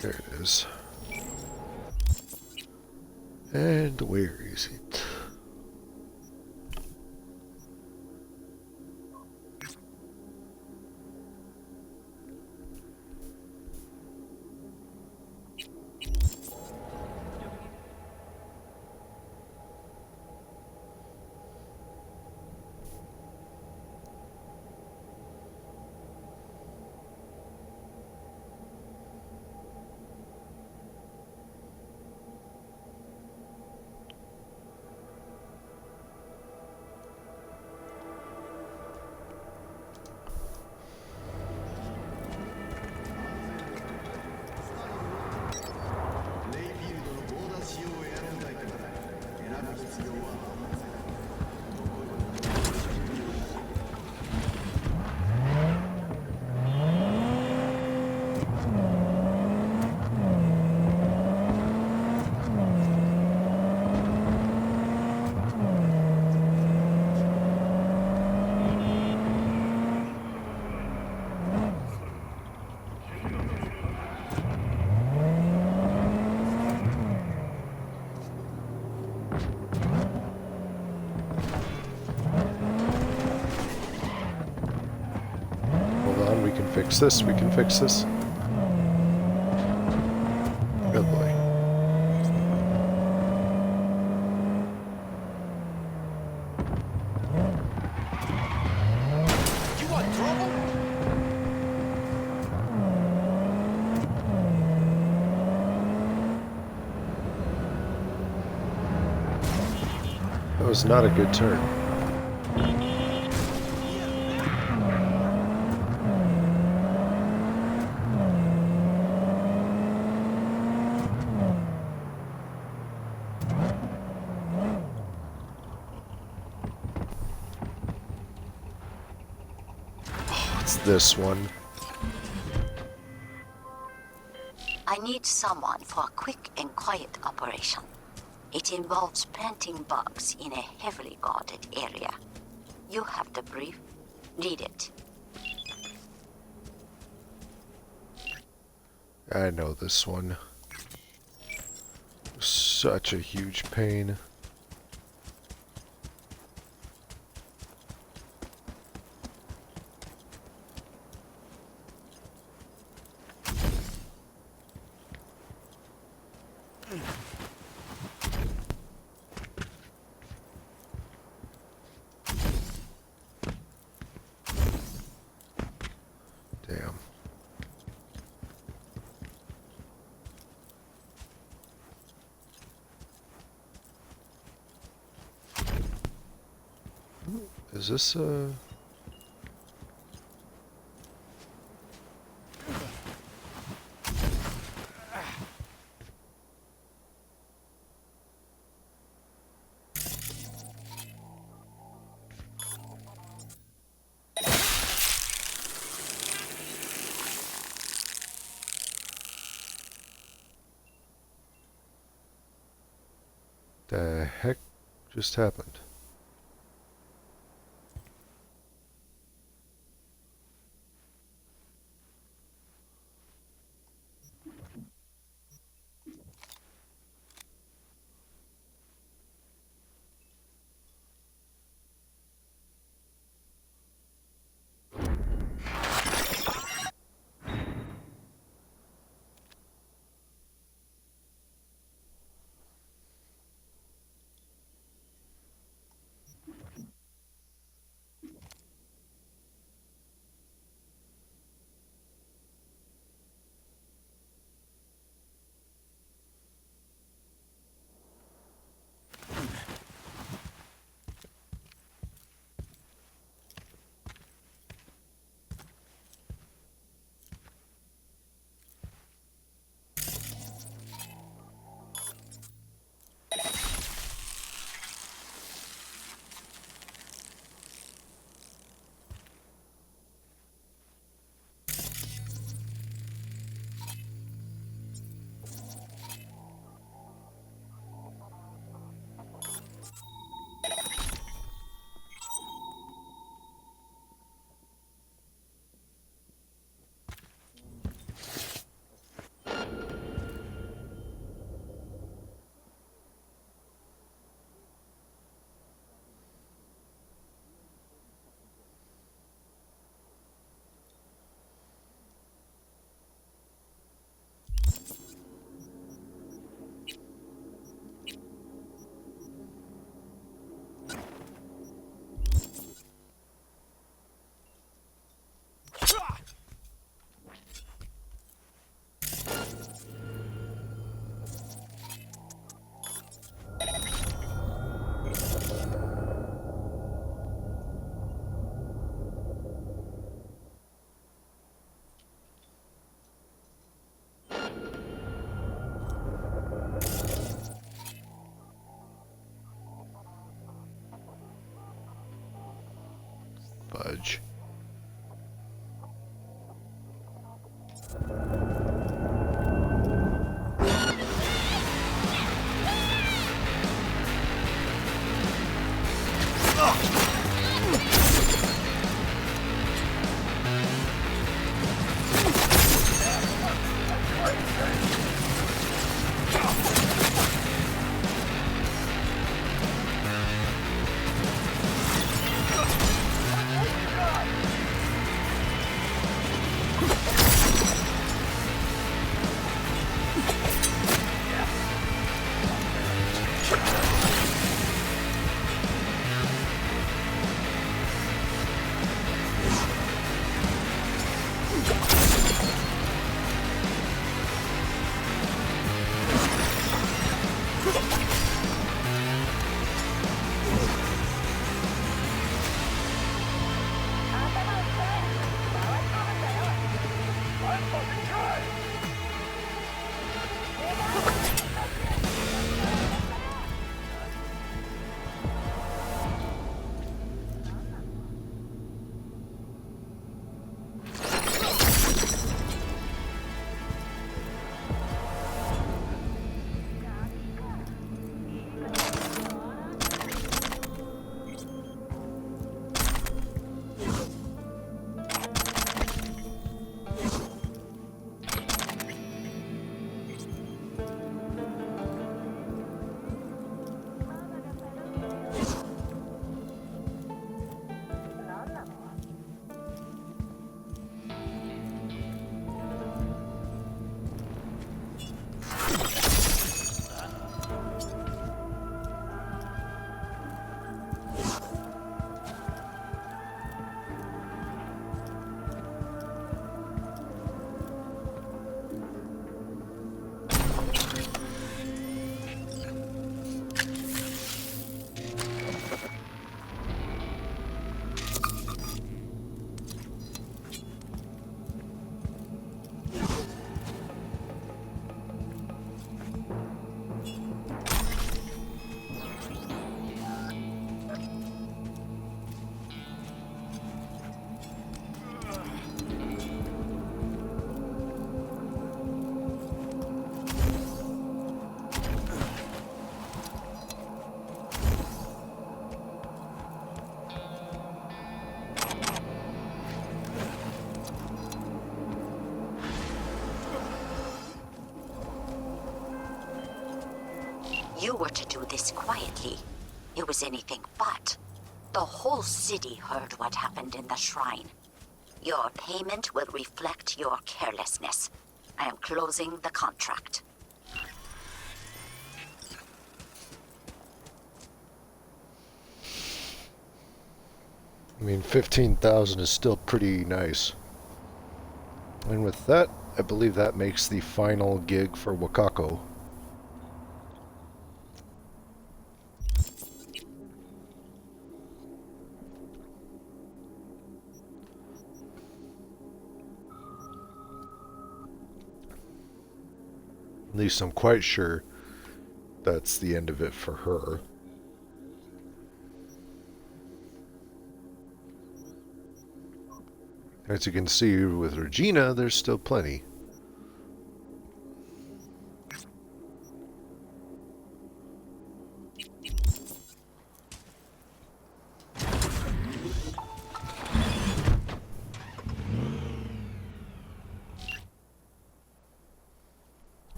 There it is. And where is it? We can fix this, we can fix this. Good boy. You want trouble? That was not a good turn. This one. I need someone for a quick and quiet operation. It involves planting bugs in a heavily guarded area. You have the brief. Read it. I know this one. Such a huge pain. Damn. Is this the heck just happened? You were to do this quietly. It was anything but. The whole city heard what happened in the shrine. Your payment will reflect your carelessness. I am closing the contract. I mean, 15,000 is still pretty nice. And with that, I believe that makes the final gig for Wakako. At least I'm quite sure that's the end of it for her. As you can see with Regina, there's still plenty.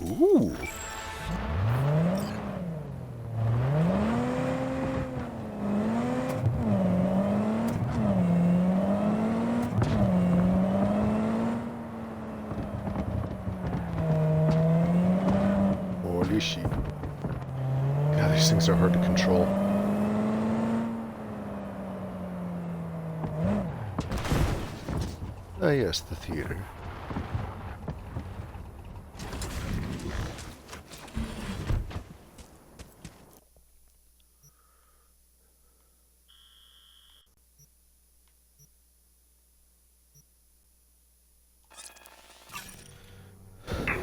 Ooh. Holy shit. God, these things are hard to control. Ah, yes, the theater.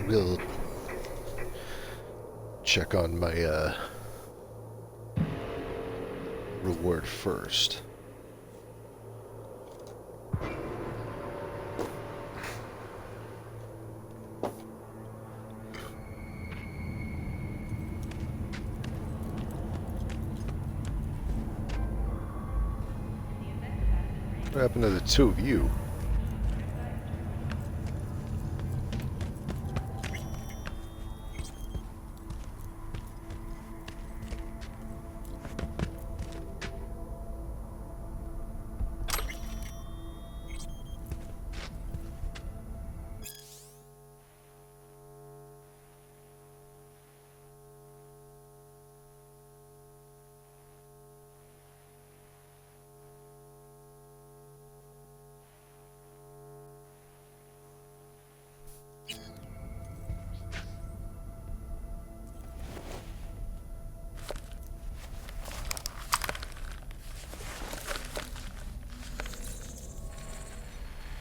We'll check on my reward first. What happened to the two of you?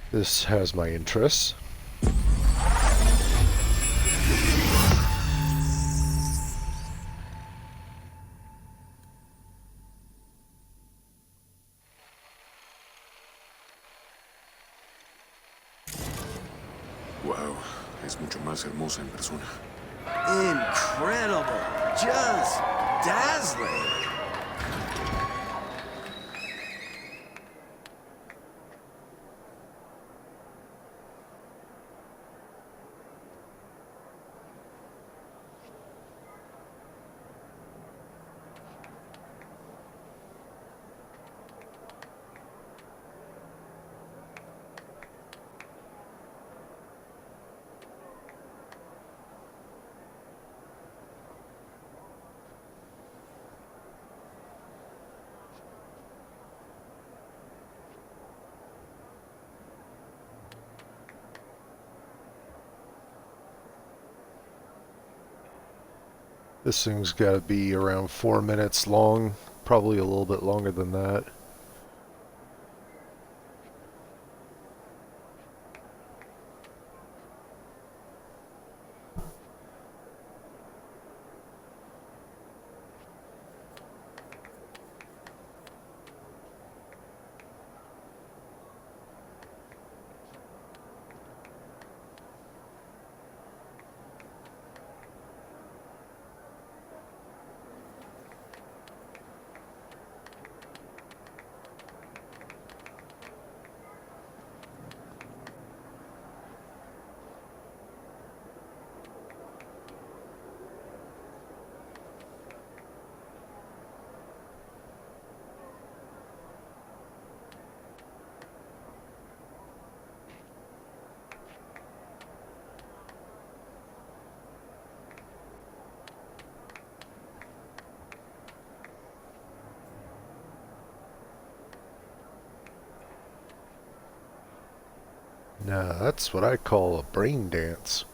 This has my interests. Wow, es mucho más hermosa en persona. Incredible! Just dazzling! This thing's got to be around 4 minutes long, probably a little bit longer than that. Now, that's what I call a brain dance.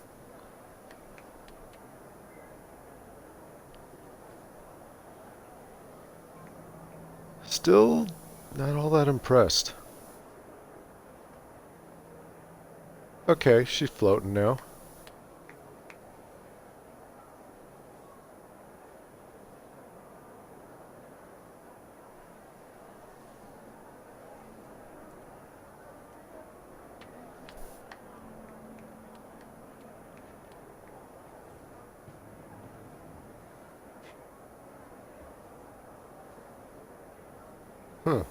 Still not all that impressed. Okay, she's floating now. Huh.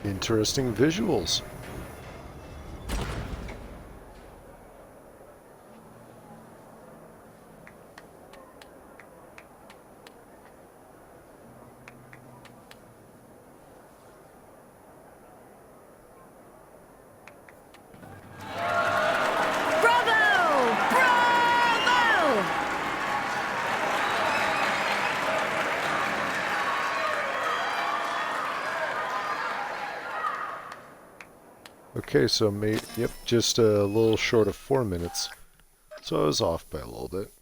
Interesting visuals. Okay, so yep, just a little short of 4 minutes. So I was off by a little bit.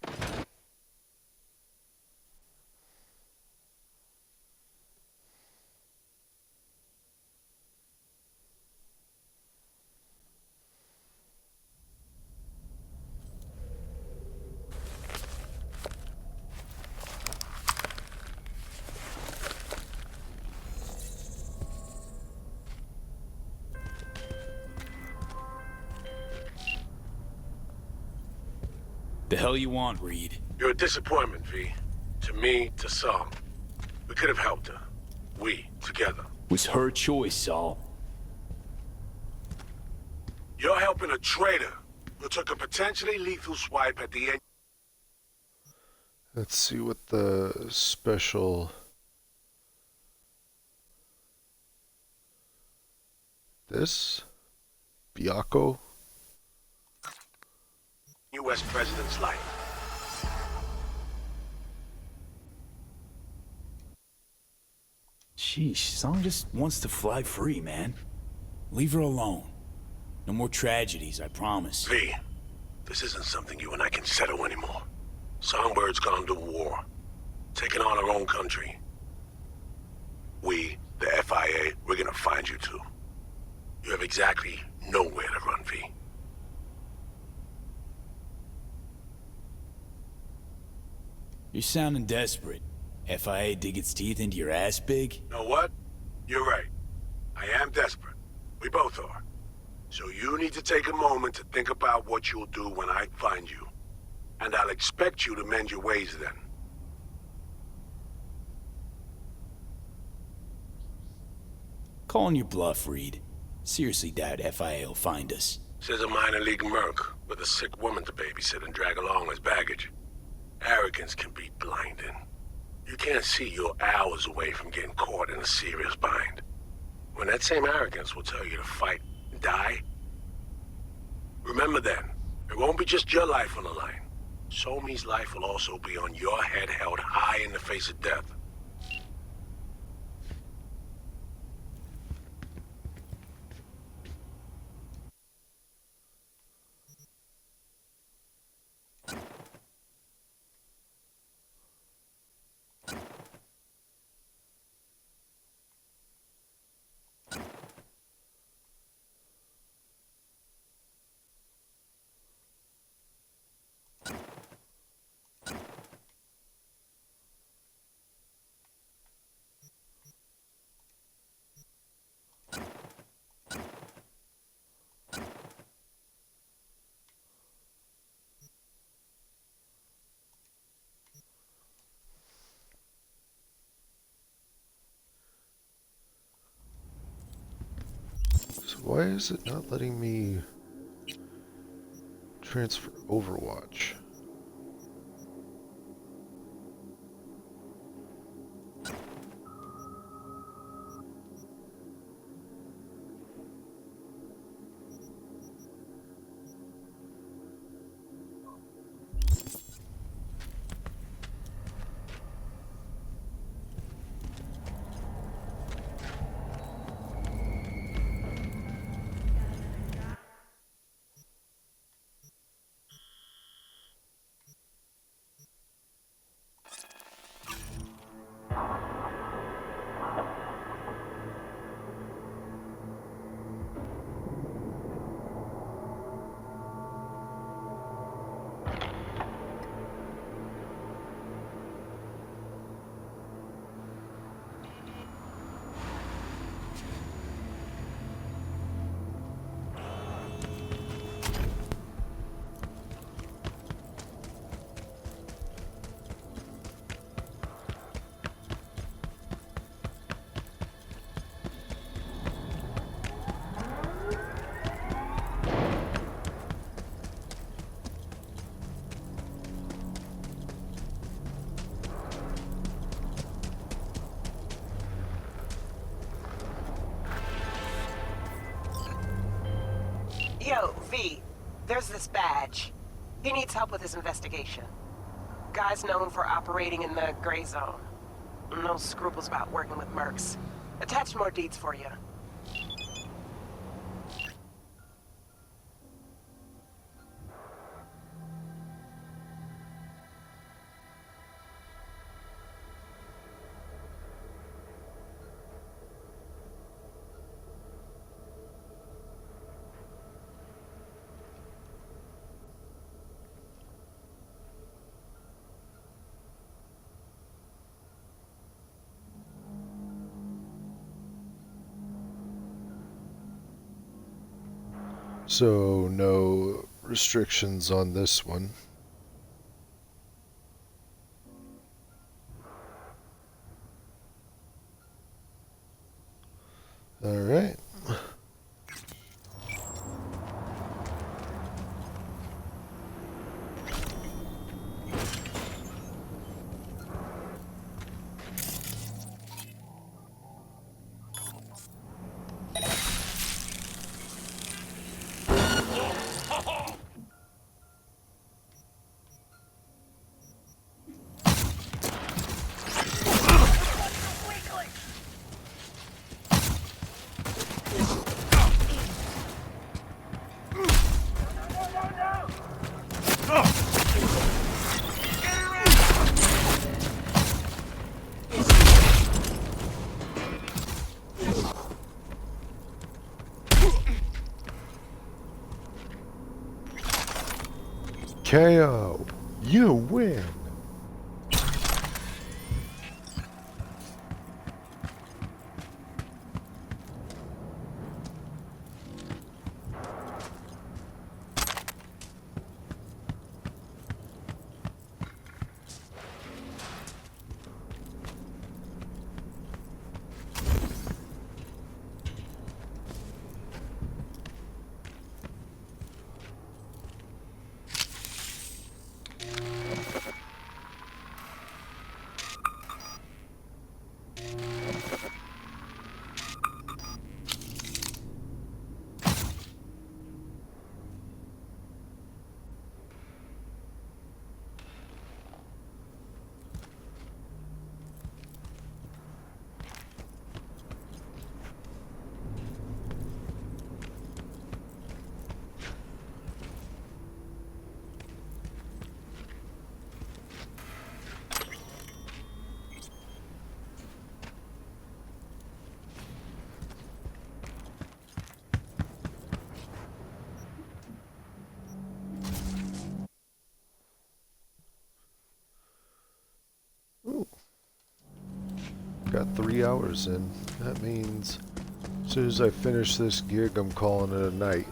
The hell you want, Reed? You're a disappointment, V. To me, to some. We could have helped her. We, together. Was her choice, Saul. You're helping a traitor who took a potentially lethal swipe at the end. Let's see what the special... This? Biako? U.S. president's life. Sheesh, Saul just wants to fly free, man. Leave her alone. No more tragedies, I promise. V, this isn't something you and I can settle anymore. Songbird's gone to war, taking on our own country. We, the FIA, we're gonna find you two. You have exactly nowhere to run, V. You're sounding desperate. FIA dig its teeth into your ass big? Know what? You're right. I am desperate. We both are. So you need to take a moment to think about what you'll do when I find you. And I'll expect you to mend your ways then. Calling your bluff, Reed. Seriously doubt FIA will find us. Says a minor league merc with a sick woman to babysit and drag along as baggage. Arrogance can be blinding. You can't see you're hours away from getting caught in a serious bind. When that same arrogance will tell you to fight and die, remember then, it won't be just your life on the line. Somi's life will also be on your head held high in the face of death. So why is it not letting me transfer Overwatch? Yo, V, there's this badge. He needs help with his investigation. Guy's known for operating in the gray zone. No scruples about working with mercs. Attach more deeds for you. So no restrictions on this one. All right. KO. You win. Ooh. Got 3 hours in. That means as soon as I finish this gig, I'm calling it a night.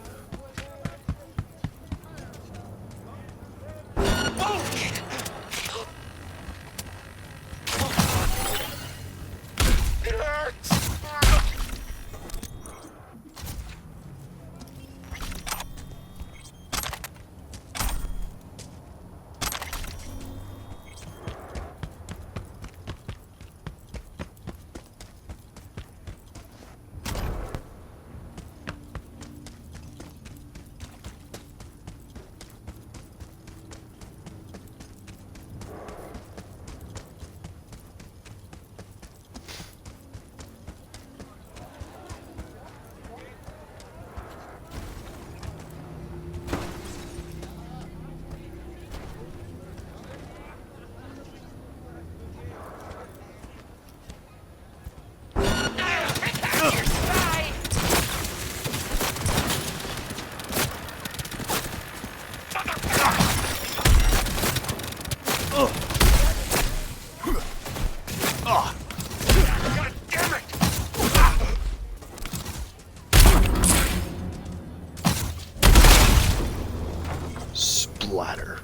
Splatter.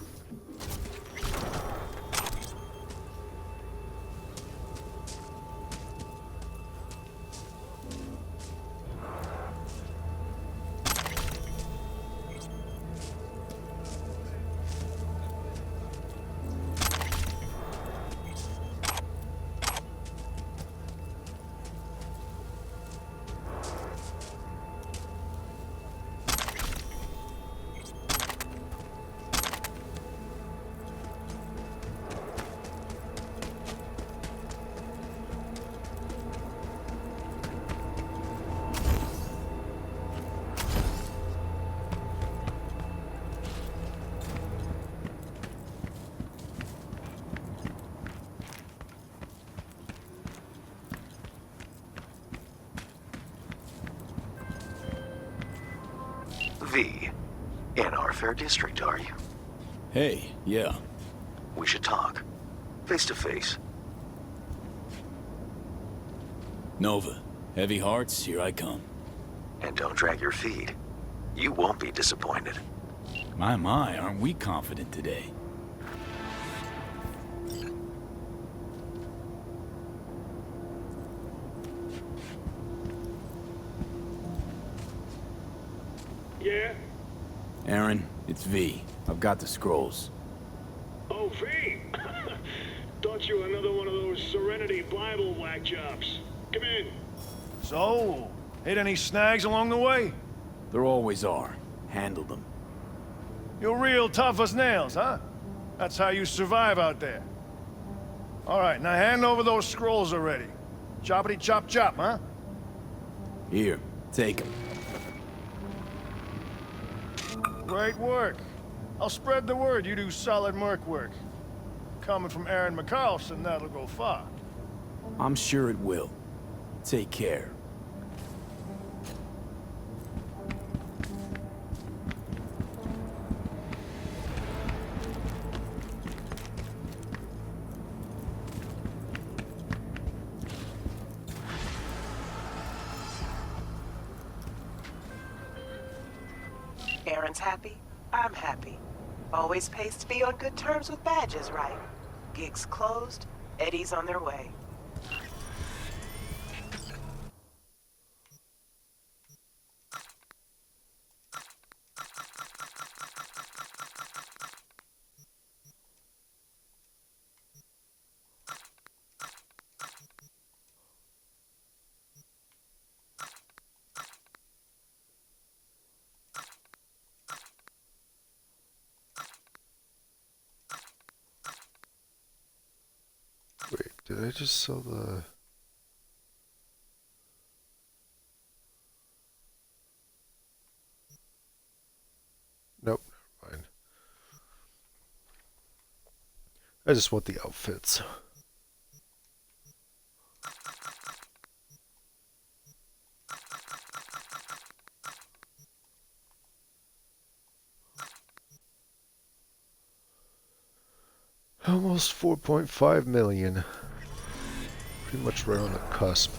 V, in our fair district, are you? Hey, yeah. We should talk. Face to face. Nova, heavy hearts, here I come. And don't drag your feet. You won't be disappointed. My, aren't we confident today? Yeah? Aaron, it's V. I've got the scrolls. Oh, V! Thought you were another one of those Serenity Bible whack jobs. Come in. So, hit any snags along the way? There always are. Handle them. You're real tough as nails, huh? That's how you survive out there. All right, now hand over those scrolls already. Choppity chop chop, huh? Here, take them. Great work. I'll spread the word you do solid merc work. Coming from Aaron McCarlson, that'll go far. I'm sure it will. Take care. Aaron's happy, I'm happy. Always pays to be on good terms with badges, right? Gigs closed, Eddie's on their way. Wait, did I just sell the... Nope, never mind. I just want the outfits. Almost 4.5 million. Pretty much right on the cusp.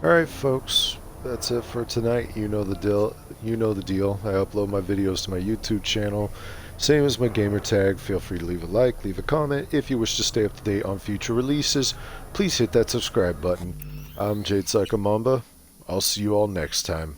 Alright folks, that's it for tonight. You know the deal. I upload my videos to my YouTube channel. Same as my gamer tag. Feel free to leave a like, leave a comment. If you wish to stay up to date on future releases, please hit that subscribe button. I'm Jade Psycho Mamba. I'll see you all next time.